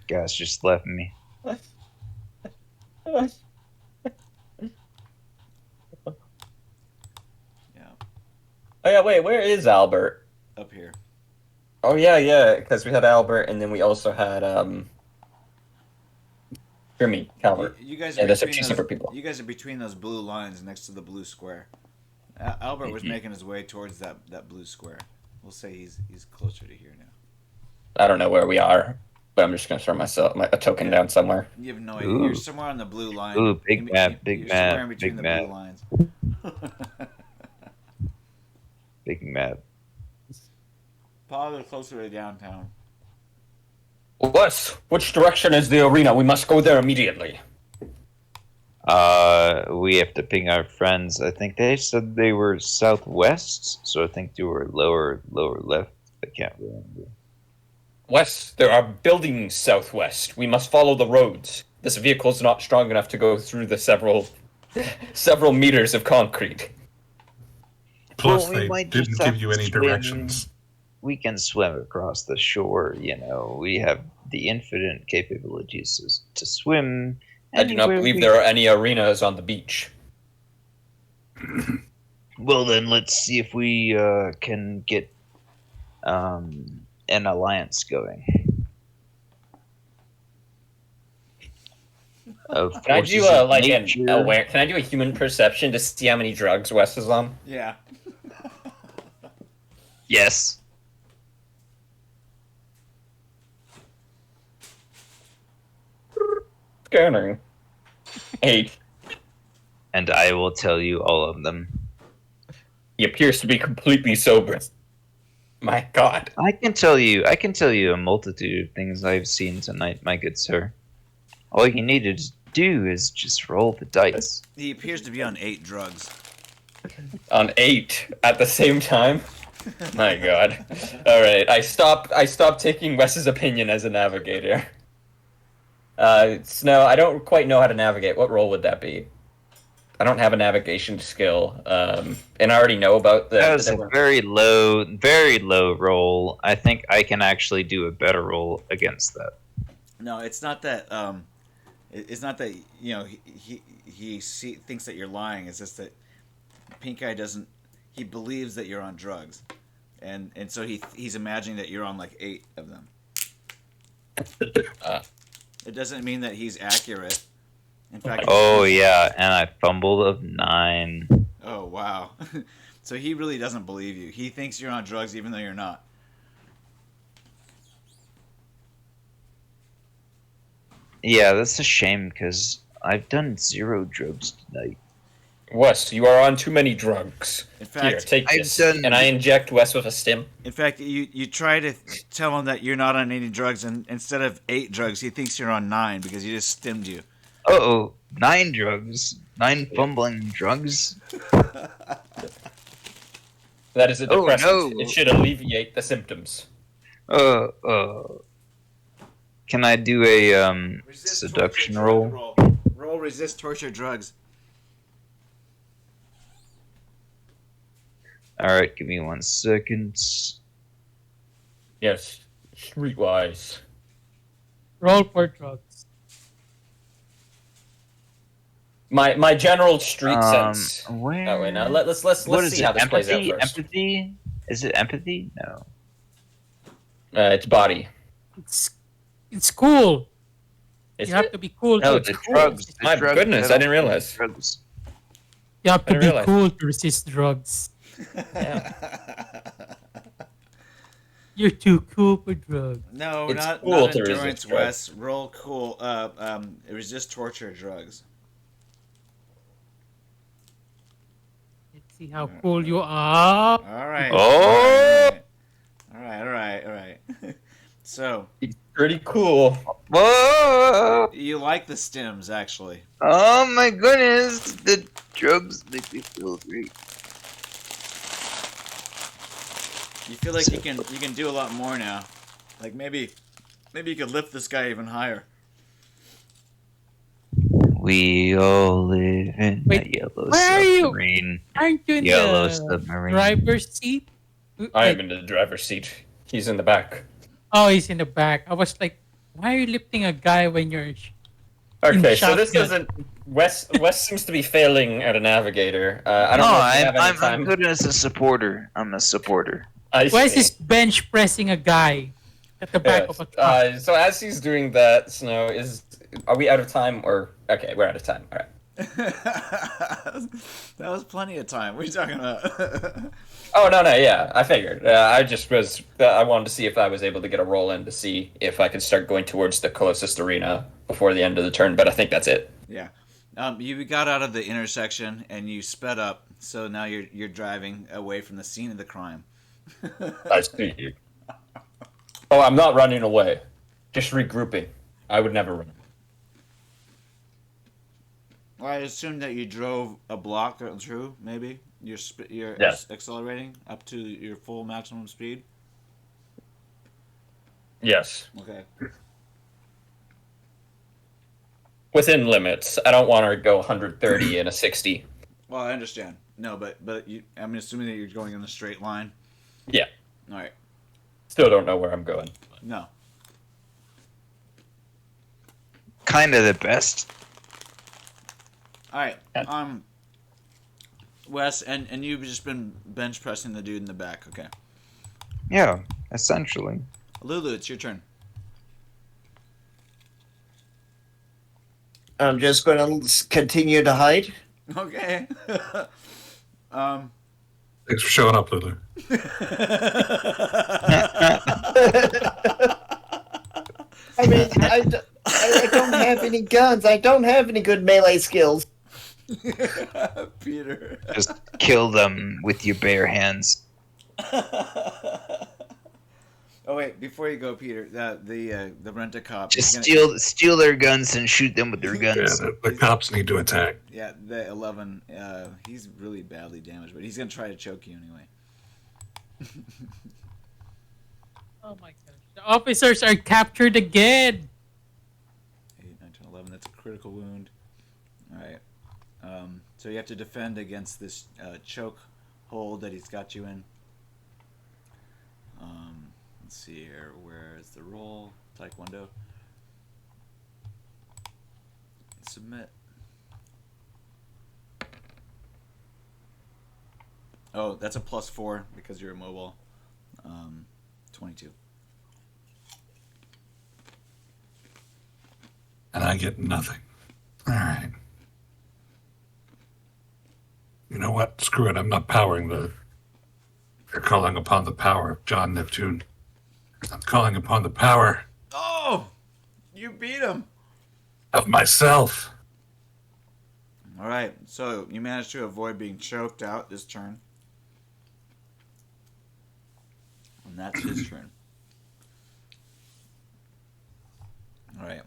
F: Guys just left me.
B: Yeah.
C: Oh yeah, wait, where is Albert?
B: Up here.
C: Oh yeah, because we had Albert, and then we also had Jimmy Calvert.
B: You guys
C: Yeah,
B: are
C: those are
B: between
C: two
B: those,
C: separate people.
B: You guys are between those blue lines next to the blue square. Albert was making his way towards that blue square. We'll say he's closer to here now.
C: I don't know where we are, but I'm just gonna throw a token down somewhere.
B: You have no idea.
F: Ooh.
B: You're somewhere on the blue line.
F: Ooh, big map, big
B: You're somewhere in
F: map,
B: between
F: big
B: the
F: map.
B: blue lines.
F: Big mad.
B: Probably closer to downtown.
C: Wes, which direction is the arena? We must go there immediately.
F: We have to ping our friends. I think they said they were southwest, so I think they were lower left. I can't remember.
C: Wes, there are buildings southwest. We must follow the roads. This vehicle is not strong enough to go through the several meters of concrete.
D: Plus,
F: Well, we
D: they
F: might
D: didn't
F: just
D: give
F: have
D: you
F: to
D: any
F: swim.
D: directions.
F: we can swim across the shore. You know, we have the infinite capabilities to swim.
C: I do not
F: anywhere
C: believe
F: we-
C: there are any arenas on the beach.
F: Well, then let's see if we can get an alliance going. Of
C: Can I
F: forces
C: do
F: of
C: Can I do a human perception to see how many drugs Wes is on?
B: Yeah.
F: Yes.
C: Scanning. 8.
F: And I will tell you all of them.
C: He appears to be completely sober. My God.
F: I can tell you a multitude of things I've seen tonight, my good sir. All you needed to do is just roll the dice.
B: He appears to be on 8 drugs.
C: On 8 at the same time. My God. All right, I stopped taking Wes's opinion as a navigator. Snow, I don't quite know how to navigate. What role would that be? I don't have a navigation skill, and I already know about the.
F: That was
C: the
F: a
C: different-
F: very low roll. I think I can actually do a better roll against that.
B: No, it's not that. It's not that he thinks that you're lying. It's just that PinkEye doesn't. He believes that you're on drugs, and so he's imagining that you're on like 8 of them. It doesn't mean that he's accurate. In fact.
F: Oh yeah, and I fumbled of 9.
B: Oh wow. So he really doesn't believe you. He thinks you're on drugs even though you're not.
F: Yeah, that's a shame because I've done 0 drugs tonight.
C: Wes, you are on too many drugs.
B: In
C: Here,
B: fact,
C: take
F: I've
C: this.
F: done-
C: And I inject Wes with a stim.
B: you try to tell him that you're not on any drugs, and instead of 8 drugs, he thinks you're on 9 because he just stimmed you.
F: Uh-oh, 9 drugs. 9 fumbling drugs?
C: That is a
F: Oh,
C: depressant.
F: no.
C: It should alleviate the symptoms.
F: Can I do a
B: Resist
F: seduction
B: torture
F: roll?
B: drug roll resist torture drugs.
F: Alright, give me 1 second.
C: Yes, streetwise.
A: Roll for drugs.
C: My general street sense.
F: Where?
C: Oh wait, now let's
F: What is
C: see
F: it?
C: how this plays out
F: Empathy?
C: first.
F: Empathy? Is it empathy? No.
C: It's body.
A: It's cool.
C: It's
A: You have to be cool.
F: No,
A: to
F: the drugs. The
C: My
F: drugs.
C: goodness, I didn't realize.
F: Drugs.
A: You have
C: I
A: to
C: didn't
A: be
C: realize.
A: cool to resist drugs. You're too cool for drugs.
B: No,
C: It's
B: not
C: cool to
B: endurance,
C: resist
B: Wes. Roll cool. Resist torture drugs.
A: Let's see how cool you are.
B: All right.
F: Oh!
B: All right. So
C: It's pretty cool.
F: Whoa!
B: you like the stems, actually.
F: Oh my goodness! The drugs make me feel great.
B: You feel like you can do a lot more now. Like maybe you could lift this guy even higher.
F: We all live in
A: Wait,
F: a yellow
A: where are you?
F: submarine.
A: Aren't you in
F: Yellow
A: the
F: submarine.
A: driver's seat?
C: I am
A: Wait,
C: in the driver's seat. He's in the back.
A: oh, he's in the back. I was like, why are you lifting a guy when you're...
C: Okay, so this
A: shotgun.
C: doesn't. Wes seems to be failing at a navigator. I don't
F: No,
C: know if you have any
F: I'm
C: time.
F: good as a supporter. I'm a supporter.
C: I
A: Wes
C: see.
A: is bench pressing a guy at the back
C: Yes.
A: of a truck.
C: So as he's doing that, Snow, are we out of time or okay? We're out of time. All right.
B: That was plenty of time. What are you talking about?
C: Oh no, yeah, I figured. I just was. I wanted to see if I was able to get a roll in to see if I could start going towards the closest arena before the end of the turn. But I think that's it.
B: Yeah. You got out of the intersection and you sped up, so now you're driving away from the scene of the crime.
C: I see. Oh, I'm not running away. Just regrouping. I would never run.
B: Well, I assume that you drove a block through. Maybe you're
C: Yes.
B: accelerating up to your full maximum speed.
C: Yes.
B: Okay.
C: Within limits. I don't want to go 130 and a 60.
B: Well, I understand. No, but I'm assuming that you're going in a straight line.
C: Yeah.
B: All right.
C: Still don't know where I'm going.
B: No.
F: Kind of the best.
B: All right. Wes, and you've just been bench pressing the dude in the back. Okay.
F: Yeah, essentially.
B: Lulu, it's your turn.
E: I'm just going to continue to hide.
B: Okay.
D: Thanks for showing up, Lulu.
E: I mean, I don't have any guns. I don't have any good melee skills.
B: Peter.
F: Just kill them with your bare hands.
B: Oh wait, before you go, Peter, the rent-a-cop.
F: Just
B: he's gonna-
F: steal their guns and shoot them with their
D: Yeah,
F: guns.
D: the cops need to attack.
B: Yeah, the 11. He's really badly damaged, but he's gonna try to choke you anyway.
A: Oh my gosh. The officers are captured again.
B: 8, 9, 10, 11. That's a critical wound. All right. So you have to defend against this choke hold that he's got you in. Let's see here. Where is the roll? Taekwondo. Submit. Oh, that's a +4 because you're immobile. 22.
D: And I get nothing. All right. You know what? Screw it. I'm not powering the... They're calling upon the power of John Neptune. I'm calling upon the power
B: Oh! You beat him!
D: of myself.
B: All right, so you managed to avoid being choked out this turn. And that's his turn. All right.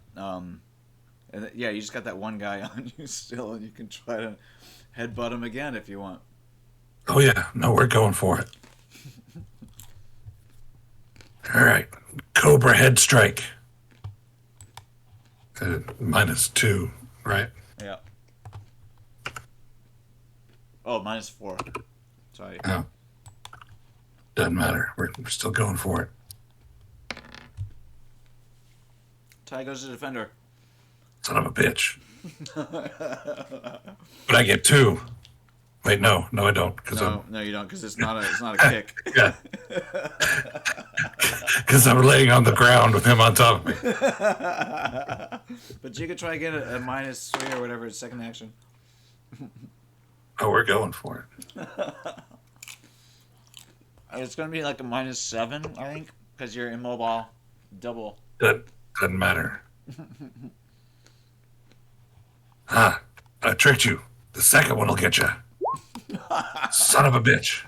B: And yeah, you just got that one guy on you still, and you can try to headbutt him again if you want.
D: Oh, yeah. No, we're going for it. All right. Cobra head strike. -2, right?
B: Yeah. Oh, -4. Sorry.
D: Oh. Doesn't matter. We're still going for it.
B: Ty goes to defender.
D: Son of a bitch. But I get 2. Wait, no, I don't.
B: No, you don't, because it's not a kick.
D: Yeah. Because I'm laying on the ground with him on top of me.
B: But you could try again a -3 or whatever, second action.
D: Oh, we're going for it.
B: It's going to be like a -7, I think, because you're immobile. Double.
D: That doesn't matter. I tricked you. The second one will get you. Son of a bitch.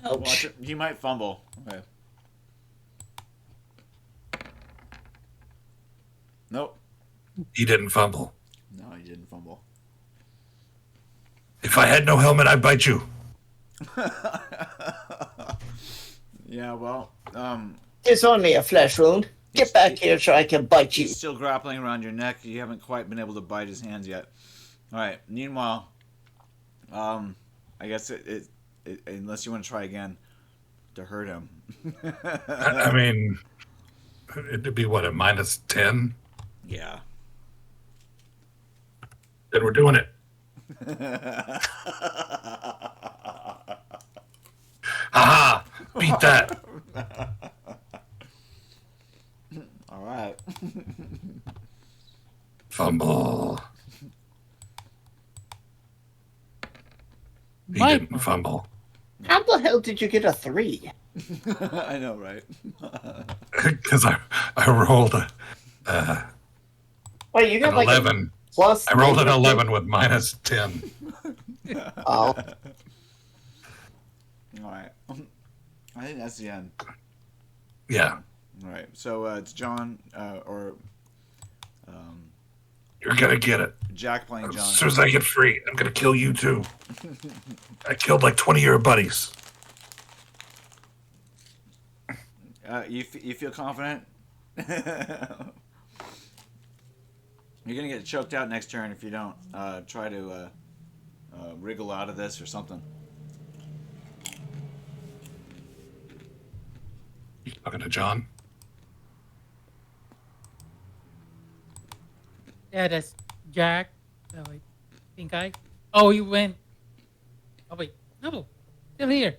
B: Watch it. He might fumble. Okay. Nope.
D: He didn't fumble.
B: No, he didn't fumble.
D: If I had no helmet, I'd bite you.
B: Yeah, well,
E: It's only a flesh wound. Get back here so I can bite you.
B: he's still grappling around your neck. You haven't quite been able to bite his hands yet. All right. Meanwhile, I guess it unless you want to try again to hurt him.
D: I mean, it'd be what, a -10?
B: Yeah.
D: Then we're doing it. Haha! Beat that.
B: All right.
D: Fumble. He
A: My-
D: didn't fumble.
E: How the hell did you get a 3?
B: I know, right?
D: Because I rolled
E: Wait, you got
D: an
E: like
D: 11.
E: a plus?
D: I rolled an
E: negative
D: 11 with -10.
E: Oh,
B: All right. I think that's the end.
D: Yeah.
B: All right. So it's John or
D: You're going to get it.
B: Jack playing
D: As
B: John.
D: soon as I get free, I'm going to kill you too. I killed like 20 of your buddies.
B: You feel confident? You're gonna get choked out next turn if you don't. Try to wriggle out of this or something.
D: Talking to John.
A: Yeah, that's Jack. Oh, wait. PinkEye. Oh, you went. Oh, wait. No. Still here.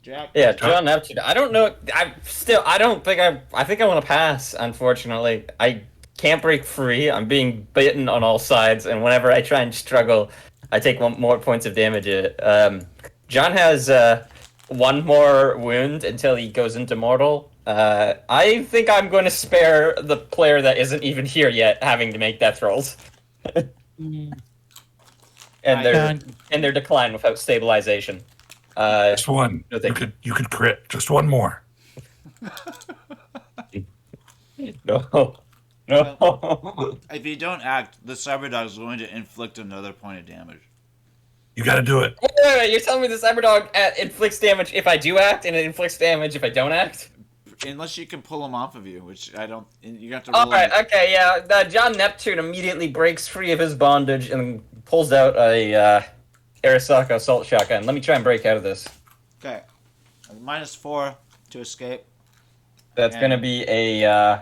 B: Jack.
C: Yeah,
D: John?
C: John Neptune. I don't know. I don't think I think I want to pass. Unfortunately, I can't break free. I'm being bitten on all sides, and whenever I try and struggle, I take more points of damage. John has one more wound until he goes into mortal. I think I'm going to spare the player that isn't even here yet having to make death rolls.
A: Mm,
C: and
A: John.
C: their decline without stabilization.
D: Just one.
C: No, thank
D: You could crit. Just one more.
C: No.
B: If you don't act, the Cyberdog is going to inflict another point of damage.
D: You got to do it.
C: Wait, you're telling me the Cyberdog inflicts damage if I do act, and it inflicts damage if I don't act?
B: Unless you can pull him off of you, which I don't. You have to roll.
C: Alright, okay, yeah. John Neptune immediately breaks free of his bondage and pulls out a Arasaka assault shotgun. Let me try and break out of this.
B: Okay. -4 to escape.
C: That's
B: And-
C: gonna be a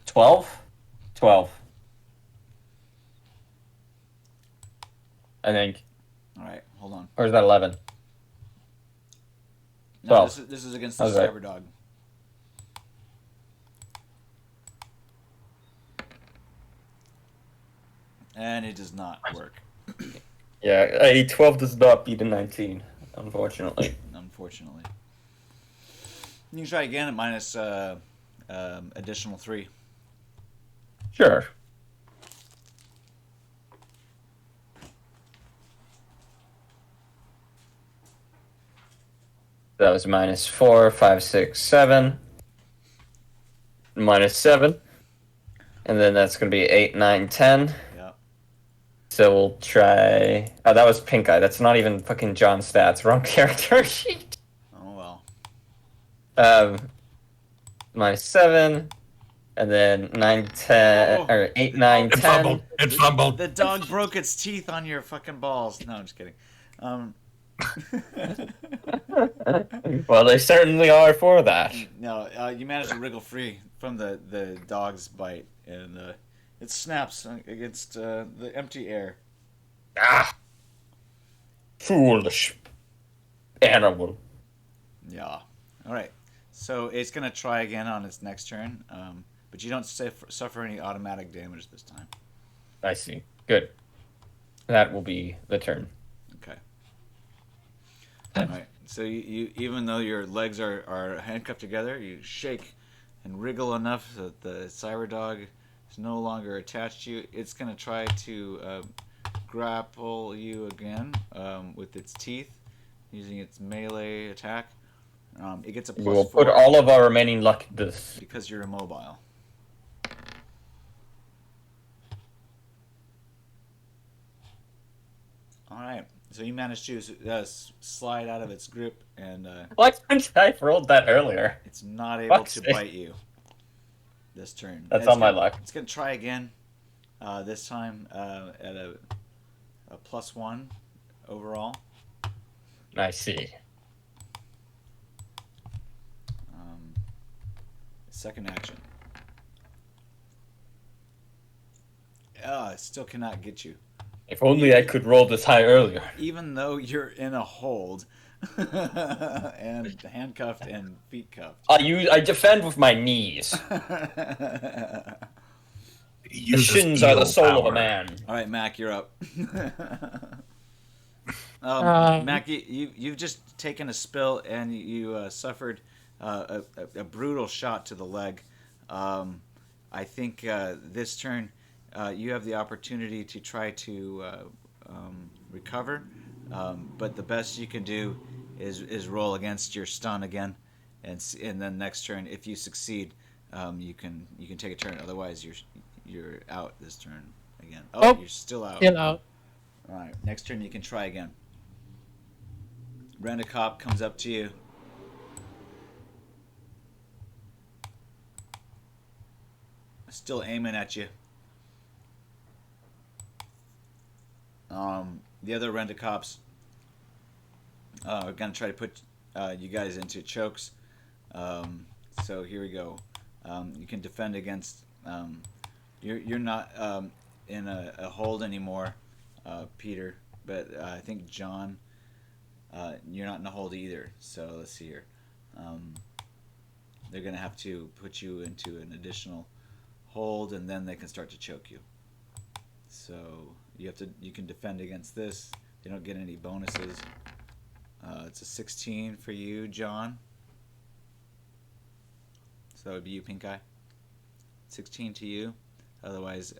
C: 12? 12. I think.
B: Alright, hold on.
C: Or is that 11?
B: No,
C: 12.
B: this is against the
C: How's that?
B: Cyberdog. And it does not work,
C: Yeah, a 12 does not beat a 19, unfortunately.
B: unfortunately. You can try again at minus additional 3.
C: Sure. That was -4, 5, 6, 7. -7. And then that's going to be 8, 9, 10.
B: Yeah.
C: So we'll try. Oh, that was PinkEye. That's not even fucking John's stats. Wrong character sheet.
B: Oh well.
C: -7. And then 9, 10.
B: Oh.
C: Or 8, 9,
D: It
C: 10.
D: fumbled. It fumbled.
B: The dog broke its teeth on your fucking balls. No, I'm just kidding.
C: Well, they certainly are for that.
B: No, you managed to wriggle free from the dog's bite, and it snaps against the empty air.
C: Ah! Foolish animal.
B: Yeah. All right. So it's gonna try again on its next turn, but you don't suffer any automatic damage this time.
C: I see. Good. That will be the turn.
B: Okay. All right. So you even though your legs are handcuffed together, you shake and wriggle enough that the Cyberdog is no longer attached to you. It's gonna try to grapple you again with its teeth, using its melee attack. It gets a
C: We will
B: +4
C: put all of our remaining luck to this.
B: because you're immobile. All right. So you managed to slide out of its grip, and
C: Why couldn't I have rolled that earlier?
B: it's not able
C: Fuck's
B: to
C: sake.
B: bite you this turn.
C: That's
B: And
C: on my
B: gonna-
C: luck.
B: It's gonna try again. This time at a +1 overall.
C: I see.
B: Second action. It still cannot get you,
C: If only I could roll this high earlier.
B: even though you're in a hold and handcuffed and feet cuffed.
C: I defend with my knees. The shins are the soul of a man.
B: All right, Mac, you're up. Mac, you've just taken a spill and you suffered a brutal shot to the leg. I think this turn you have the opportunity to try to recover, but the best you can do is roll against your stun again, and then next turn, if you succeed, you can take a turn. Otherwise, you're out this turn again. Oh, you're still out.
A: Still out.
B: All right, next turn you can try again. Rent-A-Cop comes up to you. Still aiming at you. The other Rent-A-Cops are going to try to put you guys into chokes. So here we go. You can defend against. You're not in a hold anymore, Peter. But I think John, you're not in a hold either. So let's see here. They're gonna have to put you into an additional hold, and then they can start to choke you. So you can defend against this. You don't get any bonuses. It's a 16 for you, John. So that would be you, PinkEye. 16 to you. Otherwise,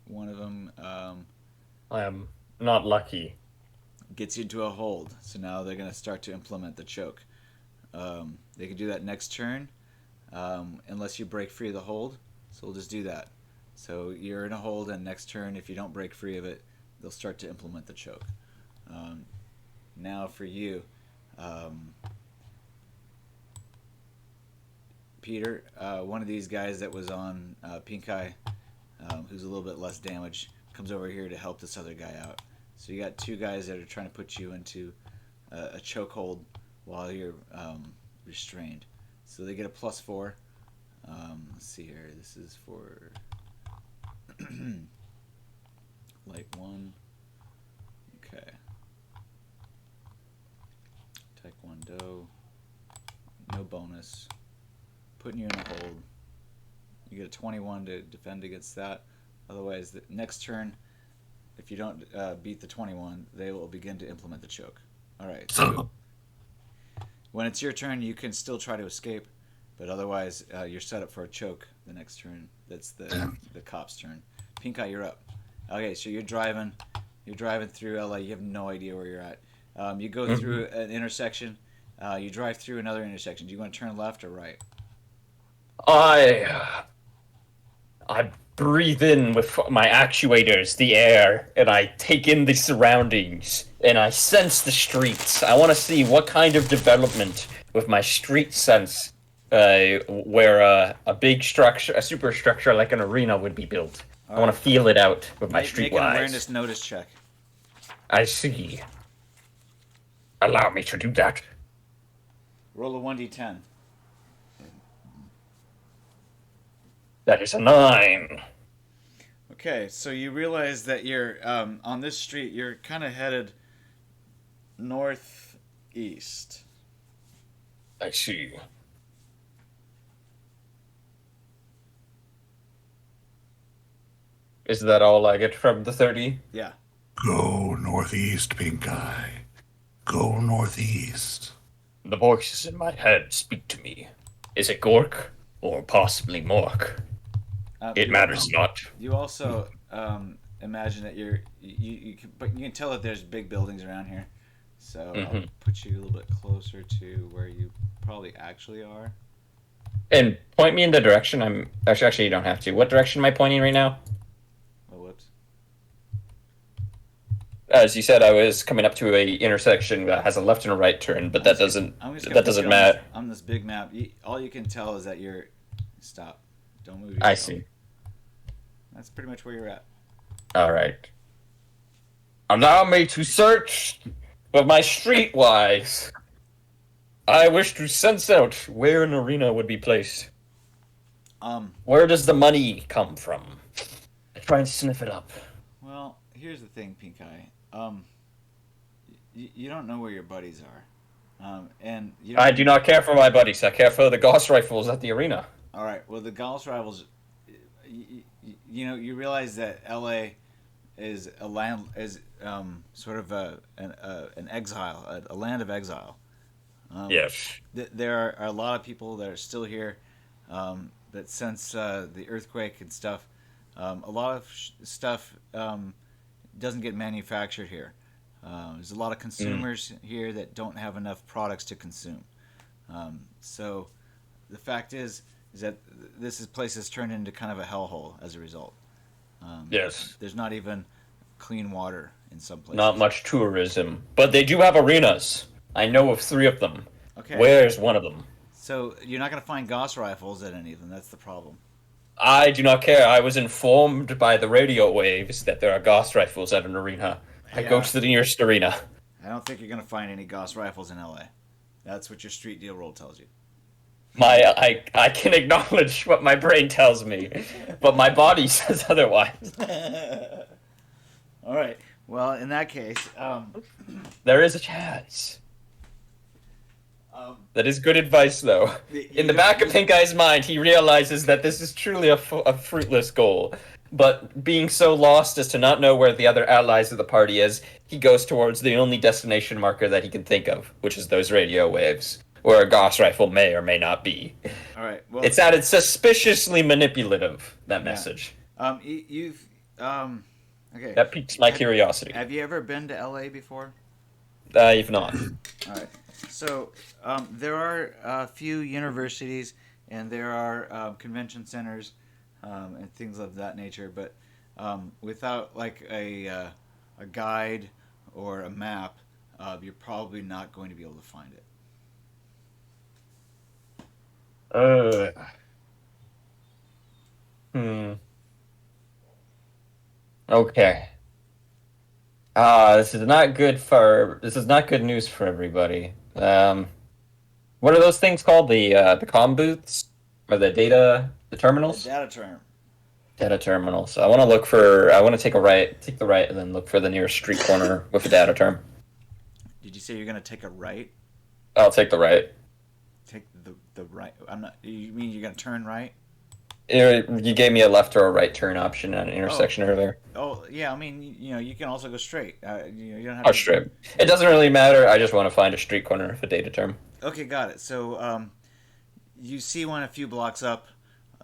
B: one of them
G: I am not lucky.
B: gets you into a hold. So now they're going to start to implement the choke. They can do that next turn, unless you break free of the hold. So we'll just do that. So you're in a hold, and next turn, if you don't break free of it, they'll start to implement the choke. Now for you, Peter, one of these guys that was on PinkEye, who's a little bit less damaged, comes over here to help this other guy out. So you got two guys that are trying to put you into a chokehold while you're restrained. So they get a +4. Let's see here. This is for light 1. Okay. Taekwondo. No bonus. Putting you in a hold. You get a 21 to defend against that. Otherwise, the next turn, if you don't beat the 21, they will begin to implement the choke. All right. So when it's your turn, you can still try to escape, but otherwise, you're set up for a choke the next turn. That's the cop's turn. PinkEye, you're up. Okay, so you're driving through LA. You have no idea where you're at. You go through an intersection. You drive through another intersection. Do you want to turn left or right?
G: I breathe in with my actuators the air, and I take in the surroundings, and I sense the streets. I want to see what kind of development with my street sense, where a big structure, a superstructure like an arena would be built. I want to feel it out with my
B: Make an
G: streetwise.
B: awareness notice check.
G: I see. Allow me to do that.
B: Roll a 1d10.
G: That is a 9.
B: Okay, so you realize that you're on this street. You're kind of headed northeast.
G: I see. Is that all I get from the 30?
B: Yeah.
D: Go northeast, PinkEye. Go northeast.
G: The voices in my head speak to me. Is it Gork or possibly Mork? It matters not.
B: You also imagine that you can tell that there's big buildings around here. So I'll put you a little bit closer to where you probably actually are.
G: And point me in the direction I'm... Actually, you don't have to. What direction am I pointing right now?
B: Oh, whoops.
G: As you said, I was coming up to a intersection that has a left and a right turn, but that doesn't matter.
B: On this big map, all you can tell is that you're... Stop. Don't move yourself.
G: I see.
B: That's pretty much where you're at.
G: All right. Allow me to search with my streetwise. I wish to sense out where an arena would be placed. Where does the money come from? I try and sniff it up.
B: Well, here's the thing, PinkEye. You don't know where your buddies are. And you don't
G: I do not care for my buddies. I care for the Gauss rifles at the arena.
B: All right. Well, the Gauss rivals, you realize that LA is a land, is sort of an exile, a land of exile.
G: Yes.
B: There are a lot of people that are still here, but since the earthquake and stuff, a lot of stuff doesn't get manufactured here. There's a lot of consumers here that don't have enough products to consume. So the fact is that this place has turned into kind of a hellhole as a result.
G: Yes.
B: There's not even clean water in some places.
G: Not much tourism, but they do have arenas. I know of 3 of them.
B: Okay.
G: Where's one of them?
B: So you're not going to find Gauss rifles at any of them. That's the problem.
G: I do not care. I was informed by the radio waves that there are Gauss rifles at an arena. I go to the nearest arena.
B: I don't think you're going to find any Gauss rifles in LA. That's what your street deal roll tells you.
G: I can acknowledge what my brain tells me, but my body says otherwise.
B: All right. Well, in that case,
G: There is a chance. That is good advice, though. In the back of Pink Eye's mind, he realizes that this is truly a fruitless goal. But being so lost as to not know where the other allies of the party is, he goes towards the only destination marker that he can think of, which is those radio waves, where a Gauss rifle may or may not be.
B: all right. Well,
G: It sounded suspiciously manipulative, that message.
B: you've okay.
G: That piques my curiosity.
B: Have you ever been to LA before?
G: If not.
B: All right. So there are a few universities and there are convention centers and things of that nature, but without like a guide or a map, you're probably not going to be able to find it.
G: Okay. This is not good news for everybody. What are those things called? The comm booths or the terminals? Data terminals. I want to take the right and then look for the nearest street corner with a data term.
B: Did you say you're going to take a right?
G: I'll take the right.
B: Take the right. I'm not. You mean you're going to turn right?
G: You gave me a left or a right turn option at an intersection earlier.
B: Oh yeah. I mean, you can also go straight. You don't have
G: Oh,
B: to...
G: straight. It doesn't really matter. I just want to find a street corner with a data term.
B: Okay, got it. So you see one a few blocks up.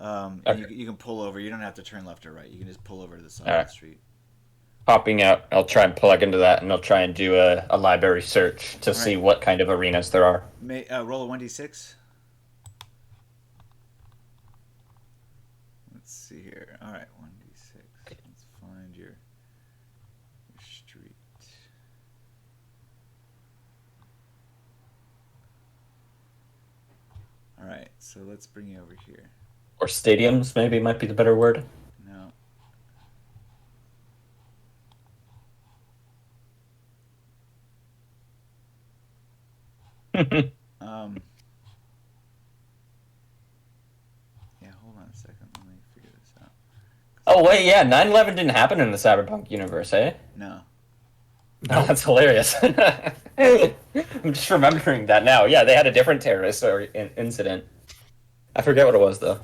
G: Okay.
B: You can pull over. You don't have to turn left or right. You can just pull over to the side
G: All
B: of
G: right.
B: the street.
G: Popping out, I'll try and plug into that, and I'll try and do a library search to see what kind of arenas there are.
B: Roll a 1d6. Let's see here. All right, 1d6. Let's find your street. All right, so let's bring you over here.
G: Or stadiums, maybe might be the better word.
B: No. Yeah, hold on a second. Let me figure this out.
G: Oh, wait, yeah, 9/11 didn't happen in the Cyberpunk universe, eh?
B: No.
G: Oh, that's hilarious. I'm just remembering that now. Yeah, they had a different terrorist incident. I forget what it was, though.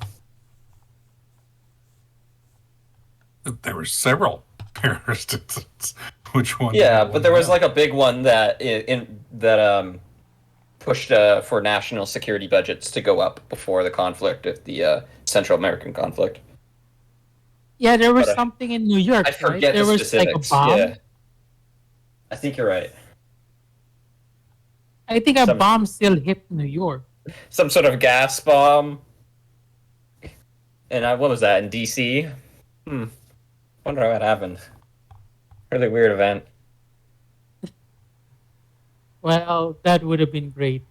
D: There were several terrorist incidents. Which one?
G: Yeah, but there was like a big one that pushed for national security budgets to go up before the conflict, the Central American conflict.
A: Yeah, there was
G: But,
A: something in New York,
G: I
A: right?
G: forget
A: There
G: the
A: was like a
G: specifics.
A: bomb.
G: Yeah, I think you're right.
A: I think a bomb still hit New York.
G: Some sort of gas bomb. And what was that in DC? Wonder how it happened. Really weird event.
A: Well, that would have been great.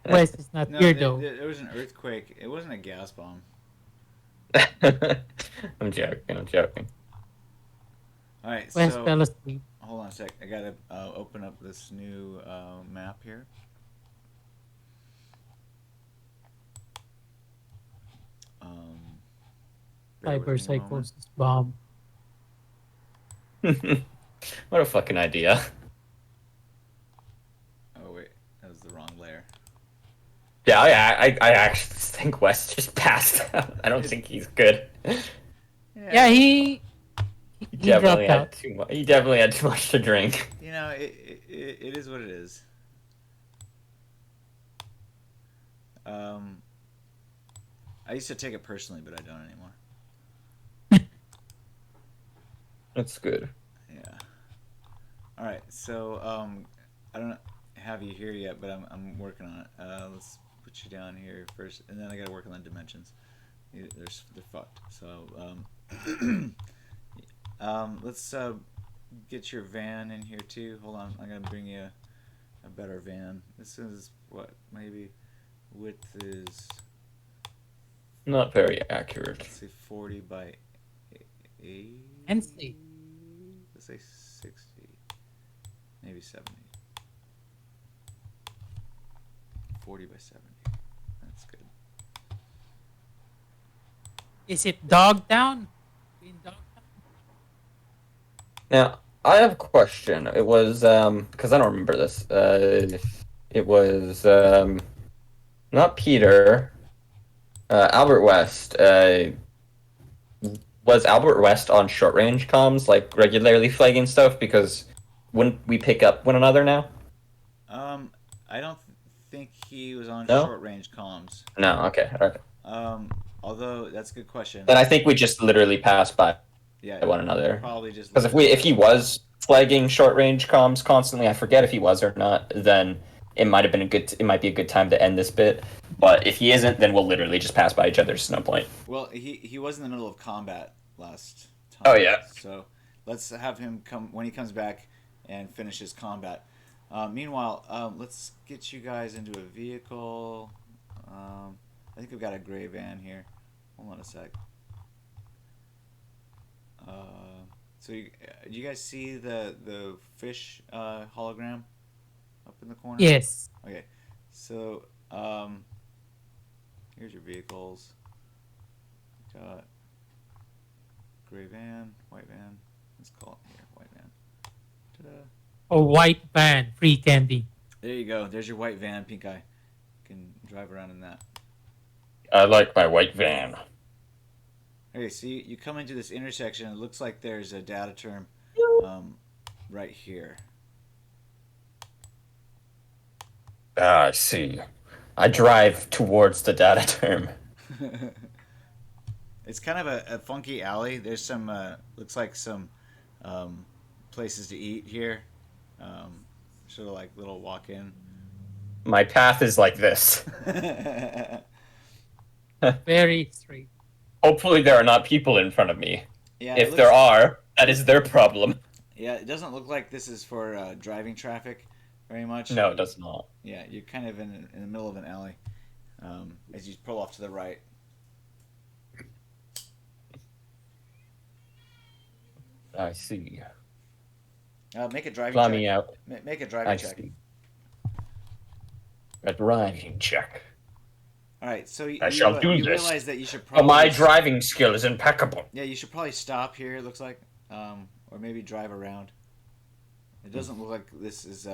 A: Wes is not here though.
B: There was an earthquake. It wasn't a gas bomb.
G: I'm joking.
B: All right,
A: Wes
B: so
A: fell asleep.
B: hold on a sec. I gotta open up this new map here. Bear with me a moment.
A: Cyberpsychosis bomb.
G: What a fucking idea.
B: Oh wait, that was the wrong layer.
G: Yeah, I actually think Wes just passed out. I don't think he's good.
A: Yeah, he dropped out.
G: Too much. He definitely had too much to drink.
B: You know, it is what it is. I used to take it personally, but I don't anymore.
G: That's good.
B: Yeah. All right, so I don't have you here yet, but I'm working on it. Let's put you down here first, and then I got to work on the dimensions. They're fucked. So let's get your van in here too. Hold on, I'm gonna bring you a better van. This is what maybe width is.
G: Not very accurate.
B: Let's say 40 by 8.
A: Fancy.
B: Let's say 60, maybe 70. 40 by 70. That's good.
A: Is it Dogtown? In Dogtown?
C: Now, I have a question. It was because I don't remember this. It was not Peter. Albert West. Was Albert West on short range comms, like regularly flagging stuff? Because wouldn't we pick up one another now?
B: I don't think he was on
C: No?
B: short range comms.
C: No. Okay. All right.
B: Although that's a good question.
C: Then I think we just literally passed by
B: Yeah,
C: one another.
B: probably just
C: Because if he was flagging short range comms constantly, I forget if he was or not. Then it might have been it might be a good time to end this bit. But if he isn't, then we'll literally just pass by each other. There's no point.
B: Well, he was in the middle of combat last time.
C: Oh, yeah.
B: So let's have him come when he comes back and finish his combat. Meanwhile, let's get you guys into a vehicle. I think we've got a gray van here. Hold on a sec. So do you guys see the fish hologram up in the corner?
A: Yes.
B: Okay. So here's your vehicles. Got gray van, white van. Let's call it here, white van. Ta-da.
A: A white van, free candy.
B: There you go. There's your white van, PinkEye. You can drive around in that.
C: I like my white van.
B: Okay, so you come into this intersection. It looks like there's a data term right here.
C: Ah, I see. I drive towards the data term.
B: It's kind of a funky alley. There's some, looks like some places to eat here. Sort of like little walk-in.
C: My path is like this.
A: Very straight.
C: Hopefully there are not people in front of me.
B: Yeah,
C: If there are, that is their problem.
B: Yeah, it doesn't look like this is for driving traffic very much.
C: No, it does not.
B: Yeah, you're kind of in the middle of an alley as you pull off to the right.
C: I see.
B: Make a driving
C: Fly
B: check.
C: me out.
B: Make a driving
C: I
B: check.
C: see. A driving check.
B: All right, so
C: I shall do
B: you
C: this.
B: realize that you should
C: Oh,
B: probably
C: my driving skill is impeccable.
B: Yeah, you should probably stop here. It looks like, or maybe drive around. It doesn't look like this is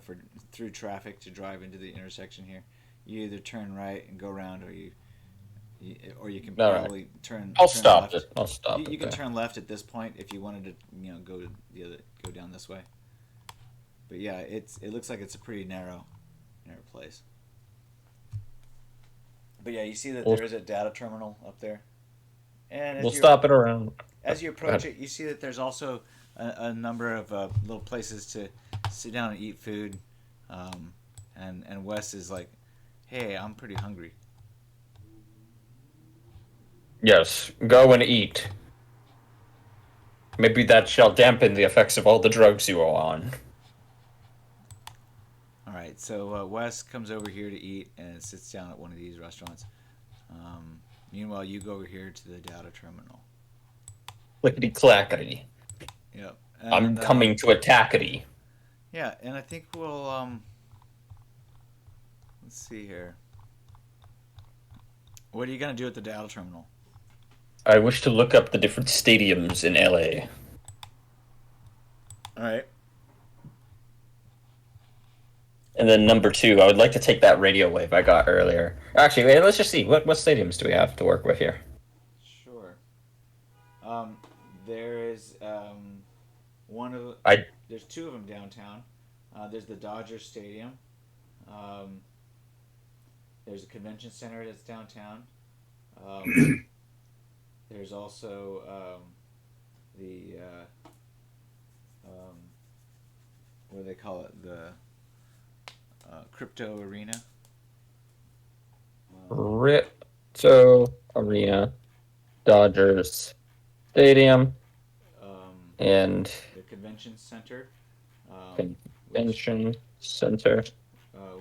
B: for through traffic to drive into the intersection here. You either turn right and go around, or you can
C: All right.
B: probably turn.
C: I'll
B: turn
C: stop
B: left.
C: it. I'll stop it.
B: You can
C: there.
B: turn left at this point if you wanted to, go down this way. But yeah, it looks like it's a pretty narrow place. But yeah, you see that there is a data terminal up there, and
C: We'll stop it around.
B: as you approach it, you see that there's also a number of little places to sit down and eat food, and Wes is like, "Hey, I'm pretty hungry."
C: Yes, go and eat. Maybe that shall dampen the effects of all the drugs you are on.
B: All right, so Wes comes over here to eat and sits down at one of these restaurants. Meanwhile, you go over here to the data terminal.
C: Clickety clackety.
B: Yep.
C: I'm
B: And,
C: coming to attackety.
B: Yeah, and I think we'll let's see here. What are you gonna do at the data terminal?
C: I wish to look up the different stadiums in LA.
B: All right.
C: And then number 2, I would like to take that radio wave I got earlier. Actually, wait, let's just see. What stadiums do we have to work with here?
B: Sure. There is one of there's 2 of them downtown. There's the Dodger Stadium. There's a convention center that's downtown. There's also the what do they call it? The crypto arena.
C: Ripto Arena, Dodgers Stadium, and
B: The convention center.
C: Convention Center.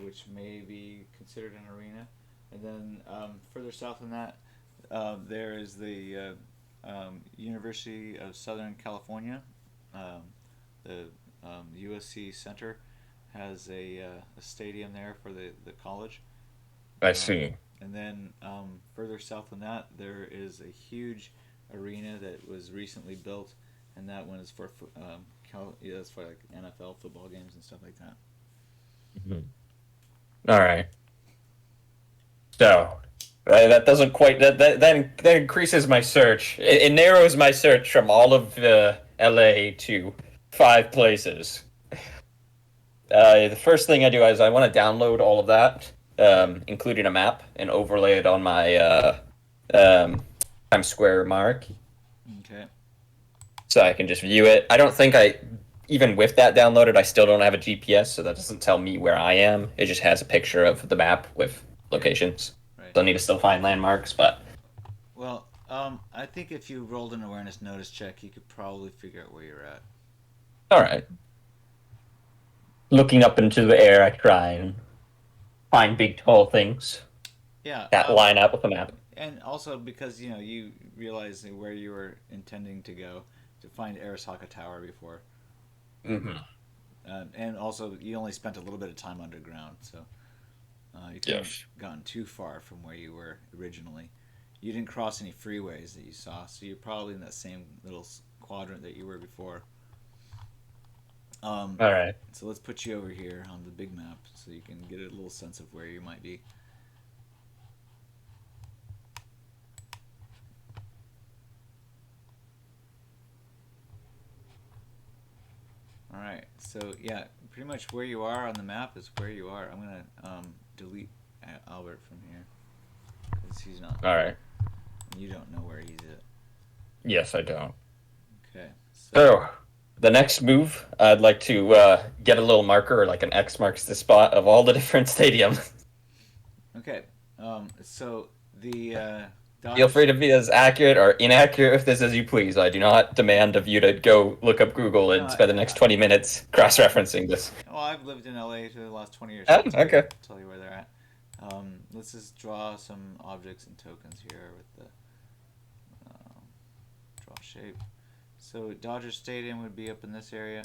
B: Which may be considered an arena. And then further south than that, there is the University of Southern California. The USC Center has a stadium there for the college.
G: I see.
B: And then further south than that, there is a huge arena that was recently built, and that one is for it's for like NFL football games and stuff like that.
G: All right. So that doesn't quite that increases my search. It narrows my search from all of LA to 5 places. The first thing I do is I want to download all of that, including a map, and overlay it on my Times Square mark,
B: Okay.
G: so I can just view it. I don't think even with that downloaded, I still don't have a GPS, so that doesn't tell me where I am. It just has a picture of the map with locations.
B: Right.
G: So I need to still find landmarks, but
B: Well, I think if you rolled an awareness notice check, you could probably figure out where you're at.
G: all right. Looking up into the air, I try and find big, tall things
B: Yeah.
G: that line up with the map.
B: And also because you realize where you were intending to go to find Arasaka Tower before,
G: Mm-hmm.
B: and also you only spent a little bit of time underground, so you couldn't
G: Yes.
B: have gotten too far from where you were originally. You didn't cross any freeways that you saw, so you're probably in that same little quadrant that you were before.
G: All right.
B: So let's put you over here on the big map so you can get a little sense of where you might be. All right, so yeah, pretty much where you are on the map is where you are. I'm gonna delete Albert from here because he's not.
G: All right.
B: You don't know where he's at.
G: Yes, I don't.
B: Okay.
G: So, the next move, I'd like to get a little marker, or like an X marks the spot of all the different stadiums.
B: Okay. So the
G: Feel free to be as accurate or inaccurate with this as you please. I do not demand of you to go look up Google and
B: No,
G: spend the next 20 minutes cross-referencing this.
B: Well, I've lived in LA for the last 20 years.
G: Oh,
B: so I'll
G: okay.
B: tell you where they're at. Let's just draw some objects and tokens here with the draw shape. So Dodger Stadium would be up in this area.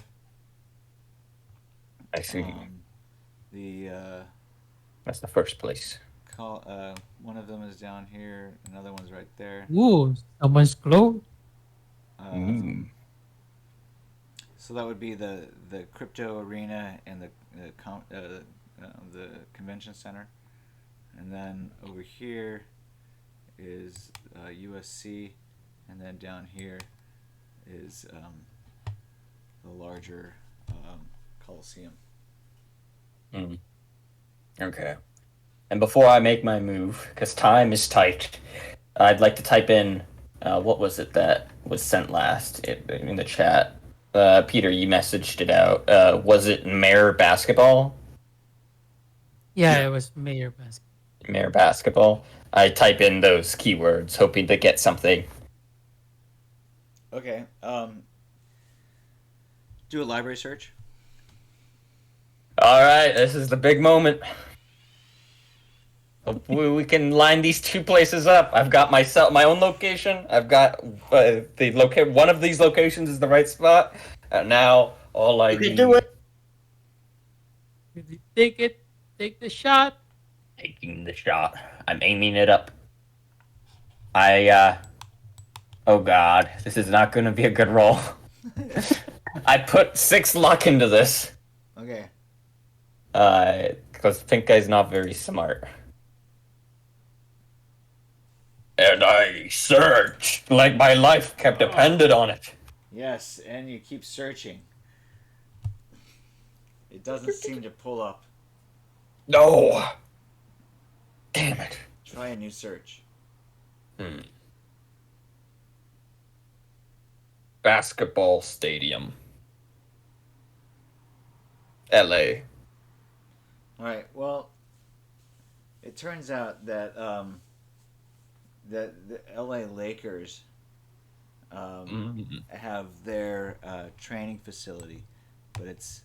G: I see.
B: The
G: That's the first place.
B: one of them is down here. Another one's right there.
A: Ooh, someone's close.
B: So that would be the crypto arena and the convention center, and then over here is USC, and then down here is the larger Coliseum.
G: Okay. And before I make my move, because time is tight, I'd like to type in what was it that was sent last in the chat. Peter, you messaged it out. Was it Mayor Basketball?
A: Yeah, it was Mayor Basket.
G: Mayor Basketball. I type in those keywords, hoping to get something.
B: Okay. Do a library search.
G: All right, this is the big moment. Hopefully we can line these 2 places up. I've got my own location. I've got one of these locations is the right spot. And now all I
E: You can
G: need
E: do it.
A: Take the shot.
G: taking the shot. I'm aiming it up. Oh god, this is not going to be a good roll. I put 6 luck into this.
B: Okay.
G: Because PinkEye's not very smart. And I searched like my life kept depended on it.
B: Yes, and you keep searching. It doesn't seem to pull up.
G: No. Damn it.
B: Try a new search.
G: Basketball stadium. LA.
B: All right. Well, it turns out that that the LA Lakers have their training facility, but it's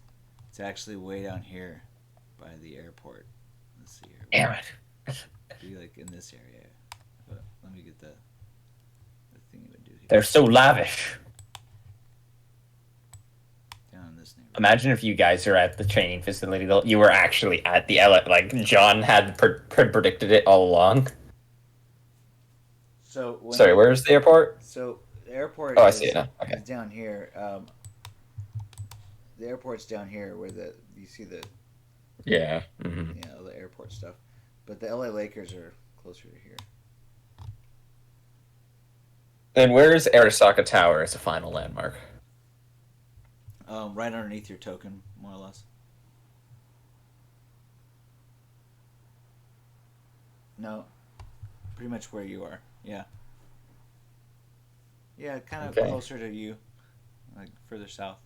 B: actually way down here by the airport. Let's see here.
G: Damn it.
B: Be like in this area. But let me get the thing it would do here.
G: They're so lavish.
B: Down in this neighborhood.
G: Imagine if you guys are at the training facility. You were actually at the L. Like John had predicted it all along.
B: So when
G: Sorry, where's the airport?
B: So the airport
G: Oh, I
B: is,
G: see it now. Okay.
B: is down here. The airport's down here where you see the
G: Yeah. Mm-hmm.
B: the airport stuff, but the LA Lakers are closer to here.
G: And where's Arasaka Tower as a final landmark?
B: Right underneath your token, more or less. No, pretty much where you are. Yeah. Yeah, kind of
G: Okay.
B: closer to you, like further south.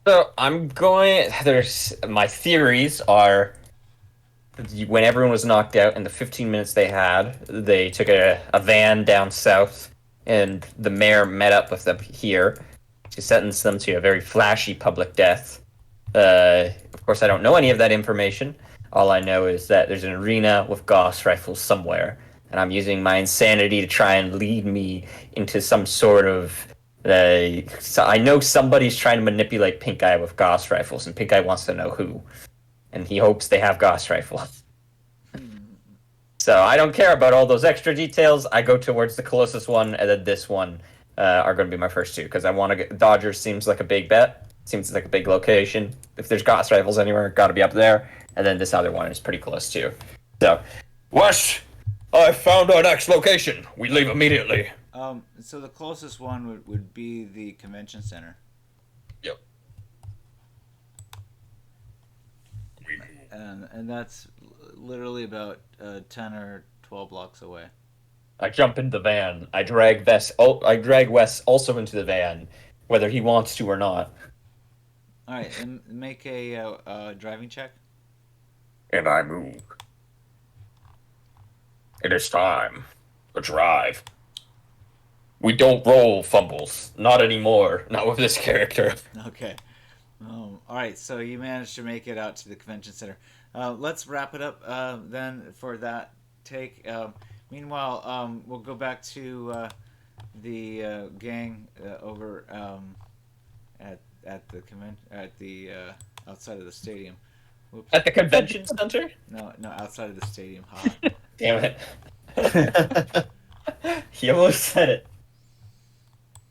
G: So I'm going. There's my theories are when everyone was knocked out in the 15 minutes they had, they took a van down south, and the mayor met up with them here to sentence them to a very flashy public death. Of course, I don't know any of that information. All I know is that there's an arena with Gauss rifles somewhere, and I'm using my insanity to try and lead me into some sort of. So I know somebody's trying to manipulate PinkEye with Gauss rifles, and PinkEye wants to know who, and he hopes they have Gauss rifles. So I don't care about all those extra details. I go towards the closest one, and then this one are going to be my first two because I want to get. Dodgers seems like a big bet. Seems like a big location. If there's Gauss rifles anywhere, got to be up there. And then this other one is pretty close too. So, Wes, I found our next location. We leave immediately.
B: So the closest one would be the convention center.
G: Yep.
B: And that's literally about 10 or 12 blocks away.
G: I jump into the van. I drag Wes also into the van, whether he wants to or not.
B: All right, and make a driving check.
G: And I move. It is time to drive. We don't roll fumbles. Not anymore. Not with this character.
B: Okay. All right, so you managed to make it out to the convention center. Let's wrap it up then for that take. Meanwhile, we'll go back to the gang over at the outside of the stadium. Whoops.
G: At the convention center?
B: No, outside of the stadium. Ha.
G: Damn it. He almost said it.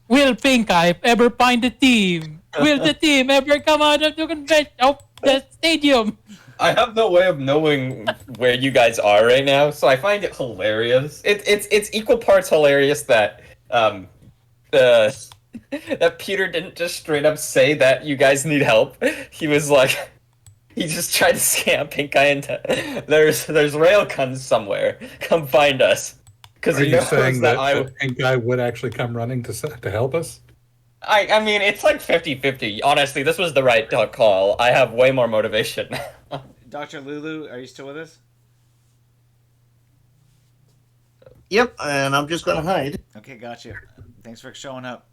A: Will PinkEye ever find the team? Will the team ever come out of the stadium?
G: I have no way of knowing where you guys are right now, so I find it hilarious. It's equal parts hilarious that that Peter didn't just straight up say that you guys need help. He was like, he just tried to scam PinkEye into. There's railguns somewhere. Come find us. Because
D: Are
G: he
D: you
G: knows
D: saying
G: that
D: that PinkEye would actually come running to help us?
G: I mean, it's like 50-50. Honestly, this was the right call. I have way more motivation.
B: Dr. Lulu, are you still with us?
E: Yep, and I'm just gonna hide.
B: Okay, gotcha. Thanks for showing up.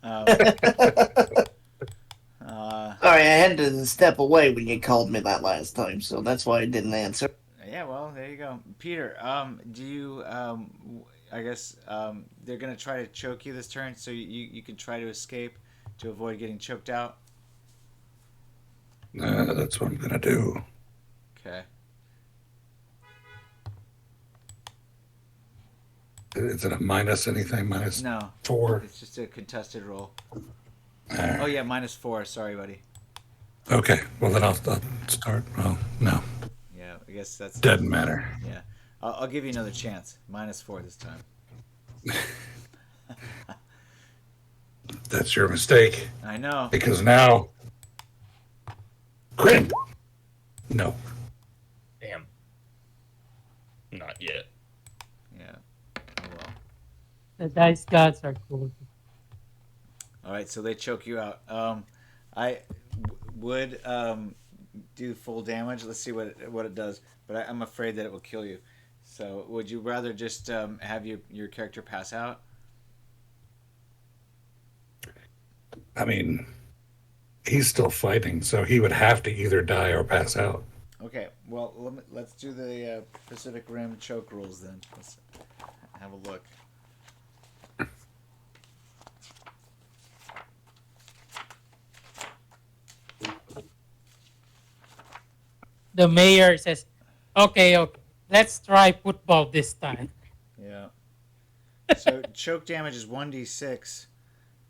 E: Sorry, I had to step away when you called me that last time, so that's why I didn't answer.
B: Yeah, well, there you go. Peter, do you, I guess, they're going to try to choke you this turn, so you can try to escape to avoid getting choked out?
D: That's what I'm gonna do.
B: Okay.
D: Is it a minus anything? Minus
B: No.
D: 4?
B: It's just a contested roll.
D: Alright.
B: Oh, yeah, -4. Sorry, buddy.
D: Okay, well then I'll start. Well, no,
B: Yeah, I guess that's...
D: doesn't matter.
B: Yeah. I'll give you another chance. -4 this time.
D: That's your mistake.
B: I know.
D: Because now... Crit! No.
G: Damn. Not yet.
B: Yeah. Oh, well.
A: The dice gods are cool.
B: All right, so they choke you out. I would do full damage. Let's see what it does, but I'm afraid that it will kill you. So, would you rather just have your character pass out?
D: I mean, he's still fighting, so he would have to either die or pass out.
B: Okay. Well, let's do the Pacific Rim choke rules then. Let's have a look.
A: the mayor says, okay, let's try football this time.
B: Yeah. So choke damage is 1d6.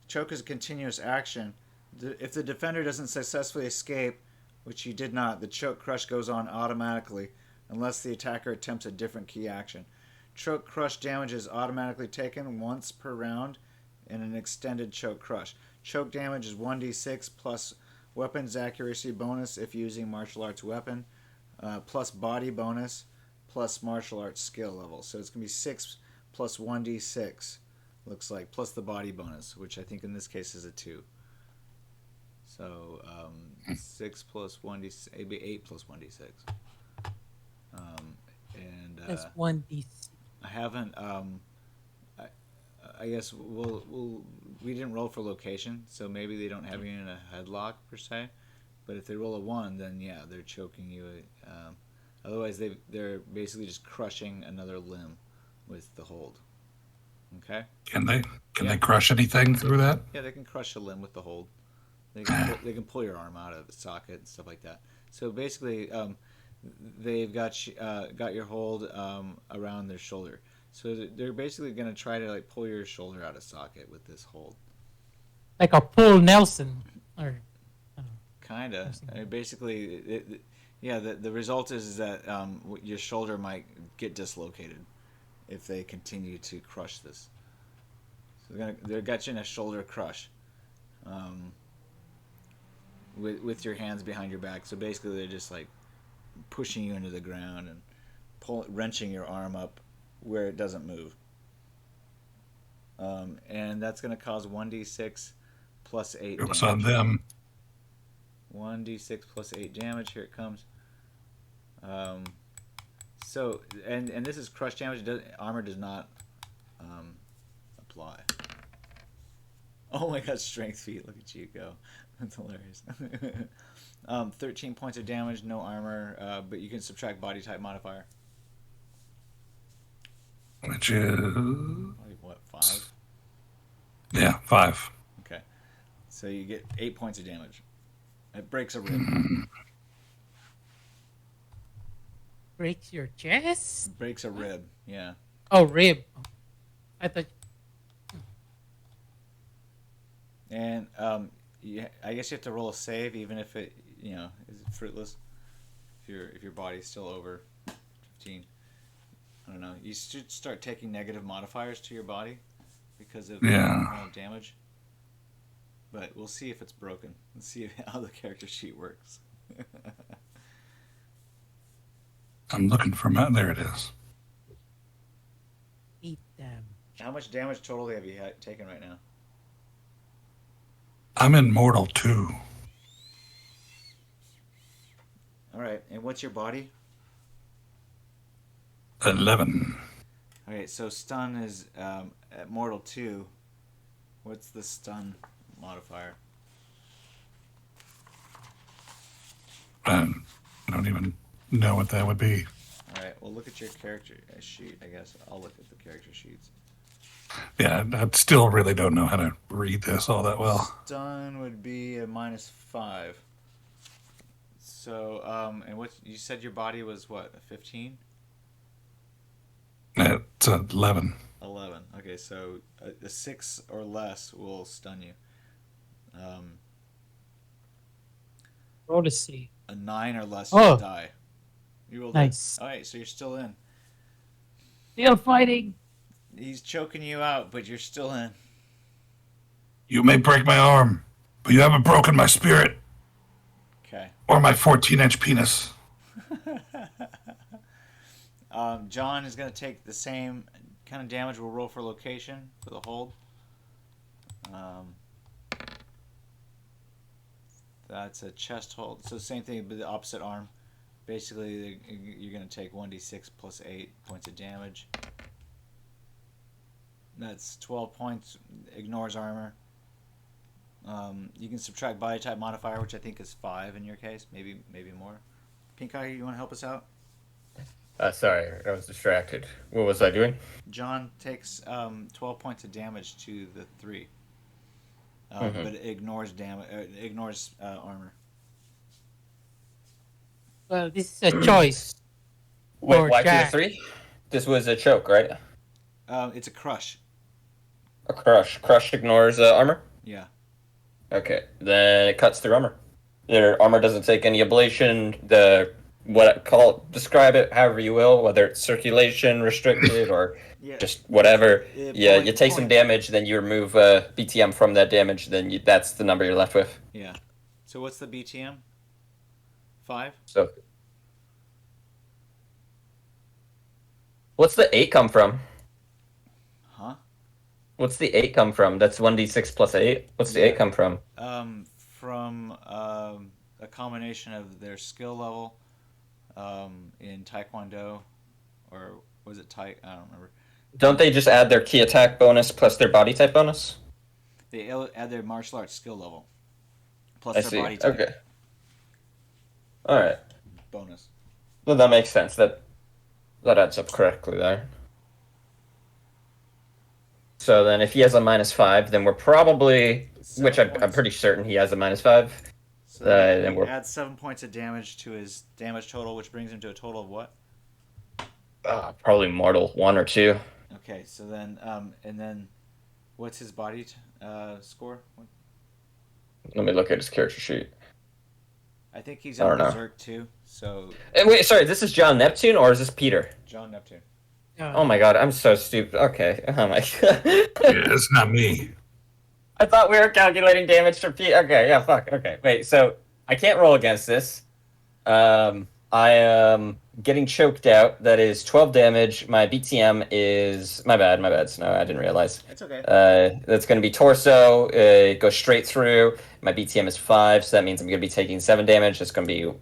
B: Choke is a continuous action. If the defender doesn't successfully escape, which he did not, the choke crush goes on automatically unless the attacker attempts a different key action. Choke crush damage is automatically taken once per round in an extended choke crush. Choke damage is 1d6 plus weapons accuracy bonus if using martial arts weapon, plus body bonus, plus martial arts skill level. So it's going to be 6 plus 1d6, looks like, plus the body bonus, which I think in this case is a 2. So 6 plus 1d6, it'd be 8 plus 1d6. And
A: That's 1d6.
B: I haven't. I guess we didn't roll for location, so maybe they don't have you in a headlock per se. But if they roll a 1, then yeah, they're choking you. Otherwise, they're basically just crushing another limb with the hold. Okay.
D: Can they crush anything through that?
B: Yeah, they can crush a limb with the hold. They can pull your arm out of the socket and stuff like that. So basically, they've got your hold around their shoulder. So they're basically going to try to like pull your shoulder out of socket with this hold.
A: Like a full Nelson. Or
B: Kinda. I mean, basically, the result is that your shoulder might get dislocated if they continue to crush this. So they're got you in a shoulder crush. With your hands behind your back. So basically they're just like pushing you into the ground and wrenching your arm up where it doesn't move. And that's going to cause 1d6 plus 8
D: It was
B: damage.
D: on them.
B: 1d6 plus 8 damage. Here it comes. So, and this is crush damage. Armor does not apply. Oh my god, strength feat. Look at you go. That's hilarious. 13 points of damage, no armor, but you can subtract body type modifier.
D: Which is...
B: Like what, 5?
D: Yeah, 5.
B: Okay. So you get 8 points of damage. It breaks a rib.
A: breaks your chest?
B: Breaks a rib, yeah.
A: Oh, rib. I thought.
B: And I guess you have to roll a save, even if it, is fruitless. If your body's still over 15, I don't know. You should start taking negative modifiers to your body because of damage. But we'll see if it's broken. Let's see how the character sheet works.
D: I'm looking for my. There it is.
A: Eat them.
B: How much damage total have you taken right now?
D: I'm in Mortal 2.
B: All right, and what's your body?
D: 11.
B: All right, so stun is at Mortal 2. What's the stun modifier?
D: I don't even know what that would be.
B: All right, well, look at your character sheet, I guess. I'll look at the character sheets.
D: Yeah, I still really don't know how to read this all that well.
B: Stun would be a -5. So, and what you said your body was what, a 15?
D: It's 11.
B: 11. Okay, so a 6 or less will stun you.
A: Roll to see.
B: A 9 or less,
A: Oh.
B: you'll die. You rolled
A: Nice.
B: All right, so you're still in.
A: Still fighting.
B: He's choking you out, but you're still in.
D: You may break my arm, but you haven't broken my spirit
B: Okay.
D: or my 14-inch penis.
B: John is going to take the same kind of damage. We'll roll for location for the hold. That's a chest hold. So same thing, but the opposite arm. Basically, you're going to take 1d6 plus 8 points of damage. That's 12 points. Ignores armor. You can subtract body type modifier, which I think is 5 in your case. Maybe more. PinkEye, you want to help us out?
G: Sorry, I was distracted. What was I doing?
B: John takes 12 points of damage to the 3. But it ignores damage. Ignores armor.
A: Well, this is a choice
G: Wait,
A: for
G: why 2 to
A: Jack.
G: 3? This was a choke, right?
B: It's a crush.
G: A crush. Crush ignores armor?
B: Yeah.
G: Okay, then it cuts through armor. Their armor doesn't take any ablation. Describe it however you will, whether it's circulation restricted or
B: Yeah.
G: just whatever. Yeah,
B: Point-
G: you take some
B: point.
G: damage, then you remove BTM from that damage, then that's the number you're left with.
B: Yeah. So what's the BTM? 5?
G: So, what's the 8 come from?
B: Huh?
G: What's the 8 come from? That's 1d6 plus 8. What's the 8 come from?
B: From a combination of their skill level in Taekwondo, or was it Tai? I don't remember.
G: Don't they just add their key attack bonus plus their body type bonus?
B: They add their martial arts skill level plus
G: I
B: their
G: see.
B: body type
G: Okay. All right.
B: bonus.
G: Well, that makes sense. That adds up correctly there. So then, if he has a -5, then we're probably, which I'm
B: points.
G: pretty certain he has a -5.
B: So
G: then
B: he
G: we're-
B: adds 7 points of damage to his damage total, which brings him to a total of what?
G: Probably mortal 1 or 2.
B: Okay, so then and then what's his body score? What?
G: Let me look at his character sheet.
B: I think he's
G: I
B: on
G: don't know.
B: Berserk too. So
G: Wait, sorry, this is John Neptune or is this Peter?
B: John Neptune.
G: Oh my god, I'm so stupid. Okay. Oh my god.
D: Yeah, it's not me.
G: I thought we were calculating damage for Peter. Okay, yeah, fuck. Okay, wait, so I can't roll against this. I am getting choked out. That is 12 damage. My BTM is... My bad, Snow. I didn't realize.
B: It's okay.
G: That's going to be torso. It goes straight through. My BTM is 5, so that means I'm going to be taking 7 damage. It's going to be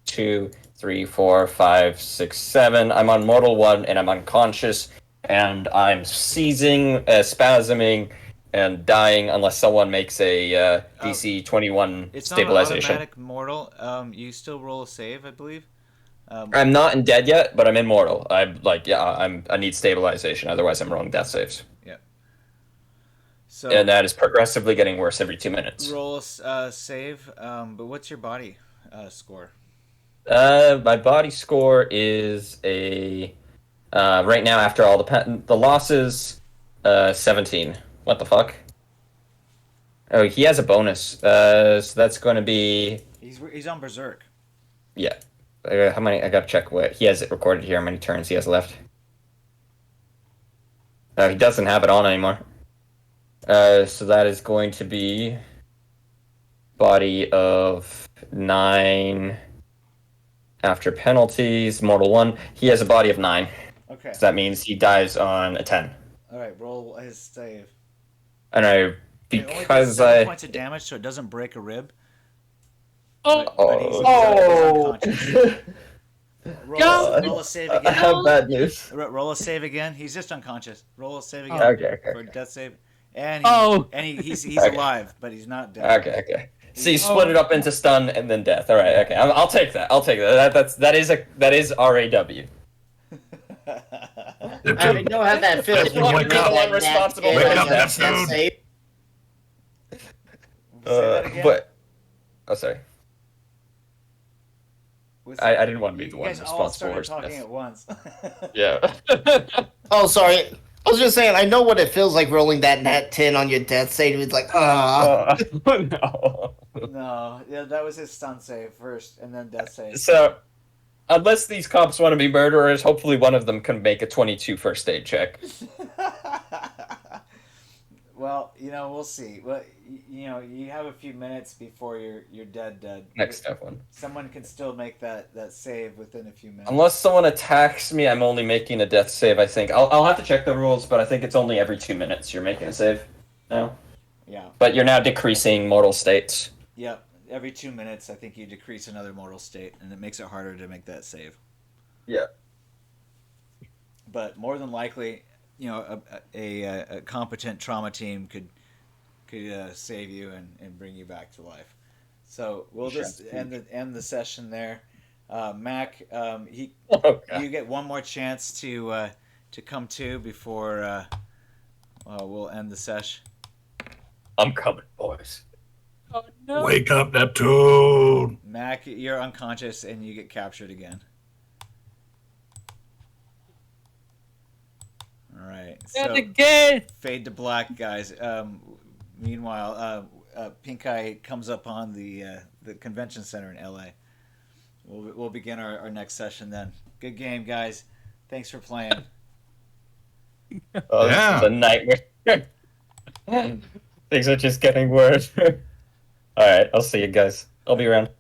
G: 2, 3, 4, 5, 6, 7. I'm on mortal 1, and I'm unconscious. And I'm seizing, spasming, and dying unless someone makes a DC 21
B: It's
G: stabilization.
B: not an automatic mortal. You still roll a save, I believe.
G: I'm not in dead yet, but I'm immortal. I need stabilization, otherwise I'm rolling death saves.
B: Yeah. So
G: And that is progressively getting worse every 2 minutes.
B: roll a save. But what's your body score?
G: My body score is a right now after all the losses, 17. What the fuck? Oh, he has a bonus. So that's going to be
B: He's on Berserk.
G: yeah. How many? I gotta check what he has it recorded here. How many turns he has left? He doesn't have it on anymore. So that is going to be body of 9 after penalties. Mortal 1. He has a body of 9.
B: Okay.
G: So that means he dies on a 10.
B: All right. Roll his save.
G: And I
B: It only does
G: because
B: 7
G: I
B: points of damage, so it doesn't break a rib.
A: Oh,
B: But he's unconscious. Roll a save
G: I
B: again.
G: have bad news.
B: Roll a save again. He's just unconscious. Roll a save again
G: Okay.
B: for a death save. And he's
G: Okay.
B: alive, but he's not dead.
G: Okay. So you split it up into stun and then death. All right. Okay. I'll take that. That is RAW.
E: I know how that feels. when you
G: Wake
E: make
G: up.
E: that
G: Responsible
E: nat
G: for
E: 10 on
G: that.
E: a death save.
B: Say that again.
G: But oh, sorry.
B: Was-
G: I didn't want to be
B: you
G: the one
B: guys all
G: responsible
B: started
G: for
B: talking
G: this.
B: at once.
G: Yeah.
E: Oh, sorry. I was just saying, I know what it feels like rolling that nat 10 on your death save. It's like,
G: No.
B: No, yeah, that was his stun save first, and then death save.
G: So, unless these cops want to be murderers, hopefully one of them can make a 22 first aid check.
B: Well, we'll see. Well, you have a few minutes before you're dead.
G: Next step one.
B: Someone can still make that save within a few minutes.
G: Unless someone attacks me, I'm only making a death save, I think. I'll have to check the rules, but I think it's only every 2 minutes you're making a save now.
B: Yeah.
G: But you're now decreasing mortal states.
B: Yep. Every 2 minutes, I think you decrease another mortal state, and it makes it harder to make that save.
G: Yeah.
B: But more than likely, a competent trauma team could save you and bring you back to life. So we'll just end the session there. Mac, you get one more chance to come to before we'll end the sesh.
G: I'm coming, boys.
A: oh no.
D: Wake up, Neptune.
B: Mac, you're unconscious and you get captured again. All right.
A: And
B: So
A: again!
B: fade to black, guys. Meanwhile, PinkEye comes up on the convention center in LA. We'll begin our next session then. Good game, guys. Thanks for playing.
G: Oh, this
D: Yeah.
G: is a nightmare. Things are just getting worse. All right, I'll see you guys. I'll be around.